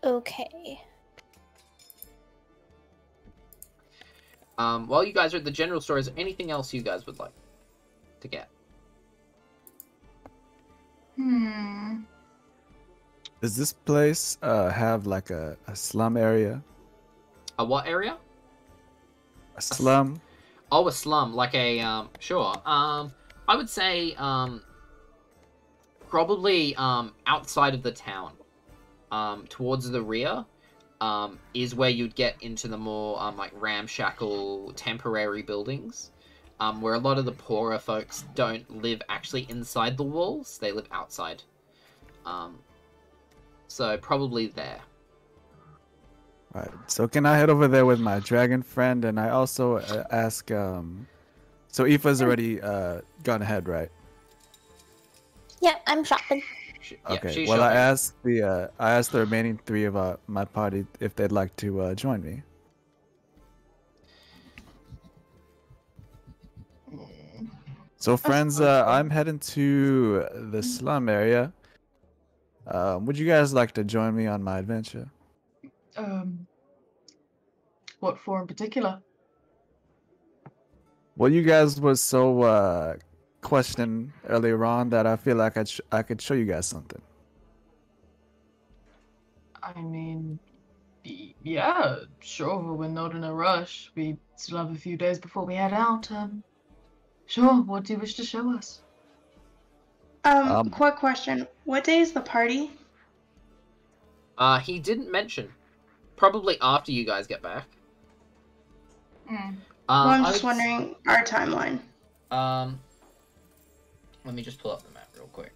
Speaker 3: Okay.
Speaker 1: While you guys are at the general store, is there anything else you guys would like to get?
Speaker 2: Does this place have like a slum area?
Speaker 1: A what area?
Speaker 2: A slum?
Speaker 1: Oh, a slum, like a sure. I would say probably outside of the town, towards the rear. is where you'd get into the more like ramshackle temporary buildings, where a lot of the poorer folks don't live actually inside the walls; they live outside. So probably there.
Speaker 2: Right. So can I head over there with my dragon friend? And I also ask. So Eefa's already gone ahead, right?
Speaker 3: Yeah, I'm shopping.
Speaker 2: Okay.
Speaker 1: she's
Speaker 2: Well,
Speaker 1: shopping.
Speaker 2: I asked the remaining 3 of my party if they'd like to join me. So friends, I'm heading to the slum area. Would you guys like to join me on my adventure?
Speaker 4: What for in particular?
Speaker 2: Well, you guys was so questioning earlier on that I feel like I could show you guys something.
Speaker 4: I mean, yeah, sure, we're not in a rush. We still have a few days before we head out. Sure, what do you wish to show us?
Speaker 6: Quick question. What day is the party?
Speaker 1: He didn't mention. Probably after you guys get back.
Speaker 4: Mm.
Speaker 6: Well, I'm
Speaker 1: I
Speaker 6: just
Speaker 1: would s-
Speaker 6: wondering our timeline.
Speaker 1: Let me just pull up the map real quick.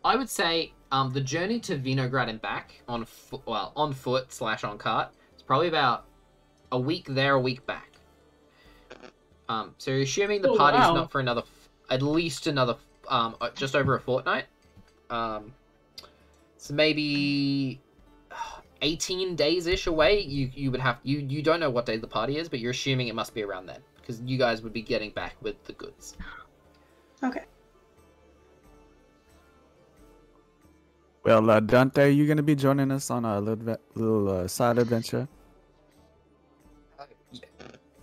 Speaker 1: I would say the journey to Vinograd and back on foot / on cart is probably about a week there, a week back. So assuming the party's
Speaker 4: wow.
Speaker 1: not for another, at least another, just over a fortnight. So maybe 18 days-ish away. You would have you don't know what day the party is, but you're assuming it must be around then because you guys would be getting back with the goods.
Speaker 6: Okay.
Speaker 2: Well, Dante, you gonna be joining us on a little side adventure?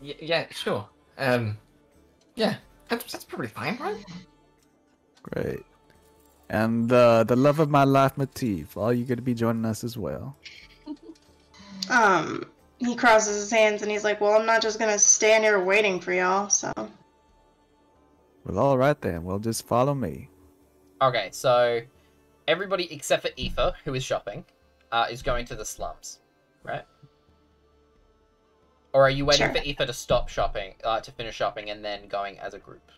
Speaker 5: Yeah, sure. Yeah, that's probably fine, right?
Speaker 2: Great. And the love of my life, Matif, are you gonna be joining us as well?
Speaker 6: He crosses his hands and he's like, well, I'm not just gonna stand here waiting for y'all, so.
Speaker 2: Well, all right then. Well, just follow me.
Speaker 1: Okay, so everybody except for Eefa, who is shopping, is going to the slums, right? Or are you waiting
Speaker 6: Sure.
Speaker 1: for Eefa to stop shopping, to finish shopping, and then going as a group?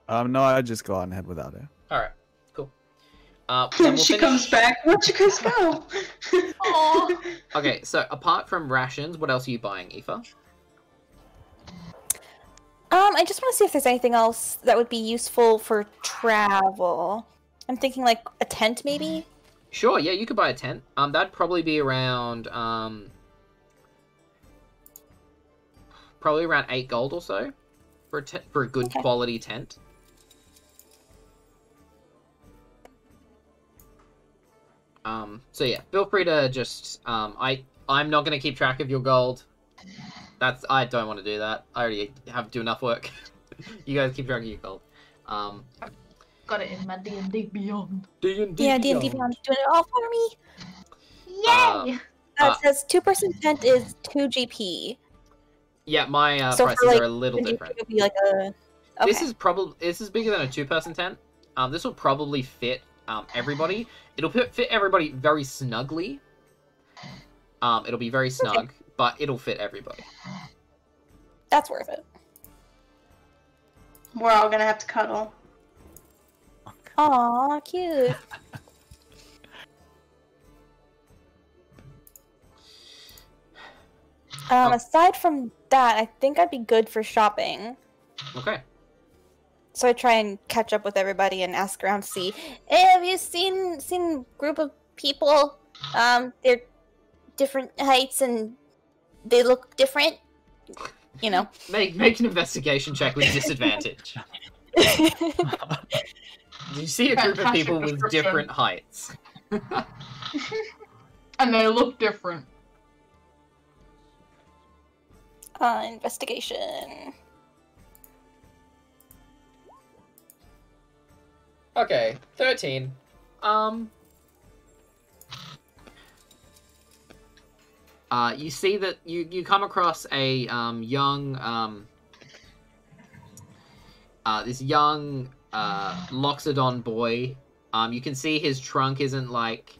Speaker 2: No, I just go on ahead without it.
Speaker 1: All right, cool. Then we'll
Speaker 6: She
Speaker 1: finish-
Speaker 6: comes back. Where'd you guys go?
Speaker 4: Aw.
Speaker 1: Okay, so apart from rations, what else are you buying, Eefa?
Speaker 3: I just want to see if there's anything else that would be useful for travel. I'm thinking like a tent, maybe.
Speaker 1: Sure, yeah, you could buy a tent. That'd probably be around, probably around 8 gold or so for a good
Speaker 3: Okay.
Speaker 1: quality tent. So yeah, feel free to just, I'm not gonna keep track of your gold. I don't want to do that. I already do enough work. You guys keep track of your gold.
Speaker 4: Got it in my D&D Beyond.
Speaker 1: D&D
Speaker 3: Yeah, D&D Beyond doing it all for me.
Speaker 4: Yay!
Speaker 3: It says 2% tent is 2 GP.
Speaker 1: Yeah, my
Speaker 3: So
Speaker 1: prices
Speaker 3: for like
Speaker 1: are a little
Speaker 3: 2 GP
Speaker 1: different.
Speaker 3: would be like a. Okay.
Speaker 1: This is bigger than a 2-person tent. This will probably fit everybody. It'll fit everybody very snugly. It'll be very snug, but it'll fit everybody.
Speaker 3: That's worth it.
Speaker 6: We're all gonna have to cuddle.
Speaker 3: Aw, cute. Aside from that, I think I'd be good for shopping.
Speaker 1: Okay.
Speaker 3: So I try and catch up with everybody and ask around to see, hey, have you seen group of people? They're different heights and they look different. You know.
Speaker 1: Make an investigation check with disadvantage. Do you see a group of
Speaker 4: Fantastic
Speaker 1: people with
Speaker 4: description.
Speaker 1: different heights?
Speaker 4: And they look different.
Speaker 3: Investigation.
Speaker 1: Okay, 13. You see that you come across a this young Loxodon boy. You can see his trunk isn't like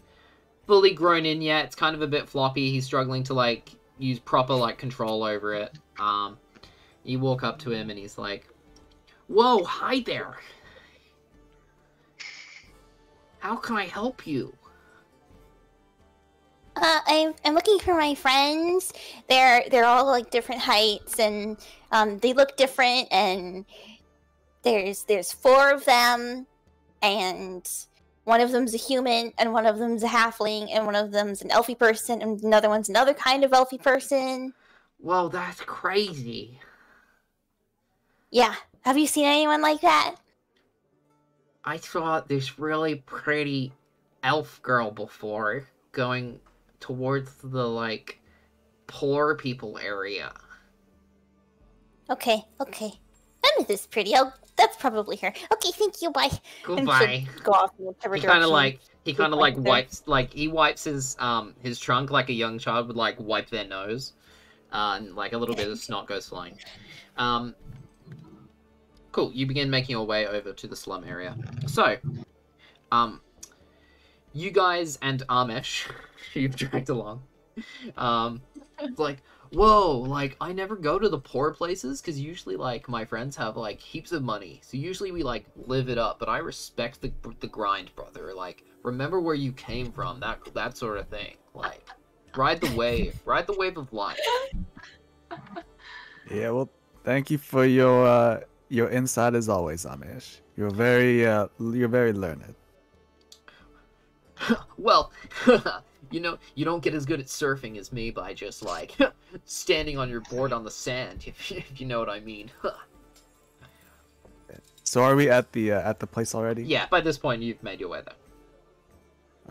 Speaker 1: fully grown in yet. It's kind of a bit floppy. He's struggling to like use proper like control over it. You walk up to him and he's like, "Whoa, hi there. How can I help you?"
Speaker 3: I'm looking for my friends. They're all like different heights, and they look different. And there's 4 of them, and one of them's a human, and one of them's a halfling, and one of them's an elfie person, and another one's another kind of elfie person.
Speaker 1: Whoa, that's crazy.
Speaker 3: Yeah, have you seen anyone like that?
Speaker 1: I saw this really pretty elf girl before going towards the like poor people area.
Speaker 3: Okay. Emmyth is pretty. Oh, that's probably her. Okay, thank you. Bye.
Speaker 1: Goodbye.
Speaker 3: Go off in whichever
Speaker 1: He kind of
Speaker 3: direction.
Speaker 1: wipes his trunk like a young child would like wipe their nose, and like a little bit of snot goes flying. Cool. You begin making your way over to the slum area. So, you guys and Amish, you've dragged along. It's like, whoa, like, I never go to the poor places, because usually, like, my friends have, like, heaps of money. So usually we, like, live it up, but I respect the grind, brother. Like, remember where you came from, that sort of thing. Like, ride the wave of life.
Speaker 2: Yeah, well, thank you for your insight as always, Amish. You're very learned.
Speaker 1: Well, you know, you don't get as good at surfing as me by just, like, standing on your board on the sand, if you know what I mean.
Speaker 2: So are we at the place already?
Speaker 1: Yeah, by this point, you've made your way there.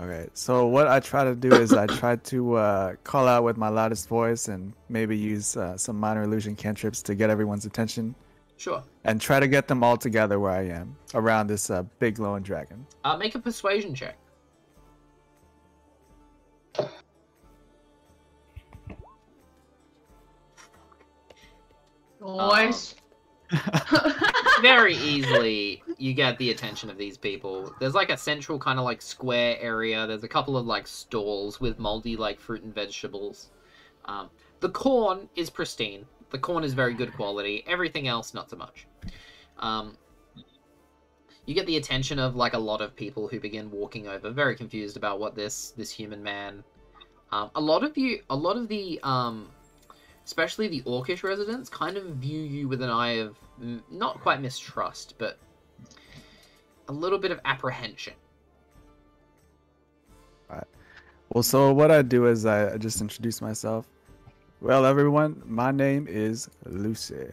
Speaker 2: Okay, so what I try to do is I try to call out with my loudest voice and maybe use some minor illusion cantrips to get everyone's attention.
Speaker 1: Sure.
Speaker 2: And try to get them all together where I am, around this big glowing dragon.
Speaker 1: Make a persuasion check.
Speaker 4: Nice.
Speaker 1: Very easily, you get the attention of these people. There's like a central kind of like square area. There's a couple of like stalls with moldy like fruit and vegetables. The corn is pristine. The corn is very good quality. Everything else, not so much. You get the attention of like a lot of people who begin walking over, very confused about what this human man. A lot of the especially the Orcish residents, kind of view you with an eye of not quite mistrust, but a little bit of apprehension.
Speaker 2: Alright. Well, so what I do is I just introduce myself. Well, everyone, my name is Lucy.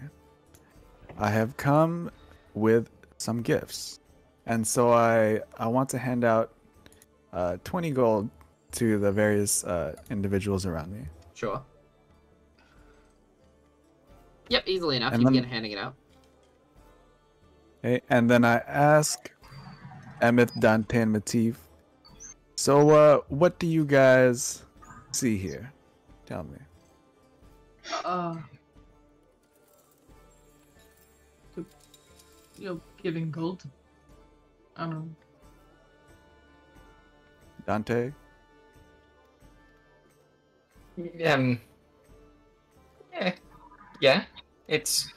Speaker 2: I have come with some gifts, and so I want to hand out 20 gold to the various individuals around me.
Speaker 1: Sure. Yep, easily enough.
Speaker 2: And
Speaker 1: You
Speaker 2: then-
Speaker 1: begin handing it out.
Speaker 2: Okay, and then I ask Emmyth, Dante, and Matif. So, what do you guys see here? Tell me.
Speaker 4: Giving gold. I don't know.
Speaker 2: Dante?
Speaker 5: Yeah, it's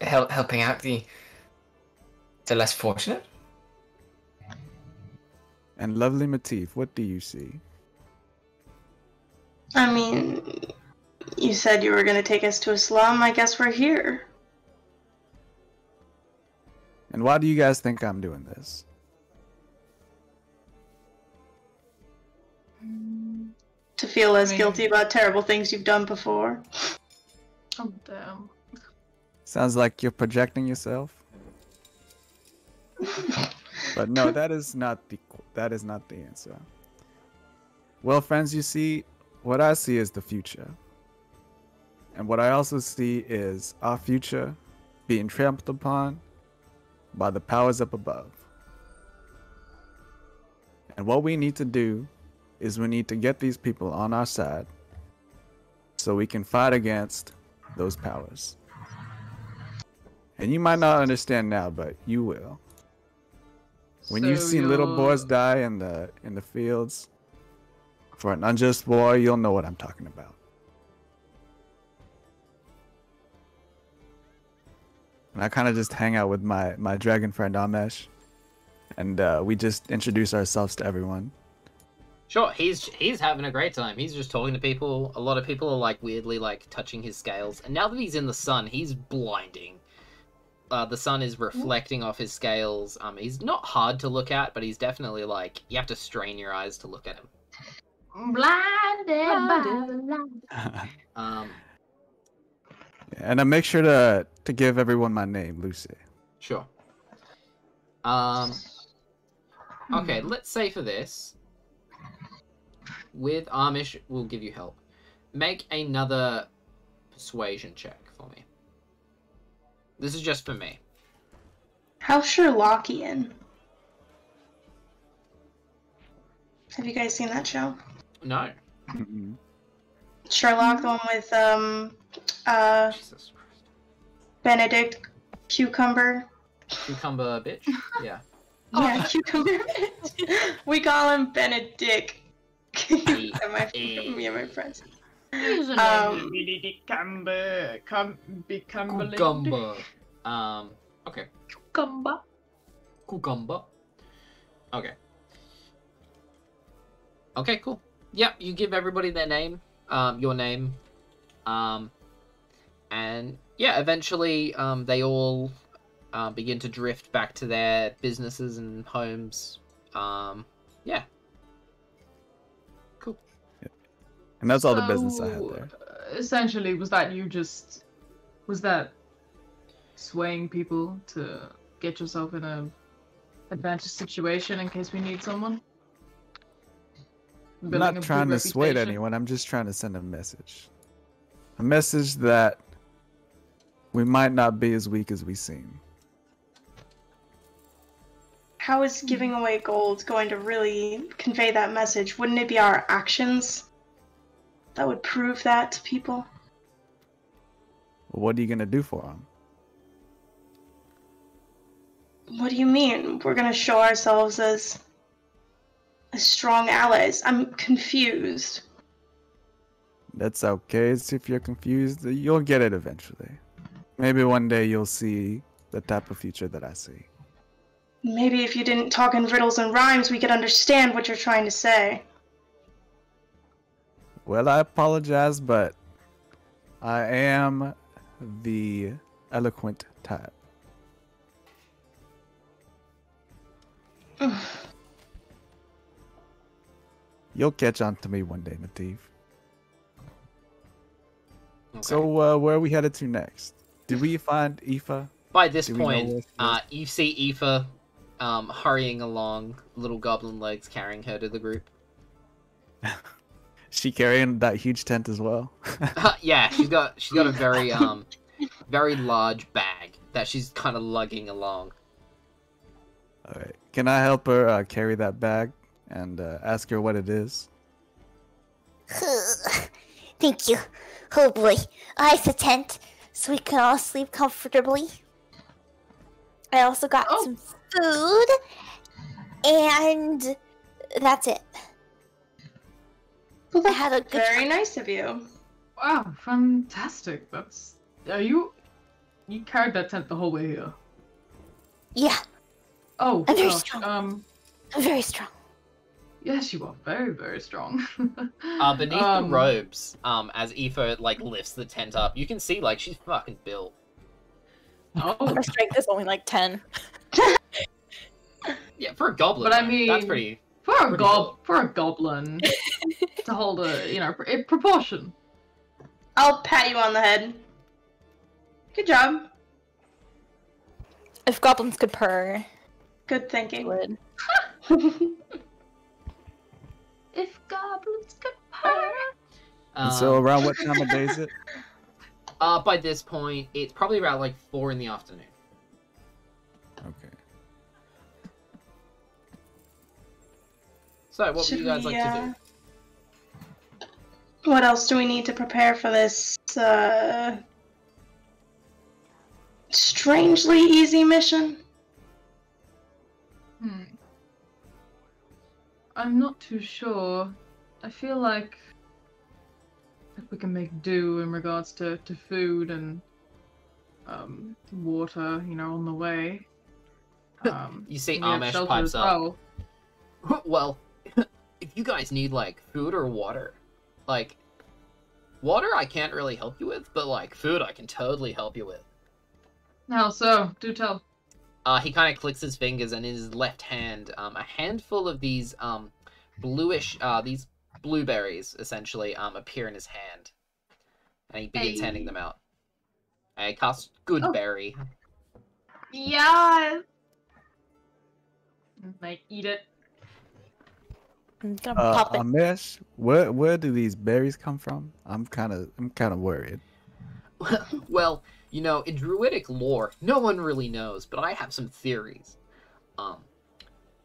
Speaker 5: helping out the less fortunate.
Speaker 2: And lovely Matif, what do you see?
Speaker 6: I mean, you said you were going to take us to a slum. I guess we're here.
Speaker 2: And why do you guys think I'm doing this?
Speaker 6: To feel less guilty about terrible things you've done before.
Speaker 4: Oh, damn.
Speaker 2: Sounds like you're projecting yourself. But no, that is not the answer. Well, friends, you see, what I see is the future. And what I also see is our future being trampled upon by the powers up above. And what we need to do is we need to get these people on our side so we can fight against those powers. And you might not understand now, but you will. When you've seen little boys die in the fields for an unjust war, you'll know what I'm talking about. And I kind of just hang out with my dragon friend Amesh, and we just introduce ourselves to everyone.
Speaker 1: Sure, he's having a great time. He's just talking to people. A lot of people are like weirdly like touching his scales, and now that he's in the sun, he's blinding. The sun is reflecting off his scales. He's not hard to look at, but he's definitely like you have to strain your eyes to look at him.
Speaker 4: Blinded by the light.
Speaker 2: And I make sure to give everyone my name, Lucy.
Speaker 1: Sure. Okay, let's say for this, with Amish, we'll give you help. Make another persuasion check for me. This is just for me.
Speaker 6: How Sherlockian. Have you guys seen that show?
Speaker 1: No.
Speaker 2: Mm-mm.
Speaker 6: Sherlock, the one with
Speaker 1: Jesus Christ.
Speaker 6: Benedict Cucumber.
Speaker 1: Cucumber bitch? Yeah.
Speaker 6: Yeah, Cucumber. We call him Benedict. me and my friends.
Speaker 1: Cucumber. Okay. Cucumber. Okay. Okay, cool. Yep, you give everybody their name, your name, and yeah, eventually, they all begin to drift back to their businesses and homes. Yeah. Cool.
Speaker 2: And that's all the business I had there.
Speaker 7: Essentially, was that swaying people to get yourself in a advantage situation in case we need someone?
Speaker 2: I'm not trying to sway anyone, I'm just trying to send a message. A message that we might not be as weak as we seem.
Speaker 6: How is giving away gold going to really convey that message? Wouldn't it be our actions that would prove that to people?
Speaker 2: What are you going to do for them?
Speaker 6: What do you mean? We're going to show ourselves as strong allies. I'm confused.
Speaker 2: That's okay. If you're confused, you'll get it eventually. Maybe one day you'll see the type of future that I see.
Speaker 6: Maybe if you didn't talk in riddles and rhymes, we could understand what you're trying to say.
Speaker 2: Well, I apologize, but I am the eloquent type. You'll catch on to me one day, Matif.
Speaker 1: Okay.
Speaker 2: So, where are we headed to next? Did we find Eefa?
Speaker 1: By this
Speaker 2: Do we know
Speaker 1: point,
Speaker 2: where she is?
Speaker 1: you see Eefa hurrying along, little goblin legs carrying her to the group.
Speaker 2: She carrying that huge tent as well?
Speaker 1: Yeah, she's got a very very large bag that she's kind of lugging along.
Speaker 2: All right. Can I help her carry that bag and ask her what it is?
Speaker 3: Thank you. Oh boy. I have a tent so we can all sleep comfortably. I also got some food. And that's it.
Speaker 6: Well,
Speaker 3: I had a good
Speaker 6: very
Speaker 3: time.
Speaker 6: nice of you.
Speaker 7: Wow, fantastic. That's you carried that tent the whole way here.
Speaker 3: Yeah,
Speaker 7: Oh
Speaker 3: I'm very
Speaker 7: gosh.
Speaker 3: strong. I'm very strong.
Speaker 7: Yes, you are very, very strong.
Speaker 1: Beneath the robes, as Eefa like lifts the tent up, you can see like she's fucking built.
Speaker 7: Oh,
Speaker 3: Our strength is only like 10.
Speaker 1: Yeah, for a goblin.
Speaker 7: But I
Speaker 1: though,
Speaker 7: mean,
Speaker 1: that's pretty.
Speaker 7: for a
Speaker 1: pretty cool.
Speaker 7: goblin to hold a proportion.
Speaker 6: I'll pat you on the head. Good job.
Speaker 3: If goblins could purr,
Speaker 6: Good
Speaker 3: they
Speaker 6: thinking.
Speaker 3: would.
Speaker 4: If goblins could purr.
Speaker 2: And so around what time of day is it?
Speaker 1: By this point, it's probably around like 4 in the afternoon.
Speaker 2: Okay.
Speaker 1: So, what would
Speaker 6: Should
Speaker 1: you guys
Speaker 6: we,
Speaker 1: like to do?
Speaker 6: What else do we need to prepare for this strangely easy mission?
Speaker 7: I'm not too sure. I feel like if we can make do in regards to food and water, you know, on the way.
Speaker 1: You see
Speaker 7: we have
Speaker 1: Amesh
Speaker 7: shelter
Speaker 1: pipes
Speaker 7: as
Speaker 1: up.
Speaker 7: well.
Speaker 1: Well, if you guys need, like, food or water, like, water I can't really help you with, but, like, food I can totally help you with.
Speaker 7: How so? Do tell.
Speaker 1: He kind of clicks his fingers, and in his left hand, a handful of these, bluish, these blueberries, essentially, appear in his hand. And he begins handing them out. And he casts Good Berry.
Speaker 7: Yes! Might eat it.
Speaker 3: I'm gonna pop it.
Speaker 2: Amesh, where do these berries come from? I'm kind of worried.
Speaker 1: Well, you know, in druidic lore, no one really knows, but I have some theories.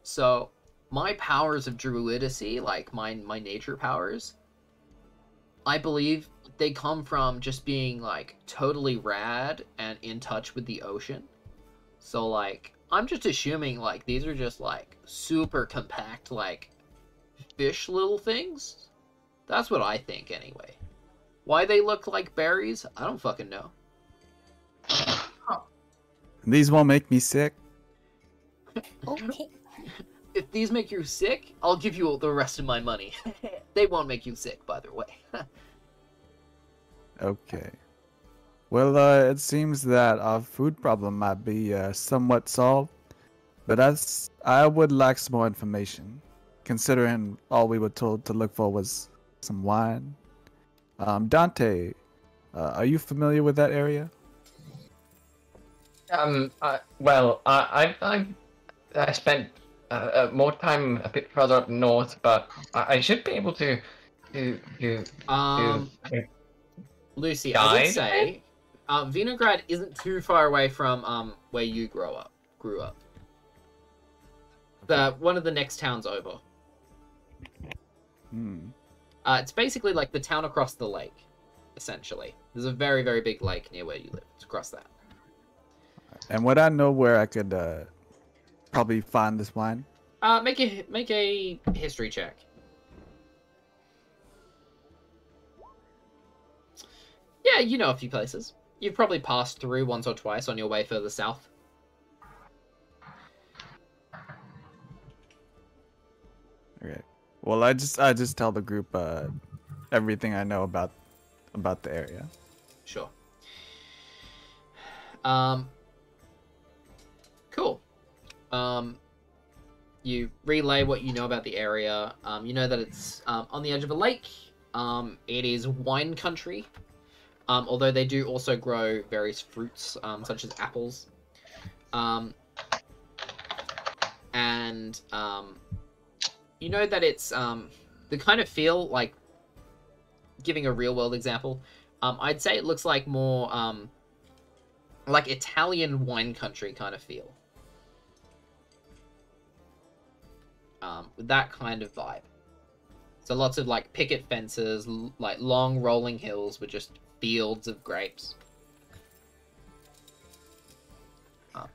Speaker 1: So my powers of druidacy, like my nature powers, I believe they come from just being, like, totally rad and in touch with the ocean. So, like, I'm just assuming, like, these are just, like, super compact, like, fish little things. That's what I think, anyway. Why they look like berries, I don't fucking know.
Speaker 2: These won't make me sick.
Speaker 3: Okay.
Speaker 1: If these make you sick, I'll give you the rest of my money. They won't make you sick, by the way.
Speaker 2: Okay. Well, it seems that our food problem might be somewhat solved, but I would like some more information, considering all we were told to look for was some wine. Dante, are you familiar with that area?
Speaker 5: Well, I spent more time a bit further up north, but I should be able to
Speaker 1: Lucy, I would say, Vinograd isn't too far away from where you grew up. One of the next towns over. It's basically like the town across the lake, essentially. There's a very, very big lake near where you live. It's across that.
Speaker 2: And would I know where I could probably find this wine?
Speaker 1: Make a history check. Yeah, you know a few places. You've probably passed through once or twice on your way further south.
Speaker 2: Okay. Well, I just tell the group everything I know about the area.
Speaker 1: Sure. Cool. You relay what you know about the area. You know that it's on the edge of a lake. It is wine country. Although they do also grow various fruits, such as apples. You know that it's the kind of feel, like, giving a real world example, I'd say it looks like more like Italian wine country kind of feel. With that kind of vibe. So lots of, like, picket fences, like long rolling hills with just fields of grapes.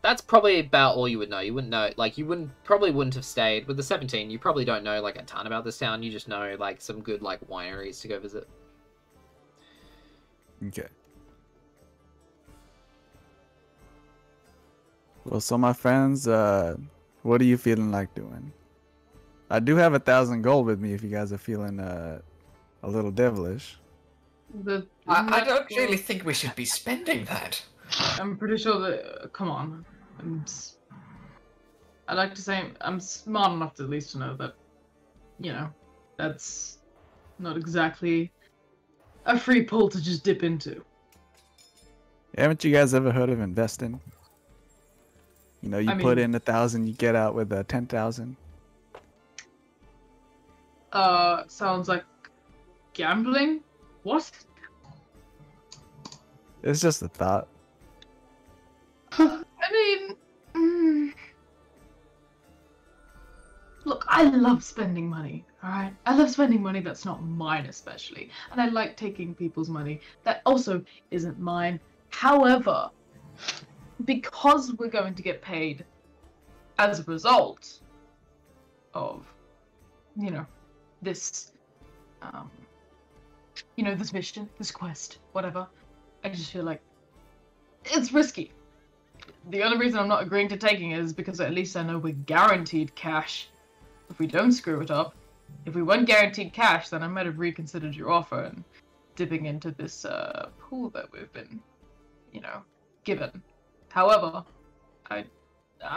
Speaker 1: That's probably about all you would know. You wouldn't know, like, probably wouldn't have stayed. With the 17, you probably don't know, like, a ton about this town. You just know, like, some good, like, wineries to go visit.
Speaker 2: Okay. Well, so my friends, what are you feeling like doing? I do have 1,000 gold with me if you guys are feeling a little devilish.
Speaker 5: I don't really think we should be spending that.
Speaker 7: I'm pretty sure that. Come on. I'd like to say I'm smart enough to at least to know that, you know, that's not exactly a free pool to just dip into.
Speaker 2: Haven't you guys ever heard of investing? You know, you put in 1,000, you get out with 10,000.
Speaker 7: Sounds like gambling? What?
Speaker 2: It's just a thought.
Speaker 7: I mean, look, I love spending money. Alright? I love spending money that's not mine, especially. And I like taking people's money that also isn't mine. However, because we're going to get paid as a result of, this, this mission, this quest, whatever, I just feel like it's risky. The only reason I'm not agreeing to taking it is because at least I know we're guaranteed cash if we don't screw it up. If we weren't guaranteed cash, then I might have reconsidered your offer and dipping into this pool that we've been, given. However, I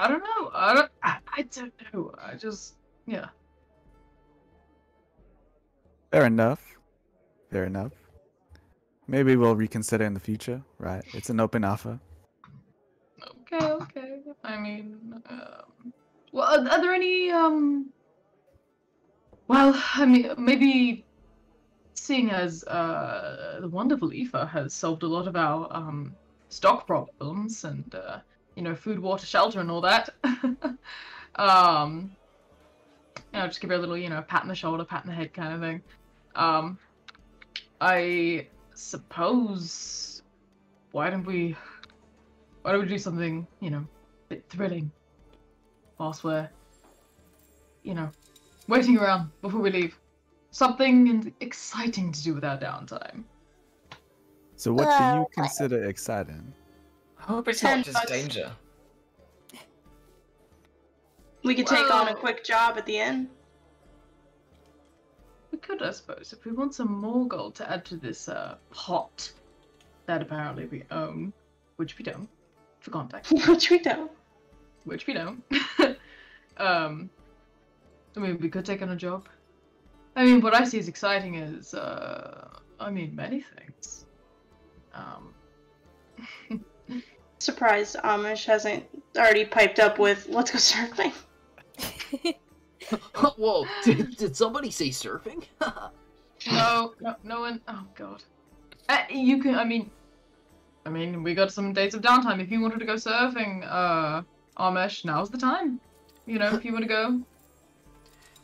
Speaker 7: don't know. I don't know. I just, yeah.
Speaker 2: Fair enough. Fair enough. Maybe we'll reconsider in the future, right? It's an open offer.
Speaker 7: Okay. I mean, well, are there any, well, I mean, maybe seeing as the wonderful Eefa has solved a lot of our stock problems and food, water, shelter, and all that. Just give her a little, pat on the shoulder, pat on the head kind of thing. I suppose why don't we do something, a bit thrilling whilst we're, waiting around before we leave. Something exciting to do with our downtime.
Speaker 2: So what do you consider exciting?
Speaker 5: I hope it's not just danger.
Speaker 6: We could take on a quick job at the end.
Speaker 7: We could, I suppose, if we want some more gold to add to this pot that apparently we own, which we don't, for context.
Speaker 6: Which we don't.
Speaker 7: I mean, we could take on a job. I mean, what I see as exciting is, many things.
Speaker 6: Surprised Amish hasn't already piped up with, let's go surfing.
Speaker 1: Whoa, did somebody say surfing?
Speaker 7: No one. Oh god. You can. I mean, we got some days of downtime. If you wanted to go surfing, Amish, now's the time. If you want to go.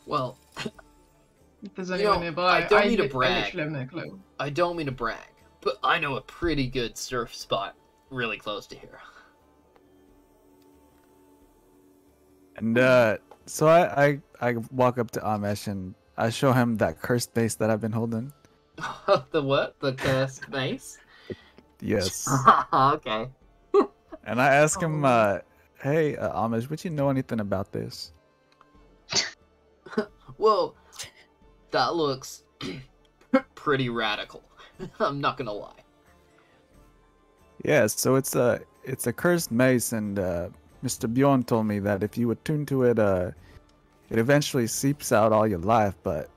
Speaker 1: Well,
Speaker 7: if there's anyone nearby,
Speaker 1: I don't mean to brag.
Speaker 7: I literally have no clue.
Speaker 1: I don't mean to brag, but I know a pretty good surf spot really close to here.
Speaker 2: And so I walk up to Amish and I show him that cursed base that I've been holding.
Speaker 1: The what? The cursed mace?
Speaker 2: Yes.
Speaker 1: Okay.
Speaker 2: And I ask him, hey, Amish, would you know anything about this?
Speaker 1: Well, that looks pretty radical. I'm not gonna lie.
Speaker 2: Yeah, so it's a cursed mace, and Mr. Bjorn told me that if you attune to it, it eventually seeps out all your life. But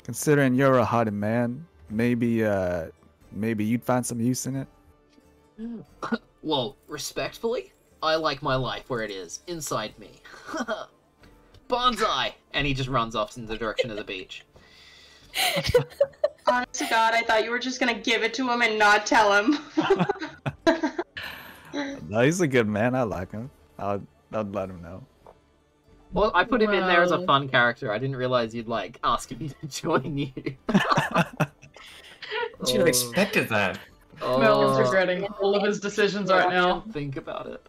Speaker 2: considering you're a hardy man, maybe you'd find some use in it.
Speaker 1: Well, respectfully, I like my life where it is, inside me. Bonsai! And he just runs off in the direction of the beach.
Speaker 6: Honest to God, I thought you were just gonna give it to him and not tell him.
Speaker 2: No, he's a good man. I like him. I'd let him know.
Speaker 1: Well, I put him in there as a fun character. I didn't realize you'd, ask him to join you.
Speaker 5: You should have expected that.
Speaker 7: Merlin's regretting all of his decisions right now.
Speaker 1: Think about it.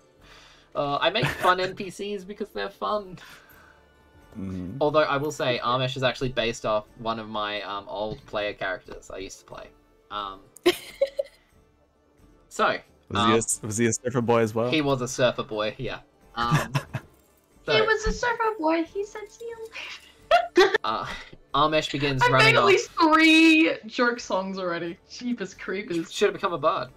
Speaker 1: I make fun NPCs because they're fun.
Speaker 2: Mm-hmm.
Speaker 1: Although I will say, Amish is actually based off one of my old player characters I used to play.
Speaker 2: Was he a surfer boy as well?
Speaker 1: He was a surfer boy, yeah.
Speaker 4: He was a surfer boy. He said see you later.
Speaker 1: Amish begins
Speaker 7: I've
Speaker 1: running
Speaker 7: made at
Speaker 1: off.
Speaker 7: least 3 jerk songs already. Jeepers creepers.
Speaker 1: Should have become a bard.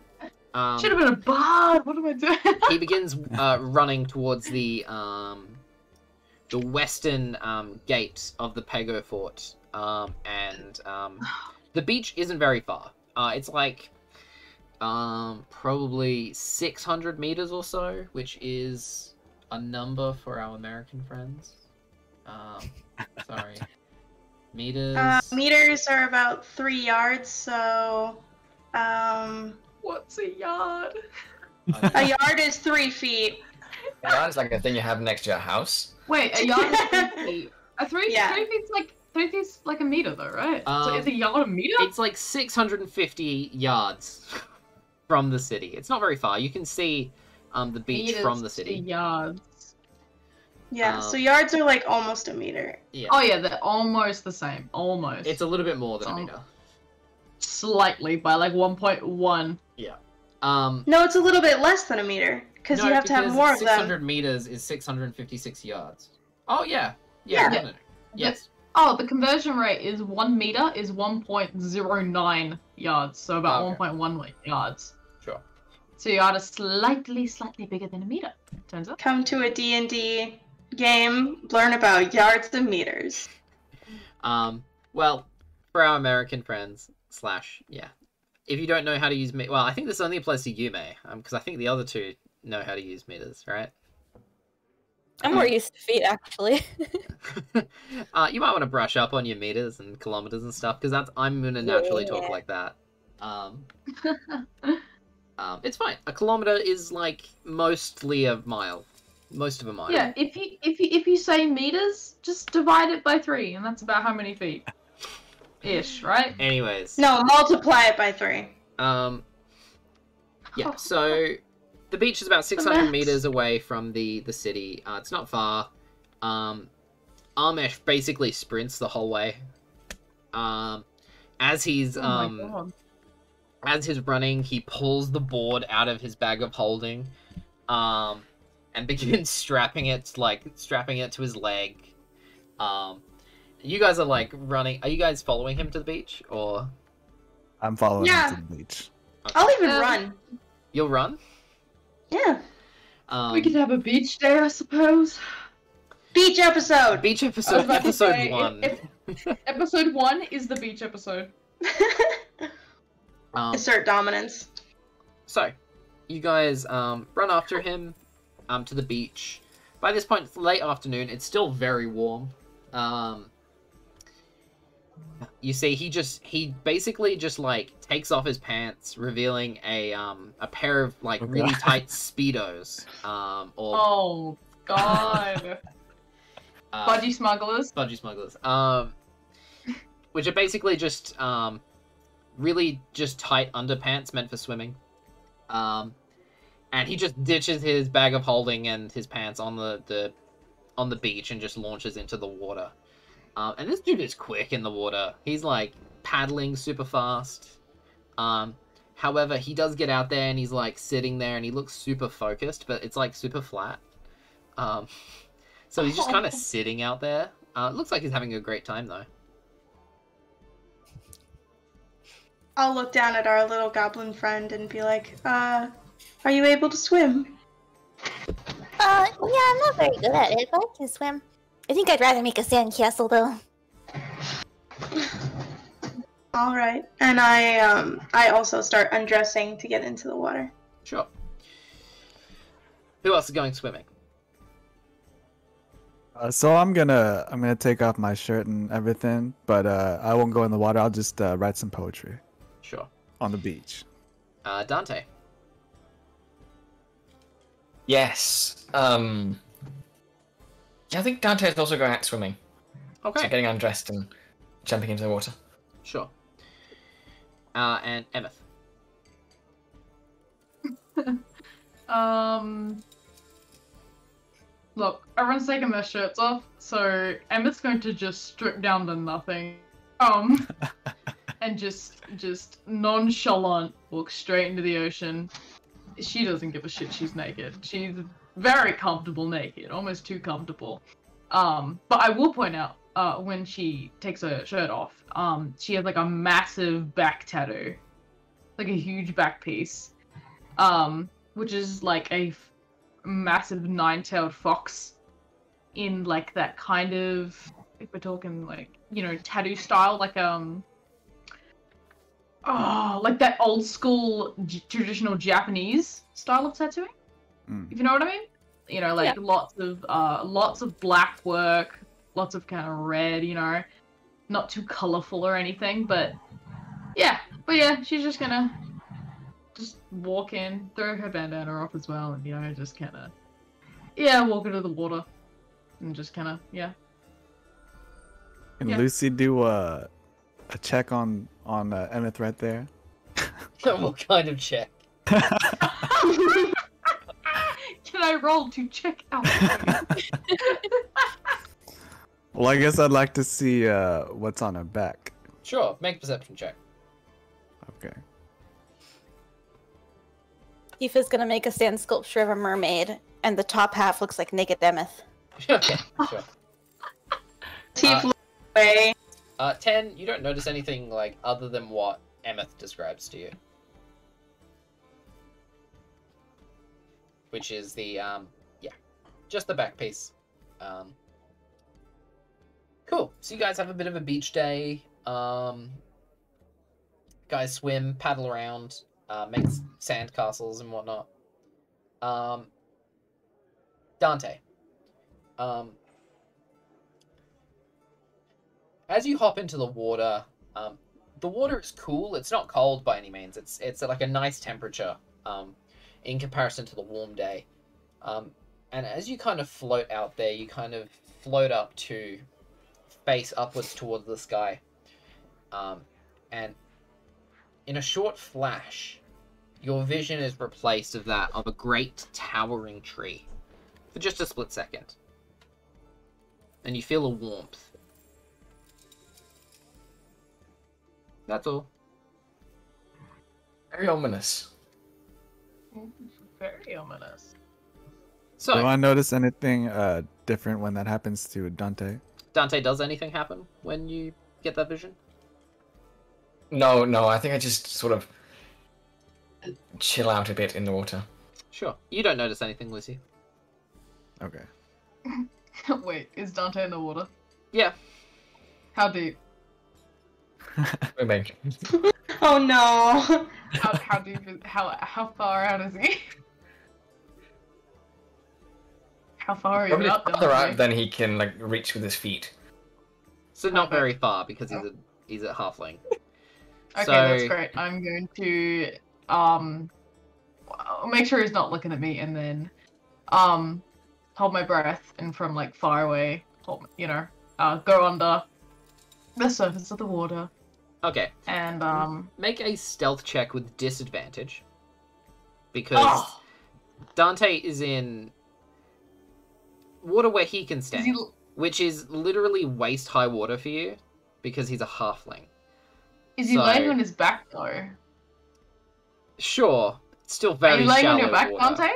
Speaker 7: Should have been a bard. What am I doing?
Speaker 1: He begins running towards the western gate of the Pago Port, and the beach isn't very far. It's probably 600 meters or so, which is a number for our American friends. Sorry. Meters.
Speaker 6: Meters are about 3 yards, so
Speaker 7: What's a yard?
Speaker 6: a yard is 3 feet.
Speaker 5: That's like a thing you have next to your house.
Speaker 7: Wait, a yard is 3 feet. 3
Speaker 6: Yeah.
Speaker 7: feet's like 3 feet's like a meter though, right? So is a yard a meter?
Speaker 1: It's like 650 yards from the city. It's not very far. You can see the beach
Speaker 7: Meters
Speaker 1: from the
Speaker 7: to
Speaker 1: city.
Speaker 7: yards.
Speaker 6: Yeah, so yards are like almost a meter.
Speaker 1: Yeah.
Speaker 7: Oh yeah, they're almost the same. Almost.
Speaker 1: It's a little bit more than a meter.
Speaker 7: Slightly by like 1.1.
Speaker 1: Yeah.
Speaker 6: No, it's a little bit less than a meter because you have to have more of
Speaker 1: 600
Speaker 6: them.
Speaker 1: meters is 656 yards. Oh yeah.
Speaker 6: Yeah.
Speaker 1: No. Yes.
Speaker 7: Oh, the conversion rate is 1 meter is 1.09 yards, so about
Speaker 1: Okay.
Speaker 7: 1.1 yards.
Speaker 1: Sure.
Speaker 7: So yard is slightly bigger than a meter. Turns out.
Speaker 6: Come to a D&D game, learn about yards and meters.
Speaker 1: Well, for our American friends if you don't know how to use well, I think this only applies to Yume, because I think the other two know how to use meters, right?
Speaker 3: I'm more used to feet, actually.
Speaker 1: You might want to brush up on your meters and kilometers and stuff, because I'm gonna naturally talk like that. It's fine. A kilometer is like mostly a mile, most of a mile.
Speaker 7: Yeah, if you say meters, just divide it by 3, and that's about how many feet. Ish, right?
Speaker 1: Anyways.
Speaker 6: No, multiply it by 3.
Speaker 1: Yeah, so the beach is about 600 meters away from the city. It's not far. Armesh basically sprints the whole way. As he's as he's running, he pulls the board out of his bag of holding, and begins strapping it to his leg. You guys are like running. Are you guys following him to the beach, or?
Speaker 2: I'm following him to the beach.
Speaker 1: Okay.
Speaker 6: I'll even run.
Speaker 1: You'll run?
Speaker 6: Yeah.
Speaker 7: We could have a beach day, I suppose.
Speaker 6: Beach episode!
Speaker 1: Beach
Speaker 7: I was
Speaker 1: episode,
Speaker 7: about to
Speaker 1: episode
Speaker 7: say,
Speaker 1: 1.
Speaker 7: Episode 1 is the beach episode.
Speaker 6: Assert dominance.
Speaker 1: So, you guys run after him to the beach. By this point, it's late afternoon. It's still very warm. You see, he basically just like takes off his pants, revealing a pair of like really tight speedos.
Speaker 7: Oh God. Budgie smugglers.
Speaker 1: Budgie smugglers. Which are basically just really just tight underpants meant for swimming. And he just ditches his bag of holding and his pants on the beach and just launches into the water. And this dude is quick in the water. He's like paddling super fast. However, he does get out there and he's like sitting there and he looks super focused, but it's like super flat. So he's just kind of sitting out there. It looks like he's having a great time though.
Speaker 6: I'll look down at our little goblin friend and be like, are you able to swim?
Speaker 3: Yeah, I'm not very good at it, but I can swim. I think I'd rather make a sandcastle, though.
Speaker 6: All right, and I also start undressing to get into the water.
Speaker 1: Sure. Who else is going swimming?
Speaker 2: So I'm gonna take off my shirt and everything, but I won't go in the water. I'll just write some poetry.
Speaker 1: Sure.
Speaker 2: On the beach.
Speaker 1: Dante.
Speaker 5: Yes. Yeah, I think Dante is also going out swimming.
Speaker 1: Okay.
Speaker 5: So getting undressed and jumping into the water.
Speaker 1: Sure. And Emmyth.
Speaker 7: Look, everyone's taking their shirts off, so Emmyth's going to just strip down to nothing. And just nonchalant walk straight into the ocean. She doesn't give a shit she's naked. She's very comfortable naked, almost too comfortable. But I will point out, when she takes her shirt off, she has like a massive back tattoo. Like a huge back piece. Which is like a massive 9-tailed fox in like that kind of, if we're talking like, you know, tattoo style, like like that old school traditional Japanese style of tattooing. If you know what I mean? You know, like lots of black work, lots of kind of red, you know, not too colorful or anything, but yeah, she's just gonna walk in, throw her bandana off as well, and you know, just kind of walk into the water and just kind of
Speaker 2: Can
Speaker 7: Yeah.
Speaker 2: Lucy do a check on Emmyth right there?
Speaker 1: What kind of check?
Speaker 7: Can I roll to check out?
Speaker 2: Well, I guess I'd like to see what's on her back.
Speaker 1: Sure, make a perception check.
Speaker 2: Okay.
Speaker 3: Eefa's gonna make a sand sculpture of a mermaid, and the top half looks like naked Emmyth.
Speaker 1: Okay, sure.
Speaker 6: Matif look away.
Speaker 1: 10, you don't notice anything like other than what Emmyth describes to you. Which is the, just the back piece. Cool. So you guys have a bit of a beach day. Guys swim, paddle around, make sand castles and whatnot. Dante. As you hop into the water is cool. It's not cold by any means. It's like a nice temperature in comparison to the warm day. And as you kind of float out there, you kind of float up to face upwards towards the sky. And in a short flash, your vision is replaced of that of a great towering tree for just a split second. And you feel a warmth. That's all.
Speaker 5: Very ominous.
Speaker 7: Very ominous.
Speaker 1: So,
Speaker 2: Do I notice anything different when that happens to Dante?
Speaker 1: Dante, does anything happen when you get that vision?
Speaker 5: No, I think I just sort of chill out a bit in the water.
Speaker 1: Sure. You don't notice anything, Lucy.
Speaker 2: Okay.
Speaker 7: Wait, is Dante in the water?
Speaker 1: Yeah.
Speaker 7: How deep?
Speaker 5: Swimming.
Speaker 6: Oh no.
Speaker 7: How deep is how far out is he? How far are you
Speaker 5: Probably
Speaker 7: out,
Speaker 5: farther out
Speaker 7: Dante?
Speaker 5: than he can like reach with his feet.
Speaker 1: So not
Speaker 7: Okay.
Speaker 1: very far because he's a halfling.
Speaker 7: Okay,
Speaker 1: So-
Speaker 7: that's great. I'm going to make sure he's not looking at me, and then hold my breath, and from like far away, go under the surface of the water,
Speaker 1: Okay.
Speaker 7: and
Speaker 1: Make a stealth check with disadvantage. Because
Speaker 7: oh,
Speaker 1: Dante is in water where he can
Speaker 7: is
Speaker 1: stand.
Speaker 7: he,
Speaker 1: Which is literally waist-high water for you. Because he's a halfling.
Speaker 7: is he
Speaker 1: So-
Speaker 7: laying on his back though?
Speaker 1: Sure. Still
Speaker 7: Are
Speaker 1: very
Speaker 7: you laying
Speaker 1: shallow
Speaker 7: on your back,
Speaker 1: water.
Speaker 7: Dante?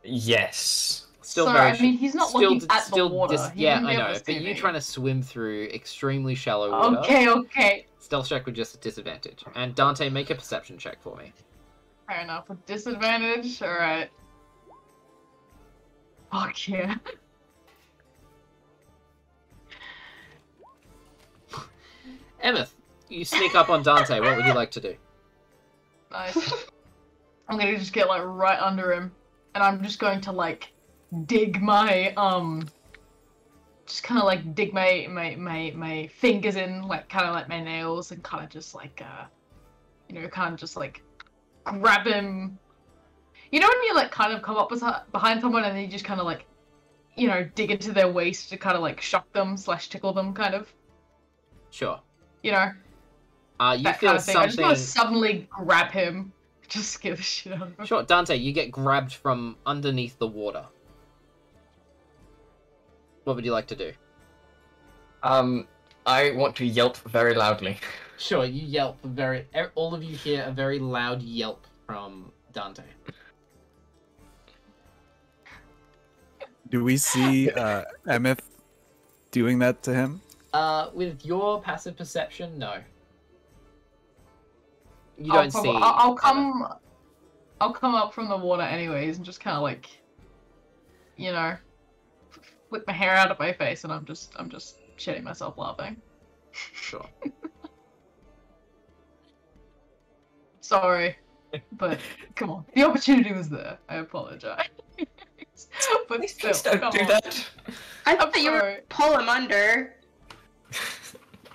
Speaker 5: Yes.
Speaker 1: Still
Speaker 7: So,
Speaker 1: very
Speaker 7: I mean, he's not
Speaker 1: still,
Speaker 7: looking at the
Speaker 1: still
Speaker 7: water. He
Speaker 1: yeah,
Speaker 7: wouldn't
Speaker 1: I
Speaker 7: be able
Speaker 1: know.
Speaker 7: to
Speaker 1: But
Speaker 7: see
Speaker 1: you
Speaker 7: me.
Speaker 1: trying to swim through extremely shallow water.
Speaker 7: Okay.
Speaker 1: Stealth check with just a disadvantage. And Dante, make a perception check for me.
Speaker 7: Fair enough. With disadvantage, alright. Fuck yeah.
Speaker 1: Emmyth, you sneak up on Dante. What would you like to do?
Speaker 7: Nice. I'm gonna just get like right under him, and I'm just going to like dig my just kind of like dig my fingers in, like kind of like my nails, and kind of just like kind of just like grab him. You know when you like kind of come up behind someone and then you just kind of like dig into their waist to kind of like shock them / tickle them, kind of.
Speaker 1: Sure.
Speaker 7: You know.
Speaker 1: You
Speaker 7: That
Speaker 1: feel
Speaker 7: kind of thing. I just want to
Speaker 1: something.
Speaker 7: suddenly grab him, just scare the shit out of him.
Speaker 1: Sure, Dante, you get grabbed from underneath the water. What would you like to do?
Speaker 5: I want to yelp very loudly.
Speaker 1: Sure, you yelp all of you hear a very loud yelp from Dante.
Speaker 2: Do we see Emmyth doing that to him?
Speaker 1: With your passive perception, no. You
Speaker 7: I'll
Speaker 1: don't
Speaker 7: prob-
Speaker 1: see.
Speaker 7: I'll
Speaker 1: Emmyth.
Speaker 7: I'll come up from the water anyways and just kind of like, flick my hair out of my face, and I'm just shitting myself laughing.
Speaker 1: Sure.
Speaker 7: Sorry, but come on, the opportunity was there. I apologize. But
Speaker 5: Please
Speaker 7: still,
Speaker 5: don't
Speaker 7: come
Speaker 5: do
Speaker 7: on.
Speaker 5: that.
Speaker 6: I
Speaker 7: I'm
Speaker 6: thought you were
Speaker 7: sorry.
Speaker 6: pull him under.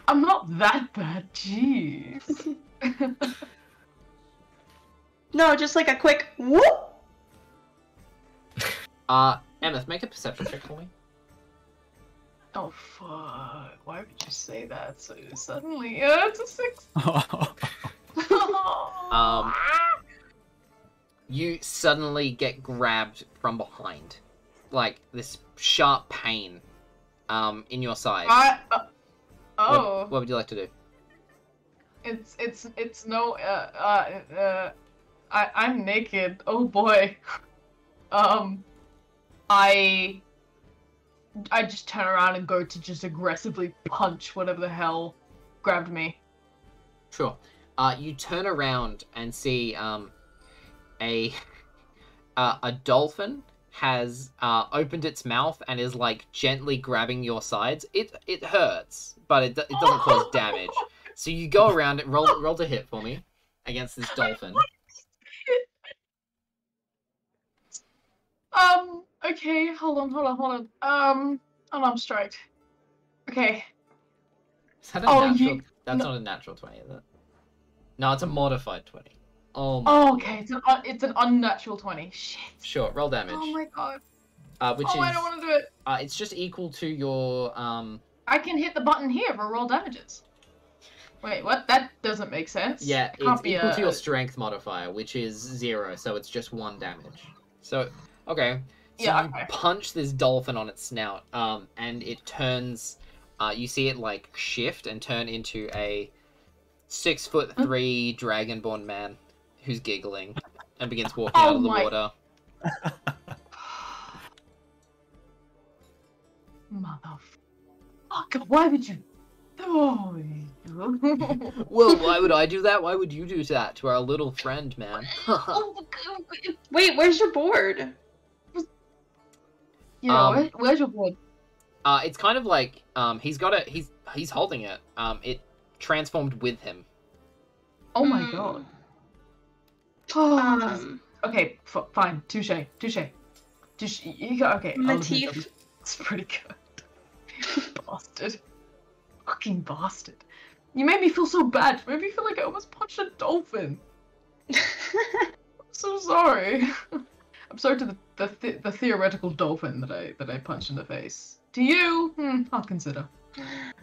Speaker 7: I'm not that bad. Jeez.
Speaker 6: No, just like a quick whoop.
Speaker 1: Emmyth, make a perception check for me.
Speaker 7: Oh fuck! Why would you say that so suddenly? Yeah, it's a 6.
Speaker 1: You suddenly get grabbed from behind, like this sharp pain, in your side. What would you like to do?
Speaker 7: It's no. I'm naked. Oh boy. I just turn around and go to just aggressively punch whatever the hell grabbed me.
Speaker 1: Sure. You turn around and see a dolphin has opened its mouth and is like gently grabbing your sides. It hurts, but it doesn't cause damage. So you go around it, roll to hit for me against this dolphin.
Speaker 7: Okay, hold on. Unarmed strike. Okay.
Speaker 1: Is that a natural? That's not a natural 20, is it? No, it's a modified 20. Oh my.
Speaker 7: Oh, okay. It's an unnatural 20. Shit.
Speaker 1: Sure, roll damage.
Speaker 7: Oh my god.
Speaker 1: Which is.
Speaker 7: I don't want to do it.
Speaker 1: It's just equal to your
Speaker 7: I can hit the button here for roll damages. Wait, what? That doesn't make sense.
Speaker 1: Yeah, it's equal to your strength modifier, which is 0, so it's just 1 damage. So, okay. So
Speaker 7: yeah,
Speaker 1: you punch this dolphin on its snout, and it turns. You see it like shift and turn into a 6'3" dragonborn man who's giggling and begins walking out of the water.
Speaker 7: Motherfucker! Why would you? Oh.
Speaker 1: Well, why would I do that? Why would you do that to our little friend, man?
Speaker 6: Wait, where's your board?
Speaker 7: Yeah, where's your board?
Speaker 1: It's kind of like he's holding it. It transformed with him.
Speaker 7: Oh my god. Okay, fine. Touche. You got okay.
Speaker 6: Matif.
Speaker 7: It's pretty good. Bastard. Fucking bastard. You made me feel so bad. You made me feel like I almost punched a dolphin. I'm so sorry. I'm sorry to the theoretical dolphin that I punched in the face. To you, I'll consider.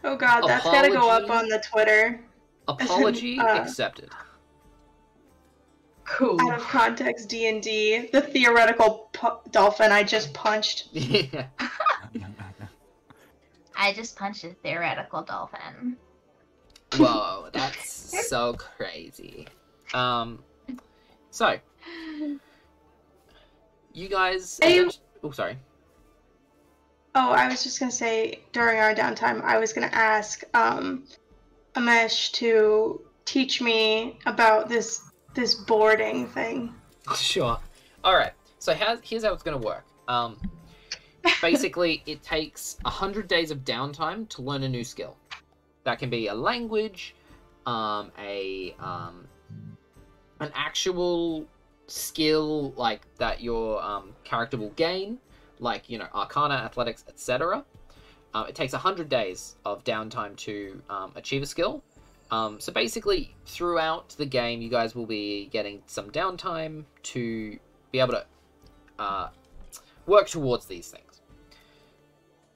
Speaker 6: Oh god, that's gotta go up on the Twitter.
Speaker 1: Apology accepted.
Speaker 7: Cool.
Speaker 6: Out of context D&D, the theoretical dolphin I just punched.
Speaker 1: Yeah.
Speaker 8: I just punched a theoretical dolphin.
Speaker 1: Whoa, that's so crazy. So you guys. Oh, sorry.
Speaker 6: Oh, I was just gonna say during our downtime, I was gonna ask Amesh to teach me about this boarding thing.
Speaker 1: Sure. All right. So here's how it's gonna work. Basically, it takes 100 days of downtime to learn a new skill. That can be a language, an actual skill like that your character will gain, like Arcana, Athletics, etc. It takes 100 days of downtime to achieve a skill. So basically, throughout the game, you guys will be getting some downtime to be able to work towards these things.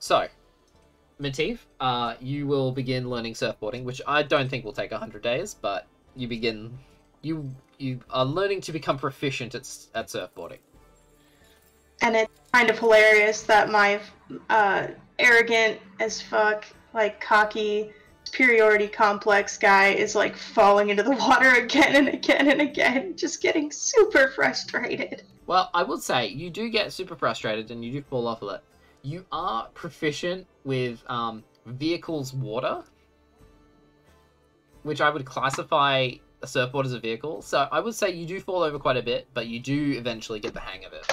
Speaker 1: So, Matif, you will begin learning surfboarding, which I don't think will take 100 days, but you are learning to become proficient at surfboarding.
Speaker 6: And it's kind of hilarious that my arrogant as fuck, like cocky, superiority complex guy is like falling into the water again and again and again, just getting super frustrated.
Speaker 1: Well, I will say, you do get super frustrated and you do fall off of it. You are proficient with vehicles water, which I would classify a surfboard as a vehicle. So I would say you do fall over quite a bit, but you do eventually get the hang of it.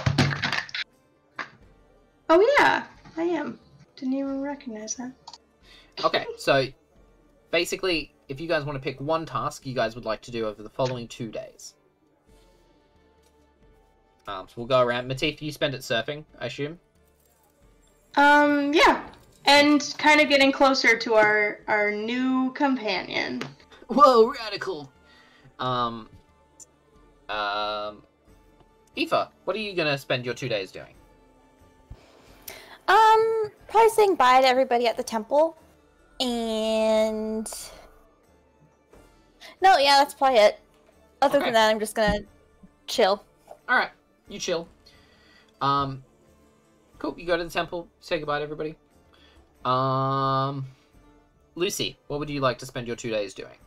Speaker 6: Oh yeah, I am. Didn't even recognize that.
Speaker 1: Okay, so basically, if you guys want to pick one task you guys would like to do over the following 2 days. So we'll go around. Matif, you spend it surfing, I assume?
Speaker 6: Yeah. And kind of getting closer to our new companion.
Speaker 1: Whoa, radical! Eefa, what are you gonna spend your 2 days doing?
Speaker 3: Probably saying bye to everybody at the temple. And no, yeah, that's probably it. Other
Speaker 1: Okay.
Speaker 3: than that, I'm just gonna chill.
Speaker 1: Alright, you chill. Cool, you go to the temple, say goodbye to everybody. Lucy, what would you like to spend your 2 days doing?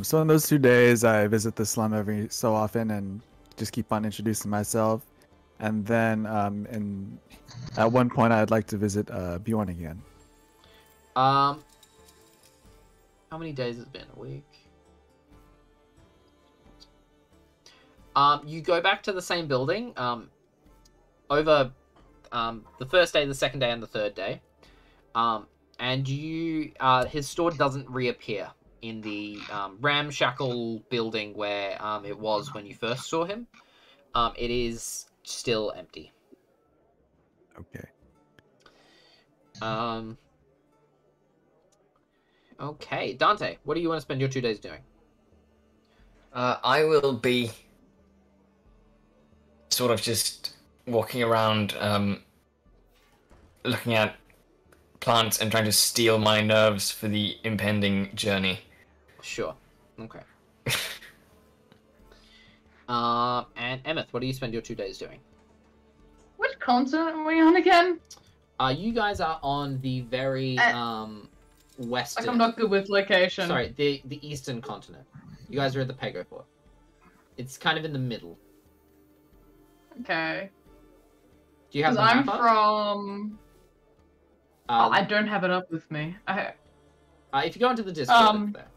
Speaker 2: So in those 2 days, I visit the slum every so often and just keep on introducing myself. And then at one point, I'd like to visit Bjorn again.
Speaker 1: How many days has it been? A week? You go back to the same building over the first day, the second day, and the third day. And you his store doesn't reappear in the ramshackle building where it was when you first saw him. It is still empty.
Speaker 2: Okay.
Speaker 1: Okay, Dante, what do you want to spend your 2 days doing?
Speaker 5: I will be sort of just walking around, looking at plants and trying to steel my nerves for the impending journey.
Speaker 1: Sure. Okay. And Emmyth, what do you spend your 2 days doing?
Speaker 7: Which continent are we on again?
Speaker 1: You guys are on the very western.
Speaker 7: Like, I'm not good with location.
Speaker 1: Sorry, the eastern continent. You guys are at the Pago Port. It's kind of in the middle.
Speaker 7: Okay.
Speaker 1: Do you have
Speaker 7: Because
Speaker 1: the
Speaker 7: I'm
Speaker 1: map up?
Speaker 7: from... I don't have it up with me.
Speaker 1: If you go into the Discord, it's there.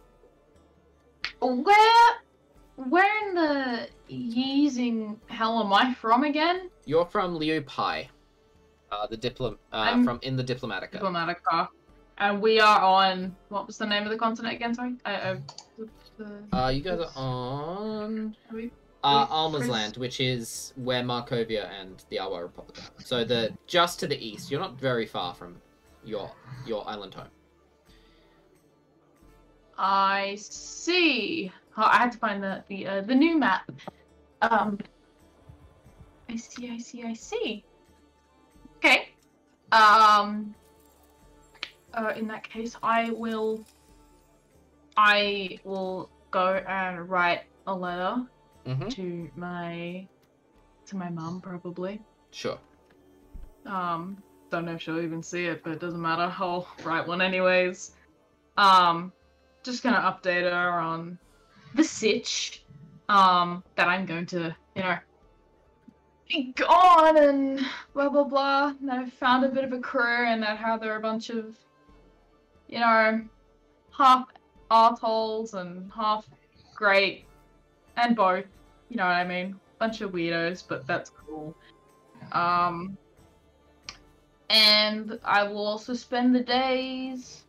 Speaker 7: Where in the yeezing hell am I from again?
Speaker 1: You're from Liu Pai,
Speaker 7: I'm
Speaker 1: from in the Diplomatica.
Speaker 7: Diplomatica. And we are on... What was the name of the continent again, sorry?
Speaker 1: You guys are on
Speaker 7: Are we-
Speaker 1: Alma's
Speaker 7: Prince-
Speaker 1: Land, which is where Markovia and the Awa Republic are. So just to the east. You're not very far from your island home.
Speaker 7: I see. Oh, I had to find the new map. I see. Okay. In that case, I will go and write a letter
Speaker 1: Mm-hmm.
Speaker 7: to my mum, probably.
Speaker 1: Sure.
Speaker 7: Don't know if she'll even see it, but it doesn't matter. I'll write one anyways. Just gonna update her on the sitch. That I'm going to, be gone and blah blah blah. And I've found a bit of a crew, and that how they're a bunch of, half arseholes and half great, and both. You know what I mean? Bunch of weirdos, but that's cool. And I will also spend the days.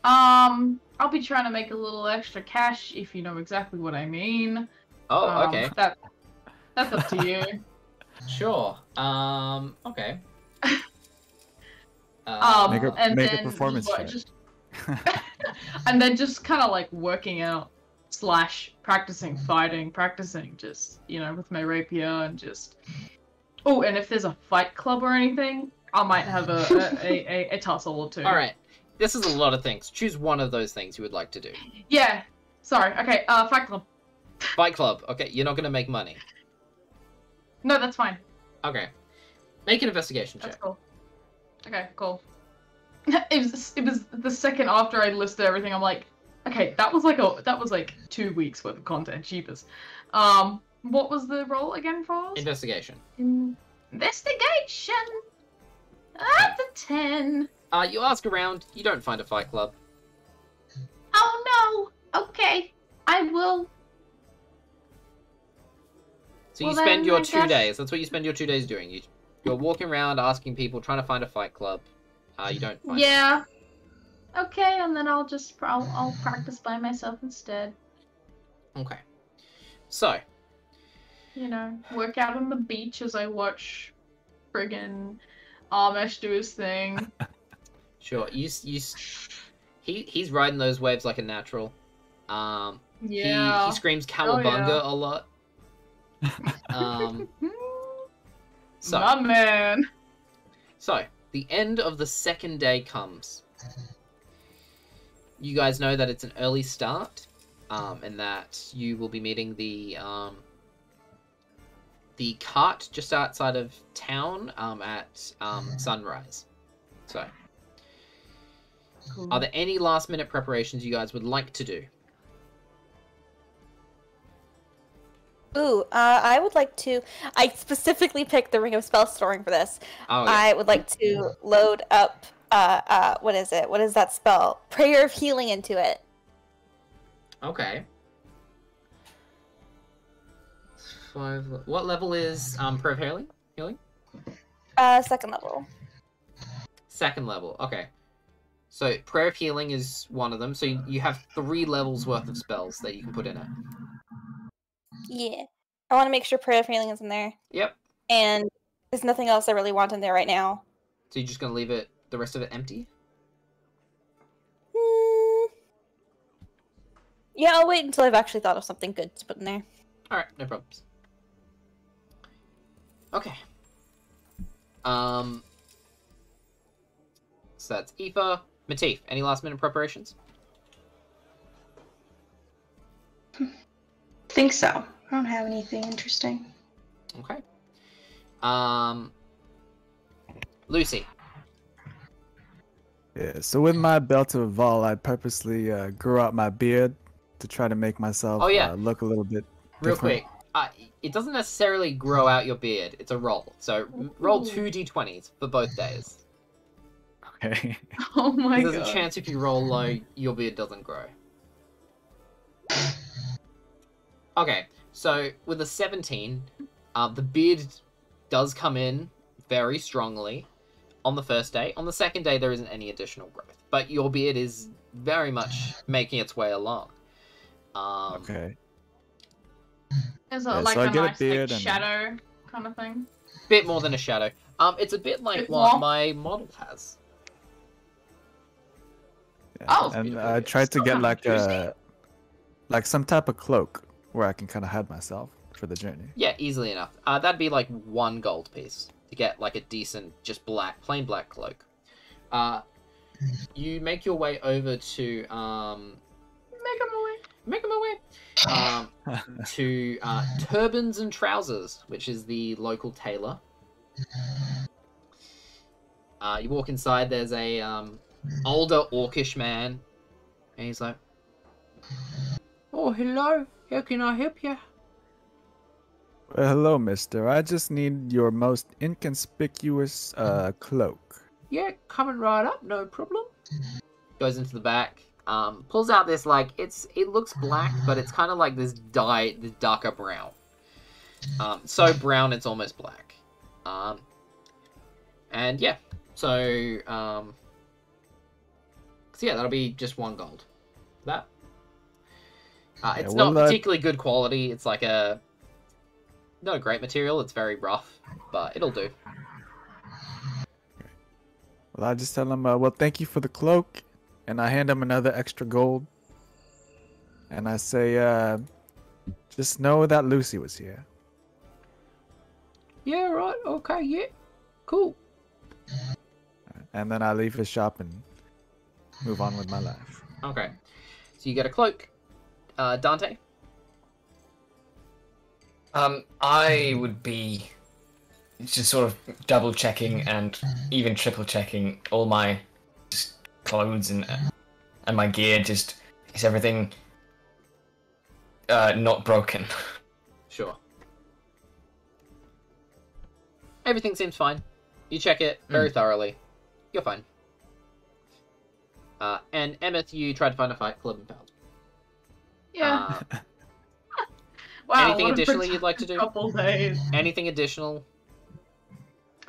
Speaker 7: I'll be trying to make a little extra cash, if you know exactly what I mean.
Speaker 1: Oh, okay.
Speaker 7: That's up to you.
Speaker 1: Sure. Okay.
Speaker 2: Make a
Speaker 7: then
Speaker 2: performance check.
Speaker 7: And then just kind of like working out / practicing fighting, just, with my rapier and just... Oh, and if there's a fight club or anything, I might have a tussle or two.
Speaker 1: Alright. This is a lot of things. Choose one of those things you would like to do.
Speaker 7: Yeah. Sorry. Okay, fight club.
Speaker 1: Fight club. Okay, you're not going to make money.
Speaker 7: No, that's fine.
Speaker 1: Okay. Make an investigation check.
Speaker 7: That's cool. Okay, cool. It was the second after I listed everything, I'm like, okay, that was like 2 weeks worth of content. Jeepers. What was the roll again for us?
Speaker 1: Investigation.
Speaker 7: Investigation. That's a 10.
Speaker 1: You ask around, you don't find a fight club.
Speaker 8: Oh no! Okay, I will.
Speaker 1: So you
Speaker 8: Well,
Speaker 1: spend
Speaker 8: then,
Speaker 1: your
Speaker 8: I
Speaker 1: 2
Speaker 8: guess-
Speaker 1: days. That's what you spend your 2 days doing. You're walking around asking people, trying to find a fight club. You don't find
Speaker 8: Yeah. Okay, and then I'll practice by myself instead.
Speaker 1: it. Okay. So,
Speaker 7: Work out on the beach as I watch friggin' Amish do his thing.
Speaker 1: sure. He's riding those waves like a natural.
Speaker 7: Yeah.
Speaker 1: He screams cowabunga a lot. So,
Speaker 7: My man.
Speaker 1: So, the end of the second day comes. You guys know that it's an early start, and that you will be meeting the cart just outside of town at sunrise. So,
Speaker 7: Cool.
Speaker 1: are there any last-minute preparations you guys would like to do?
Speaker 3: Ooh, I would like to. I specifically picked the Ring of Spell Storing for this.
Speaker 1: Oh, yeah.
Speaker 3: I would like to load up. What is it? What is that spell? Prayer of Healing into it.
Speaker 1: Okay. What level is Prayer of Healing?
Speaker 3: Second level.
Speaker 1: Second level. Okay. So Prayer of Healing is one of them. So you have 3 levels worth of spells that you can put in it.
Speaker 3: Yeah. I want to make sure Prayer of Healing is in there.
Speaker 1: Yep.
Speaker 3: And there's nothing else I really want in there right now.
Speaker 1: So you're just gonna leave it, the rest of it, empty?
Speaker 3: Yeah, I'll wait until I've actually thought of something good to put in there.
Speaker 1: All right, no problems. Okay. So that's Eefa. Matif, any last-minute preparations?
Speaker 6: Think so. I don't have anything interesting.
Speaker 1: Okay. Lucy.
Speaker 2: Yeah, so with my belt of Vol, I purposely grew out my beard to try to make myself look a little bit
Speaker 1: Real
Speaker 2: different.
Speaker 1: quick. It doesn't necessarily grow out your beard. It's a roll. So roll 2 d20s for both days.
Speaker 2: Okay.
Speaker 7: Oh my
Speaker 1: There's
Speaker 7: god.
Speaker 1: a chance if you roll low, your beard doesn't grow. Okay, so with a 17, the beard does come in very strongly on the first day. On the second day, there isn't any additional growth, but your beard is very much making its way along.
Speaker 2: Okay.
Speaker 7: Is it
Speaker 2: Yeah,
Speaker 7: like
Speaker 2: so I
Speaker 7: a
Speaker 2: get a
Speaker 7: nice
Speaker 2: beard
Speaker 7: like,
Speaker 2: and-
Speaker 7: shadow kind of thing?
Speaker 1: Bit more than a shadow. It's a bit like
Speaker 7: Bit
Speaker 1: what
Speaker 7: more?
Speaker 1: my model has.
Speaker 2: Yeah.
Speaker 7: Oh, it's
Speaker 2: and
Speaker 7: beautiful.
Speaker 2: I tried to
Speaker 7: Still
Speaker 2: get
Speaker 7: kinda
Speaker 2: like
Speaker 7: juicy.
Speaker 2: some type of cloak where I can kind of hide myself for the journey.
Speaker 1: Yeah, easily enough. That'd be like 1 gold piece to get like a decent, just plain black cloak. You make your way over to
Speaker 7: Make him away.
Speaker 1: to Turbans and Trousers, which is the local tailor. You walk inside. There's a older orcish man, and he's like, "Oh, hello. How can I help you?"
Speaker 2: Well, hello, mister. I just need your most inconspicuous cloak.
Speaker 1: Yeah, coming right up, no problem. Goes into the back, pulls out this it looks black, but it's kind of like this darker brown. So brown it's almost black. And yeah, so that'll be just 1 gold. That. It's not particularly good quality. It's like not a great material. It's very rough, but it'll do.
Speaker 2: Well, I just tell him, well, thank you for the cloak, and I hand him another extra gold. And I say, just know that Lucy was here.
Speaker 1: Yeah, right. Okay, yeah. Cool.
Speaker 2: And then I leave his shop and move on with my life.
Speaker 1: Okay. So you get a cloak. Dante?
Speaker 5: I would be just sort of double checking and even triple checking all my just clothes and my gear. Just is everything not broken?
Speaker 1: Sure. Everything seems fine. You check it very thoroughly. You're fine. And Emmyth, you tried to find a fight club and found.
Speaker 7: Yeah. Wow.
Speaker 1: Anything
Speaker 7: what a
Speaker 1: additionally you'd like to do?
Speaker 7: Couple days.
Speaker 1: Anything additional?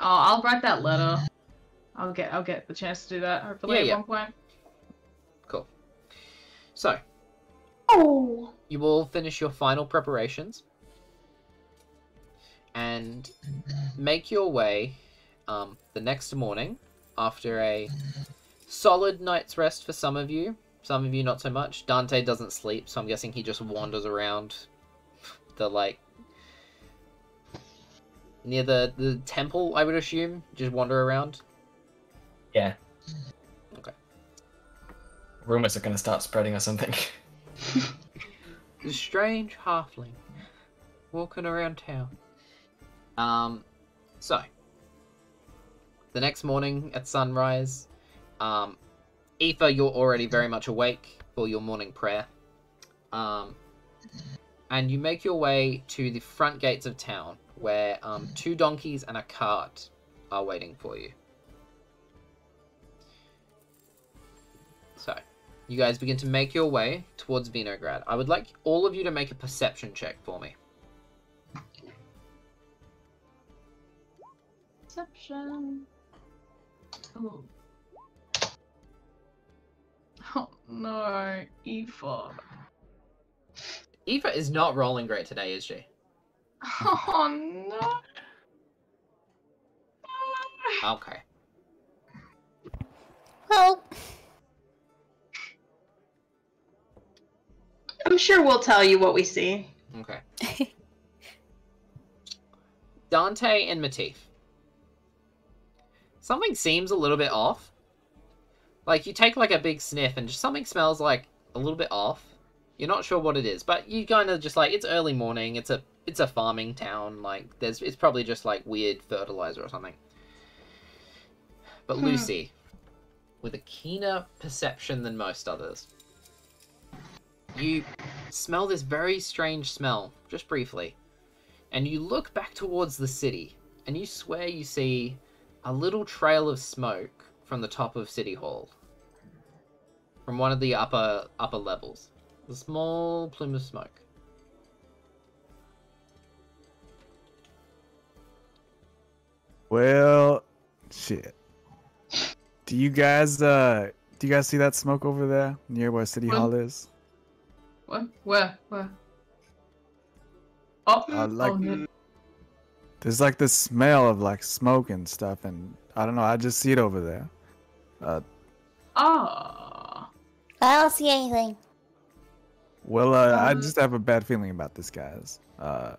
Speaker 7: Oh, I'll write that letter. I'll get the chance to do that hopefully
Speaker 1: Yeah,
Speaker 7: at one point.
Speaker 1: Cool. So,
Speaker 6: Oh.
Speaker 1: you will finish your final preparations and make your way the next morning after a solid night's rest for some of you not so much. Dante doesn't sleep, so I'm guessing he just wanders around the near the temple, I would assume. Just wander around.
Speaker 5: Yeah.
Speaker 1: Okay.
Speaker 5: Rumors are gonna start spreading or something.
Speaker 1: The strange halfling walking around town. So the next morning at sunrise, Eefa, you're already very much awake for your morning prayer. And you make your way to the front gates of town, where 2 donkeys and a cart are waiting for you. So, you guys begin to make your way towards Vinograd. I would like all of you to make a perception check for me.
Speaker 8: Perception.
Speaker 7: Oh. Oh no, Eefa.
Speaker 1: Eefa is not rolling great today, is she?
Speaker 7: Oh no.
Speaker 1: Okay.
Speaker 3: Well,
Speaker 6: I'm sure we'll tell you what we see.
Speaker 1: Okay. Dante and Matif. Something seems a little bit off. Like, you take, like, a big sniff and just something smells, like, a little bit off. You're not sure what it is, but you kind of just, like, it's early morning, it's a farming town, like, it's probably just, like, weird fertilizer or something. But Lucy, with a keener perception than most others, you smell this very strange smell, just briefly, and you look back towards the city, and you swear you see a little trail of smoke from the top of City Hall. From one of the upper levels. A small plume of smoke.
Speaker 2: Well, shit. Do you guys see that smoke over there near where City
Speaker 7: What?
Speaker 2: Hall is?
Speaker 7: What? Where? Oh,
Speaker 2: Like,
Speaker 7: oh no.
Speaker 2: there's like this smell of like smoke and stuff, and I don't know. I just see it over there.
Speaker 7: Ah.
Speaker 3: I don't see anything.
Speaker 2: Well, I just have a bad feeling about this, guys. I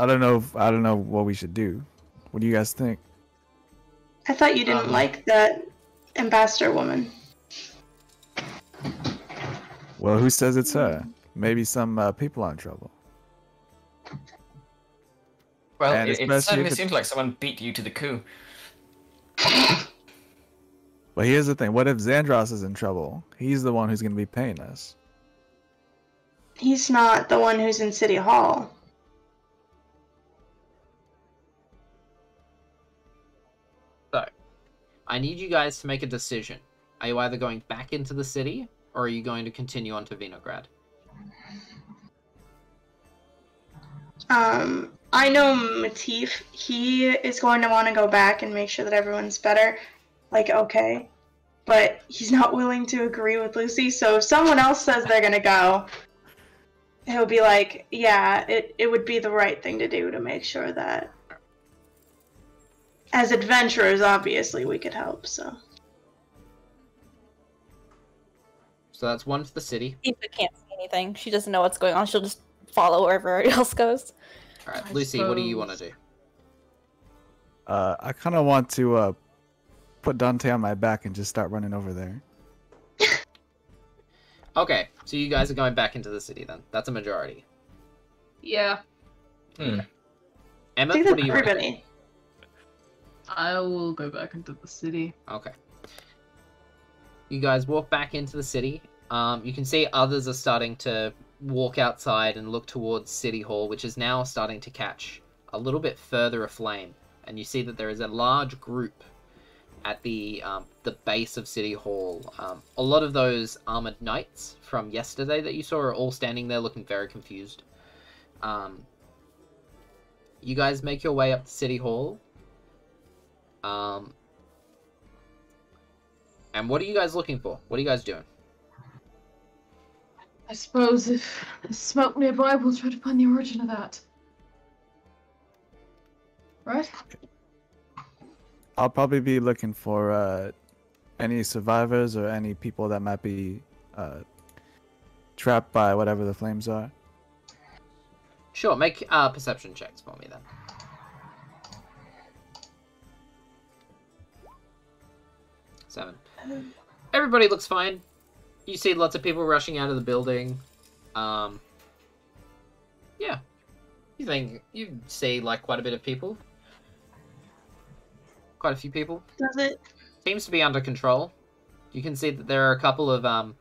Speaker 2: don't know. I don't know what we should do. What do you guys think?
Speaker 6: I thought you didn't like that ambassador woman.
Speaker 2: Well, who says it's her? Maybe some people are in trouble.
Speaker 5: Well,
Speaker 2: And
Speaker 5: it
Speaker 2: especially
Speaker 5: certainly
Speaker 2: if it-
Speaker 5: seems like someone beat you to the coup.
Speaker 2: But here's the thing: what if Xandros is in trouble? He's the one who's going to be paying us.
Speaker 6: He's not the one who's in City Hall.
Speaker 1: So, I need you guys to make a decision. Are you either going back into the city, or are you going to continue on to Vinograd?
Speaker 6: I know Matif. He is going to want to go back and make sure that everyone's better. Like, okay. But he's not willing to agree with Lucy, so if someone else says they're gonna go, he'll be like, yeah, it would be the right thing to do to make sure that as adventurers, obviously, we could help, so.
Speaker 1: So that's one for the city.
Speaker 3: Eva can't see anything. She doesn't know what's going on. She'll just follow wherever everybody else goes.
Speaker 1: Alright,
Speaker 7: I
Speaker 1: Lucy, what do you want to
Speaker 7: suppose-
Speaker 1: do?
Speaker 2: I kind of want to put Dante on my back and just start running over there.
Speaker 1: Okay, so you guys are going back into the city then. That's a majority.
Speaker 7: Yeah,
Speaker 1: Emmyth,
Speaker 6: I think
Speaker 1: what
Speaker 6: that's
Speaker 1: do you want to do?
Speaker 6: everybody.
Speaker 7: I will go back into the city.
Speaker 1: Okay. You guys walk back into the city. You can see others are starting to walk outside and look towards City Hall, which is now starting to catch a little bit further aflame. And you see that there is a large group at the base of City Hall. A lot of those armored knights from yesterday that you saw are all standing there looking very confused. You guys make your way up to City Hall. And what are you guys looking for? What are you guys doing?
Speaker 7: I suppose if there's smoke nearby, we'll try to find the origin of that. Right?
Speaker 2: I'll probably be looking for any survivors or any people that might be trapped by whatever the flames are.
Speaker 1: Sure, make perception checks for me then. Seven. Everybody looks fine. You see lots of people rushing out of the building. Yeah. You see like quite a bit of people. Quite a few people.
Speaker 6: Does it?
Speaker 1: Seems to be under control. You can see that there are a couple of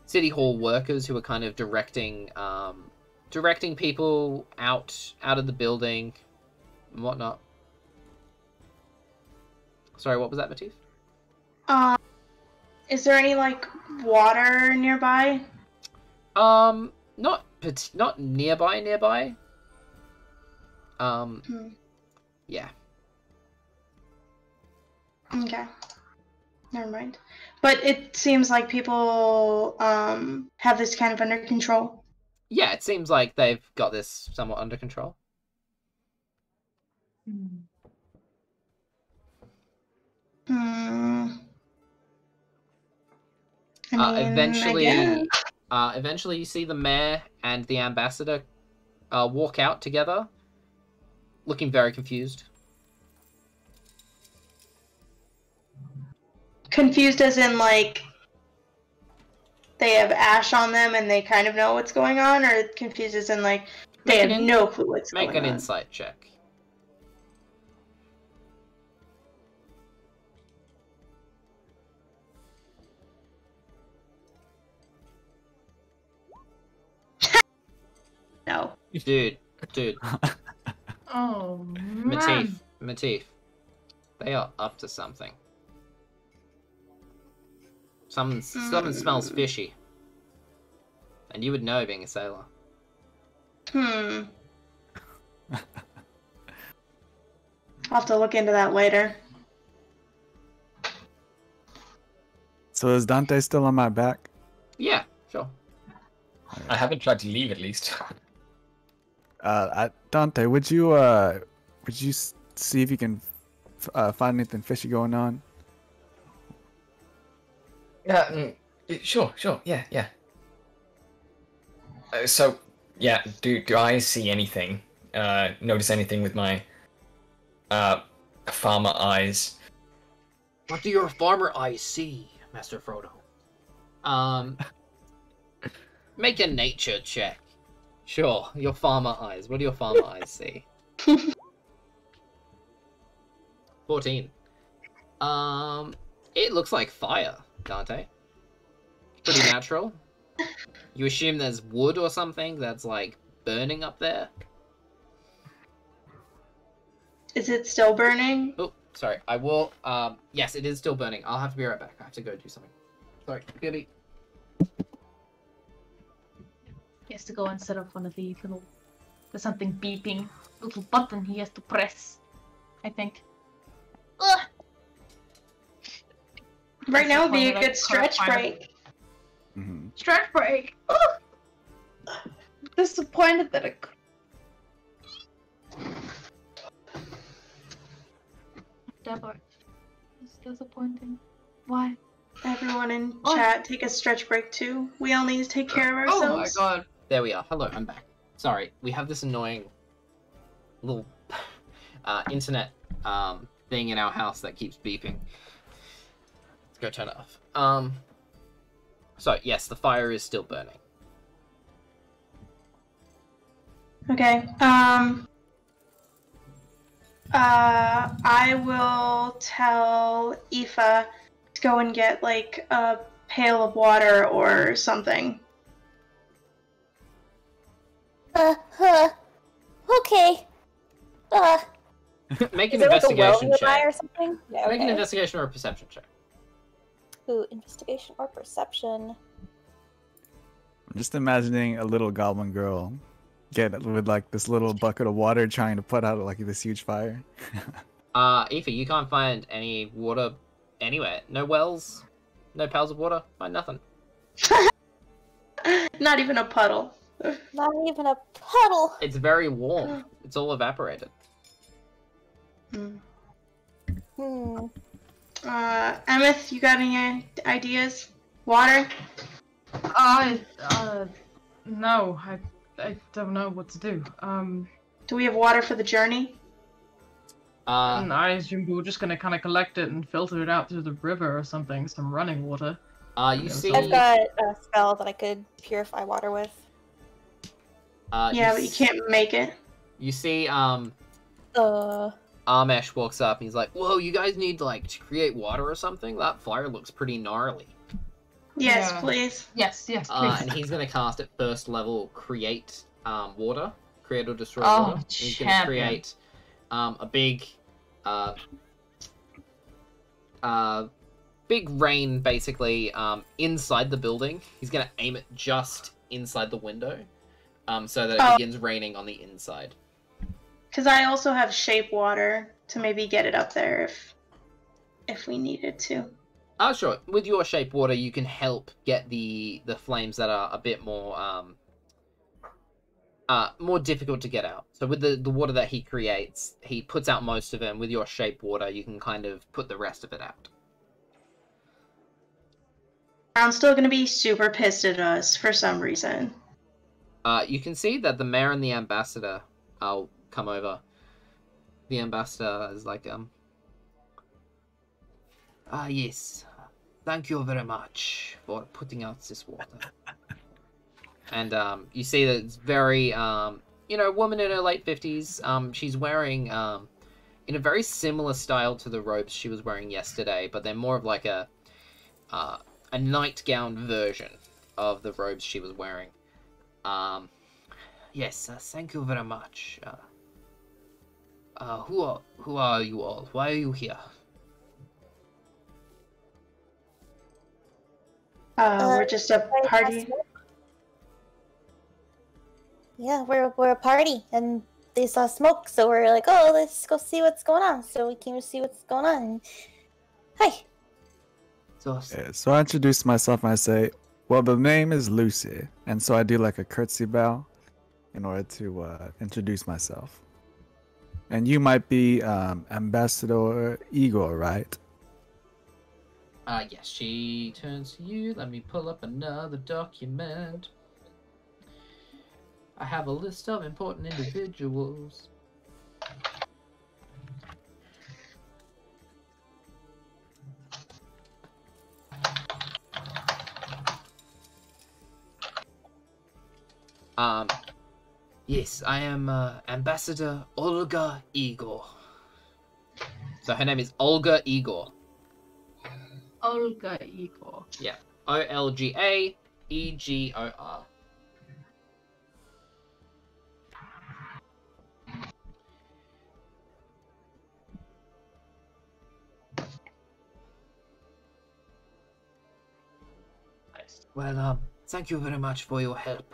Speaker 1: city hall workers who are kind of directing people out of the building and whatnot. Sorry, what was that, Matif?
Speaker 6: Is there any like water nearby?
Speaker 1: Not nearby. Yeah.
Speaker 6: Okay. Never mind. But it seems like people have this kind of under control.
Speaker 1: Yeah, it seems like they've got this somewhat under control. Eventually you see the mayor and the ambassador walk out together, looking very confused.
Speaker 6: Confused as in like they have ash on them and they kind of know what's going on, or confused as in like they have no clue what's going on?
Speaker 1: Make an insight check.
Speaker 6: No.
Speaker 1: Dude.
Speaker 7: Oh, man.
Speaker 1: Matif. They are up to something. Something smells fishy. And you would know, being a sailor.
Speaker 6: I'll have to look into that later.
Speaker 2: So is Dante still on my back?
Speaker 1: Yeah, sure.
Speaker 5: I haven't tried to leave, at least.
Speaker 2: Dante, would you see if you can find anything fishy going on?
Speaker 5: Yeah, sure, yeah. So, yeah, do I see anything? Notice anything with my farmer eyes?
Speaker 1: What do your farmer eyes see, Master Frodo? Make a nature check. Sure, your farmer eyes. What do your farmer eyes see? 14. It looks like fire, Dante. Pretty natural. You assume there's wood or something that's like burning up there?
Speaker 6: Is it still burning?
Speaker 1: Oh, sorry. I will. Yes, it is still burning. I'll have to be right back. I have to go do something. Sorry, Gibby.
Speaker 8: He has to go and set up one of the little. There's something beeping. Little button he has to press. I think. Ugh.
Speaker 6: Right now would be a good stretch break.
Speaker 2: Mm-hmm.
Speaker 8: Stretch break. Ugh. Disappointed that it. Deborah. It's disappointing. Why?
Speaker 6: Everyone in chat, take a stretch break too. We all need to take care of ourselves.
Speaker 1: Oh my god. There we are. Hello, I'm back. Sorry, we have this annoying little internet thing in our house that keeps beeping. Let's go turn it off. So yes, the fire is still burning.
Speaker 6: Okay. I will tell Eefa to go and get like a pail of water or something.
Speaker 3: Okay.
Speaker 1: Make an
Speaker 3: Is there like a well
Speaker 1: investigation
Speaker 3: nearby
Speaker 1: check.
Speaker 3: or something? Yeah,
Speaker 1: Make an
Speaker 3: okay.
Speaker 1: investigation or a perception check.
Speaker 3: Ooh, investigation or perception.
Speaker 2: I'm just imagining a little goblin girl with like this little bucket of water trying to put out like this huge fire.
Speaker 1: Eefa, you can't find any water anywhere. No wells, no pails of water, find nothing.
Speaker 6: Not even a puddle.
Speaker 3: Not even a puddle.
Speaker 1: It's very warm. It's all evaporated.
Speaker 6: Emmyth, you got any ideas? Water?
Speaker 7: No, I don't know what to do.
Speaker 6: Do we have water for the journey?
Speaker 7: And I assume we were just gonna kind of collect it and filter it out through the river or something, some running water.
Speaker 1: You see.
Speaker 3: I've got a spell that I could purify water with.
Speaker 6: Yeah, but you can't make it.
Speaker 1: You see,
Speaker 3: Uh.
Speaker 1: Amesh walks up and he's like, "Whoa, you guys need like to create water or something? That fire looks pretty gnarly."
Speaker 6: Yes,
Speaker 7: Yeah.
Speaker 6: please.
Speaker 7: Yes, please.
Speaker 1: And he's gonna cast at first level create water, create or destroy
Speaker 7: Oh,
Speaker 1: water. He's gonna create a big big rain basically inside the building. He's gonna aim it just inside the window, so that it begins raining on the inside.
Speaker 6: Because I also have shape water to maybe get it up there if we needed to.
Speaker 1: Oh, sure. With your shape water, you can help get the flames that are a bit more more difficult to get out. So with the water that he creates, he puts out most of it, and with your shape water, you can kind of put the rest of it out.
Speaker 6: I'm still gonna be super pissed at us for some reason.
Speaker 1: You can see that the mayor and the ambassador come over. The ambassador is like, yes. Thank you very much for putting out this water. And you see that it's very, woman in her late 50s. She's wearing, in a very similar style to the robes she was wearing yesterday, but they're more of like a nightgown version of the robes she was wearing. Yes, thank you very much. Who are you all? Why are you here?
Speaker 6: We're just a party.
Speaker 3: Yeah, we're a party, and they saw smoke, so we're like, oh, let's go see what's going on. So we came to see what's going on. Hi.
Speaker 2: So I introduce myself and I say, well, the name is Lucy, and so I do like a curtsy bow in order to introduce myself. And you might be Ambassador Igor, right?
Speaker 1: Yes, she turns to you. Let me pull up another document. I have a list of important individuals. Yes, I am Ambassador Olga Igor. So her name is Olga Igor.
Speaker 7: Olga Igor.
Speaker 1: Yeah. Olgaegor. Well, thank you very much for your help.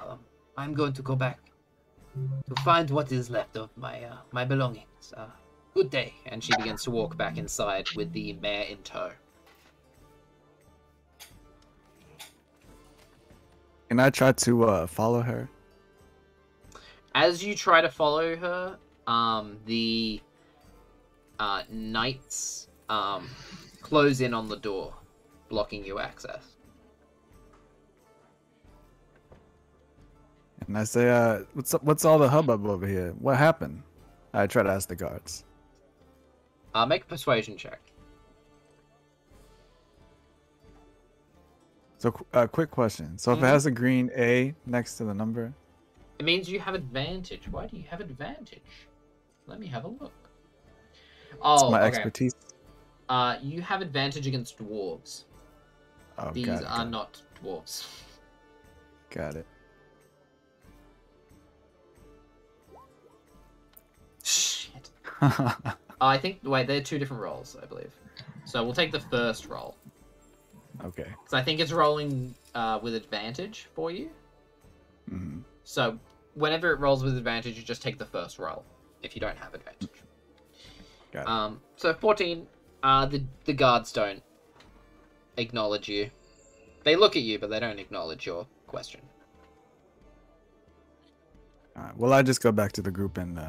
Speaker 1: I'm going to go back to find what is left of my my belongings. Good day. And she begins to walk back inside with the mare in tow.
Speaker 2: And I try to follow her.
Speaker 1: As you try to follow her, the knights close in on the door, blocking you access.
Speaker 2: And I say, what's all the hubbub over here? What happened? I try to ask the guards.
Speaker 1: Make a persuasion check.
Speaker 2: So, quick question. So if it has a green A next to the number?
Speaker 1: It means you have advantage. Why do you have advantage? Let me have a look.
Speaker 2: It's
Speaker 1: Oh,
Speaker 2: my
Speaker 1: okay.
Speaker 2: expertise.
Speaker 1: You have advantage against dwarves.
Speaker 2: Oh,
Speaker 1: These
Speaker 2: got it,
Speaker 1: are not dwarves.
Speaker 2: Got it.
Speaker 1: Shit. I think, wait, they're two different rolls, I believe. So we'll take the first roll.
Speaker 2: Okay.
Speaker 1: So I think it's rolling with advantage for you.
Speaker 2: Mm-hmm.
Speaker 1: So whenever it rolls with advantage, you just take the first roll if you don't have advantage.
Speaker 2: Got it.
Speaker 1: So 14, the guards don't acknowledge you. They look at you, but they don't acknowledge your question.
Speaker 2: Alright, well, I just go back to the group and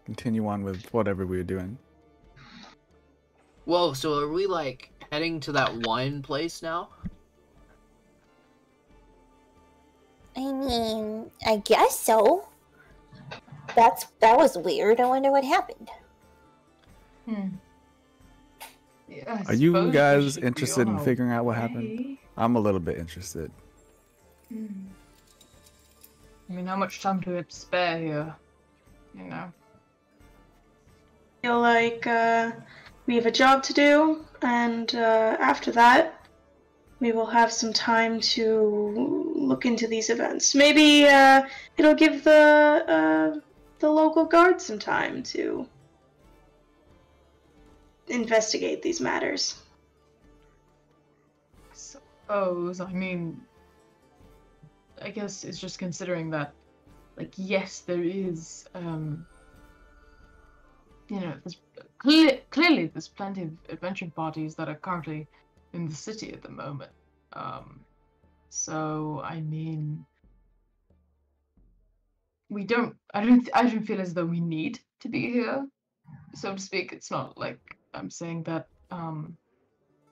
Speaker 2: continue on with whatever we were doing.
Speaker 1: Whoa, so are we, like, heading to that wine place now?
Speaker 3: I mean, I guess so. That was weird. I wonder what happened.
Speaker 7: Yeah, I
Speaker 2: Are you
Speaker 7: suppose we
Speaker 2: guys
Speaker 7: should be
Speaker 2: interested
Speaker 7: on
Speaker 2: in
Speaker 7: our
Speaker 2: figuring out what happened?
Speaker 7: way.
Speaker 2: I'm a little bit interested.
Speaker 7: I mean, how much time do we have to spare here? You know.
Speaker 6: I feel like we have a job to do, and after that, we will have some time to look into these events. Maybe it'll give the local guard some time to investigate these matters.
Speaker 7: I suppose. I mean, I guess it's just considering that, like, yes, there is, you know, there's clearly there's plenty of adventuring parties that are currently in the city at the moment. So I mean, I don't feel as though we need to be here, so to speak. It's not like I'm saying that,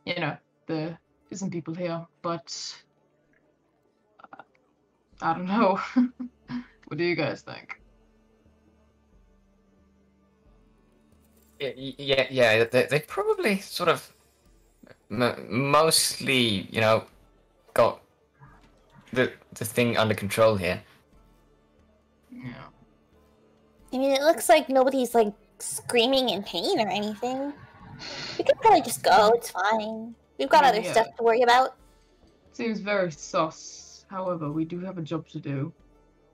Speaker 7: you know, there isn't people here, but I don't know. What do you guys think?
Speaker 5: Yeah. They probably sort of mostly, you know, got the thing under control here.
Speaker 7: Yeah.
Speaker 3: I mean, it looks like nobody's like screaming in pain or anything. We could probably just go. It's fine. We've got other stuff to worry about.
Speaker 7: Seems very sus. However, we do have a job to do,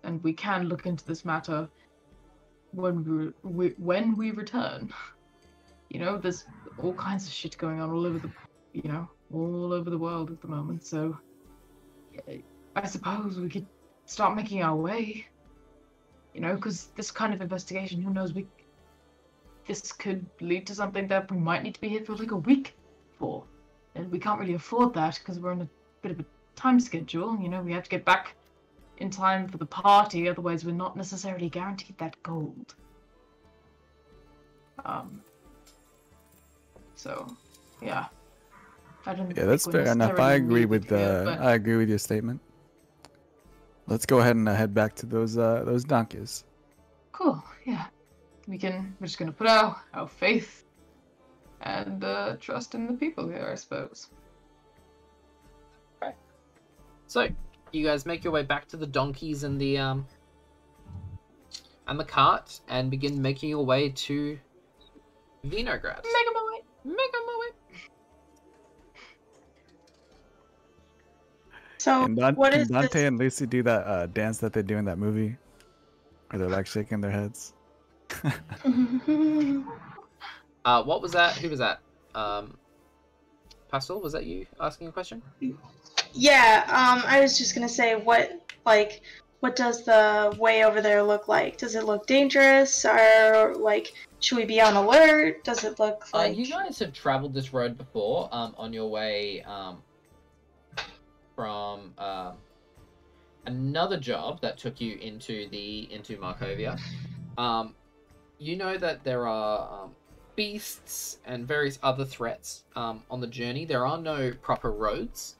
Speaker 7: and we can look into this matter when we return. You know, there's all kinds of shit going on all over the world at the moment. So, I suppose we could start making our way. You know, because this kind of investigation, who knows, this could lead to something that we might need to be here for like a week for. And we can't really afford that because we're on a bit of a time schedule. You know, we have to get back in time for the party, otherwise we're not necessarily guaranteed that gold. So, yeah.
Speaker 2: Yeah, that's fair enough. I agree with I agree with your statement. Let's go ahead and head back to those donkeys.
Speaker 7: Cool. Yeah, we're just gonna put our faith and trust in the people here, I suppose.
Speaker 1: Right. So, you guys make your way back to the donkeys and the cart, and begin making your way to Vinograd. Make my way.
Speaker 6: So, what
Speaker 2: can
Speaker 6: is
Speaker 2: Dante
Speaker 6: this?
Speaker 2: and Lucy do that dance that they do in that movie? Where they're like shaking their heads?
Speaker 1: What was that? Who was that? Pastel, was that you asking a question?
Speaker 6: Yeah, I was just gonna say, what does the way over there look like? Does it look dangerous, or like, should we be on alert? Does it look like...
Speaker 1: You guys have traveled this road before, on your way, from another job that took you into Markovia. You know that there are beasts and various other threats on the journey. There are no proper roads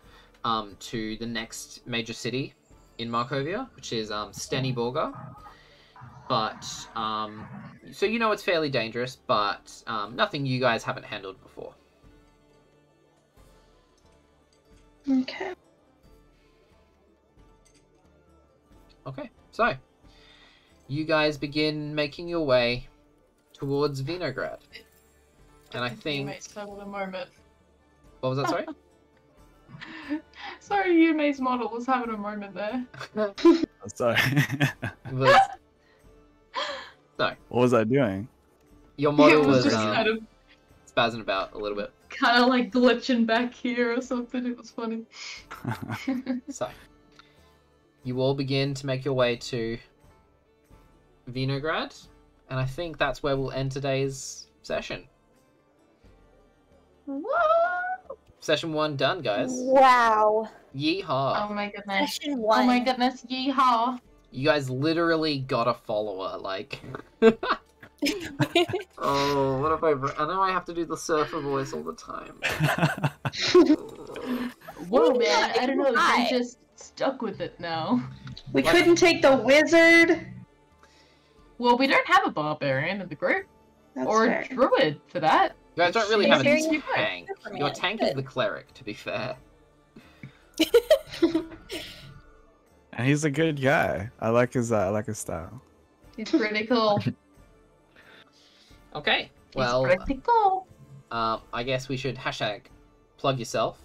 Speaker 1: to the next major city in Markovia, which is Steniborga. But so you know it's fairly dangerous, but nothing you guys haven't handled before.
Speaker 6: Okay.
Speaker 1: Okay, so you guys begin making your way towards Vinograd. And I think...
Speaker 7: Yume's having a moment.
Speaker 1: What was that, sorry?
Speaker 7: Sorry, Yume's model was having a moment there.
Speaker 2: Sorry.
Speaker 1: So,
Speaker 2: what was I doing?
Speaker 1: your model
Speaker 7: It was
Speaker 1: was
Speaker 7: just kind of
Speaker 1: spazzing about a little bit.
Speaker 7: kind of like glitching back here or something. It was funny.
Speaker 1: So, you all begin to make your way to Vinograd, and I think that's where we'll end today's session.
Speaker 7: What?
Speaker 1: Session 1 done, guys.
Speaker 3: Wow.
Speaker 1: Yeehaw.
Speaker 7: Oh my goodness.
Speaker 3: Session 1.
Speaker 7: Oh my goodness. Yeehaw.
Speaker 1: You guys literally got a follower, like... Oh, what if I know I have to do the surfer voice all the time.
Speaker 7: Whoa,
Speaker 3: Maybe
Speaker 7: man.
Speaker 3: not,
Speaker 7: I don't know.
Speaker 3: why?
Speaker 7: I'm just stuck with it now.
Speaker 6: We couldn't take the wizard.
Speaker 7: Well, we don't have a barbarian in the group.
Speaker 6: That's
Speaker 7: or
Speaker 6: fair.
Speaker 7: a druid for that.
Speaker 1: You guys don't really
Speaker 3: She's
Speaker 1: have a
Speaker 3: very
Speaker 1: tank.
Speaker 3: good.
Speaker 1: Your tank is
Speaker 3: Good.
Speaker 1: the cleric, to be fair.
Speaker 2: And he's a good guy. I like his style.
Speaker 7: He's pretty cool.
Speaker 1: Okay,
Speaker 7: He's
Speaker 1: well,
Speaker 7: pretty cool.
Speaker 1: I guess we should hashtag plug yourself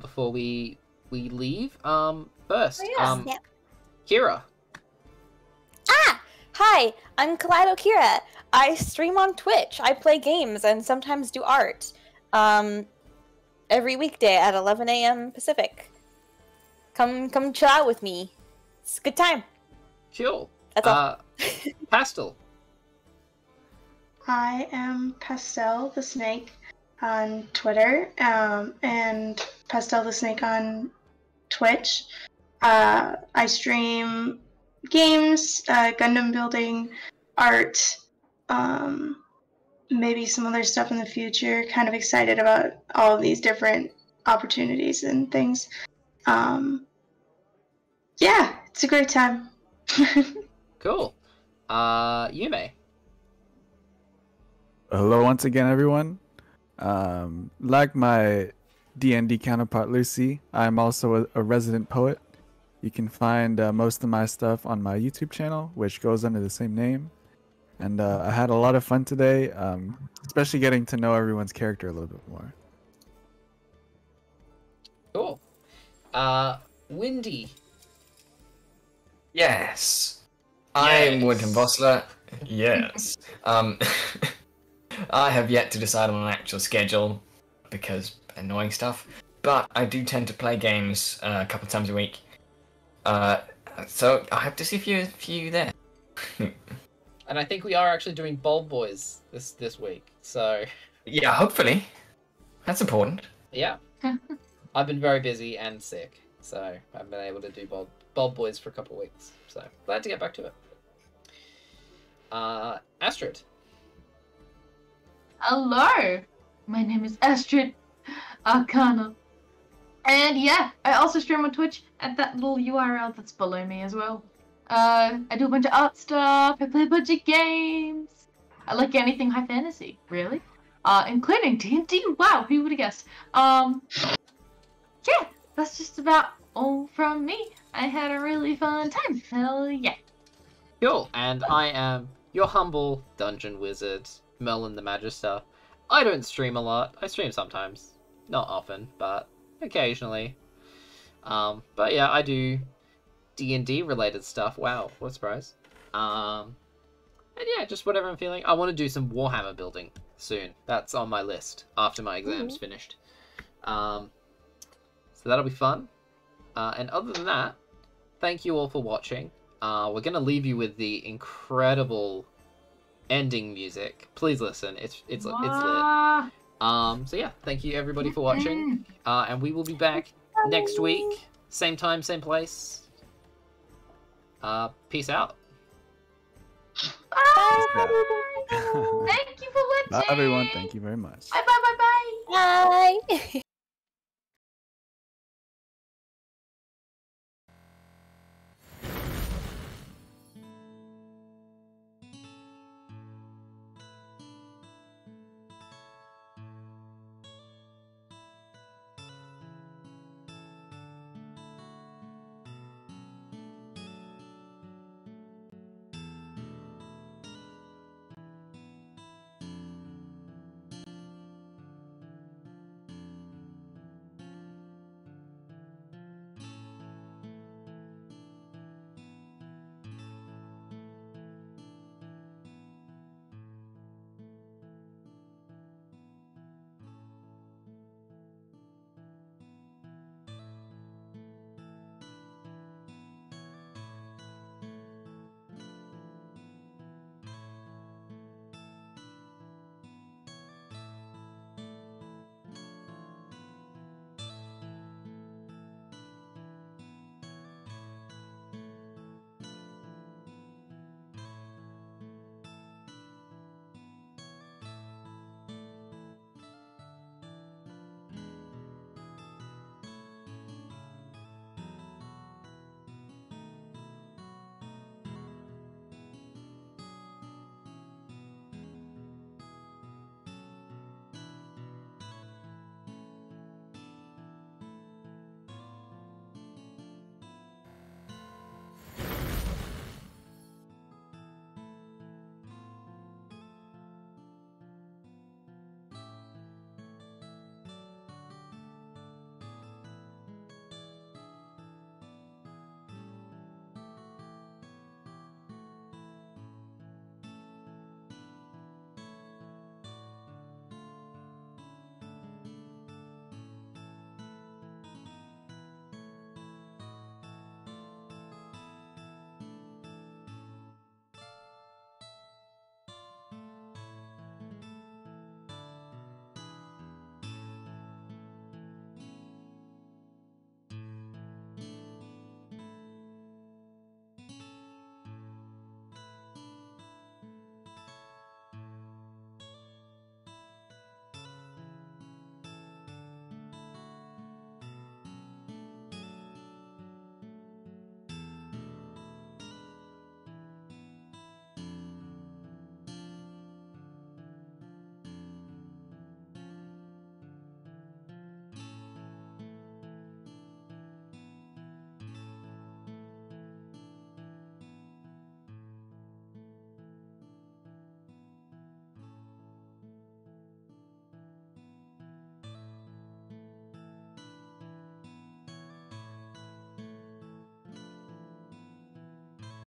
Speaker 1: before we leave. First,
Speaker 3: Oh, yeah.
Speaker 1: Kira.
Speaker 3: Hi, I'm Kaleido Kira. I stream on Twitch. I play games and sometimes do art. Every weekday at 11 a.m. Pacific. Come chill out with me. It's a good time.
Speaker 1: Cool.
Speaker 3: That's all.
Speaker 1: Pastel.
Speaker 6: I am PastelTheSnake on Twitter, and PastelTheSnake on Twitch. I stream games, Gundam building, art, maybe some other stuff in the future. Kind of excited about all of these different opportunities and things. Yeah, it's a great time.
Speaker 1: Cool. Yume.
Speaker 2: Hello once again, everyone. Like my D&D counterpart Lucy, I'm also a resident poet. You can find most of my stuff on my YouTube channel, which goes under the same name. And I had a lot of fun today, especially getting to know everyone's character a little bit more.
Speaker 1: Cool. Windy.
Speaker 5: Yes. I'm WyndhamVossler. Yes. I have yet to decide on an actual schedule because annoying stuff, but I do tend to play games a couple times a week. So I hope to see a few there.
Speaker 1: And I think we are actually doing Bold Boys this week. So
Speaker 5: Yeah, hopefully. That's important.
Speaker 1: yeah. I've been very busy and sick, so I haven't been able to do Bold Boys for a couple of weeks. So glad to get back to it. Astrid.
Speaker 7: Hello, my name is Astrid Arcana. And yeah, I also stream on Twitch at that little URL that's below me as well. I do a bunch of art stuff, I play a bunch of games. I like anything high fantasy, really. Including D&D, wow, who would have guessed? Yeah, that's just about all from me. I had a really fun time, hell yeah.
Speaker 1: Cool. And I am your humble dungeon wizard, Merlin the Magister. I don't stream a lot. I stream sometimes. Not often, but occasionally. But yeah, I do D&D related stuff. Wow, what a surprise. And yeah, just whatever I'm feeling. I want to do some Warhammer building soon. That's on my list after my exam's finished. So that'll be fun. And other than that, thank you all for watching. We're going to leave you with the incredible ending music. Please listen. It's lit. So yeah, thank you everybody for watching. And we will be back next week. Same time, same place. Peace out.
Speaker 7: Bye.
Speaker 2: Bye.
Speaker 7: Thank you for watching.
Speaker 2: Bye, everyone. Thank you very much.
Speaker 7: Bye.
Speaker 3: Bye.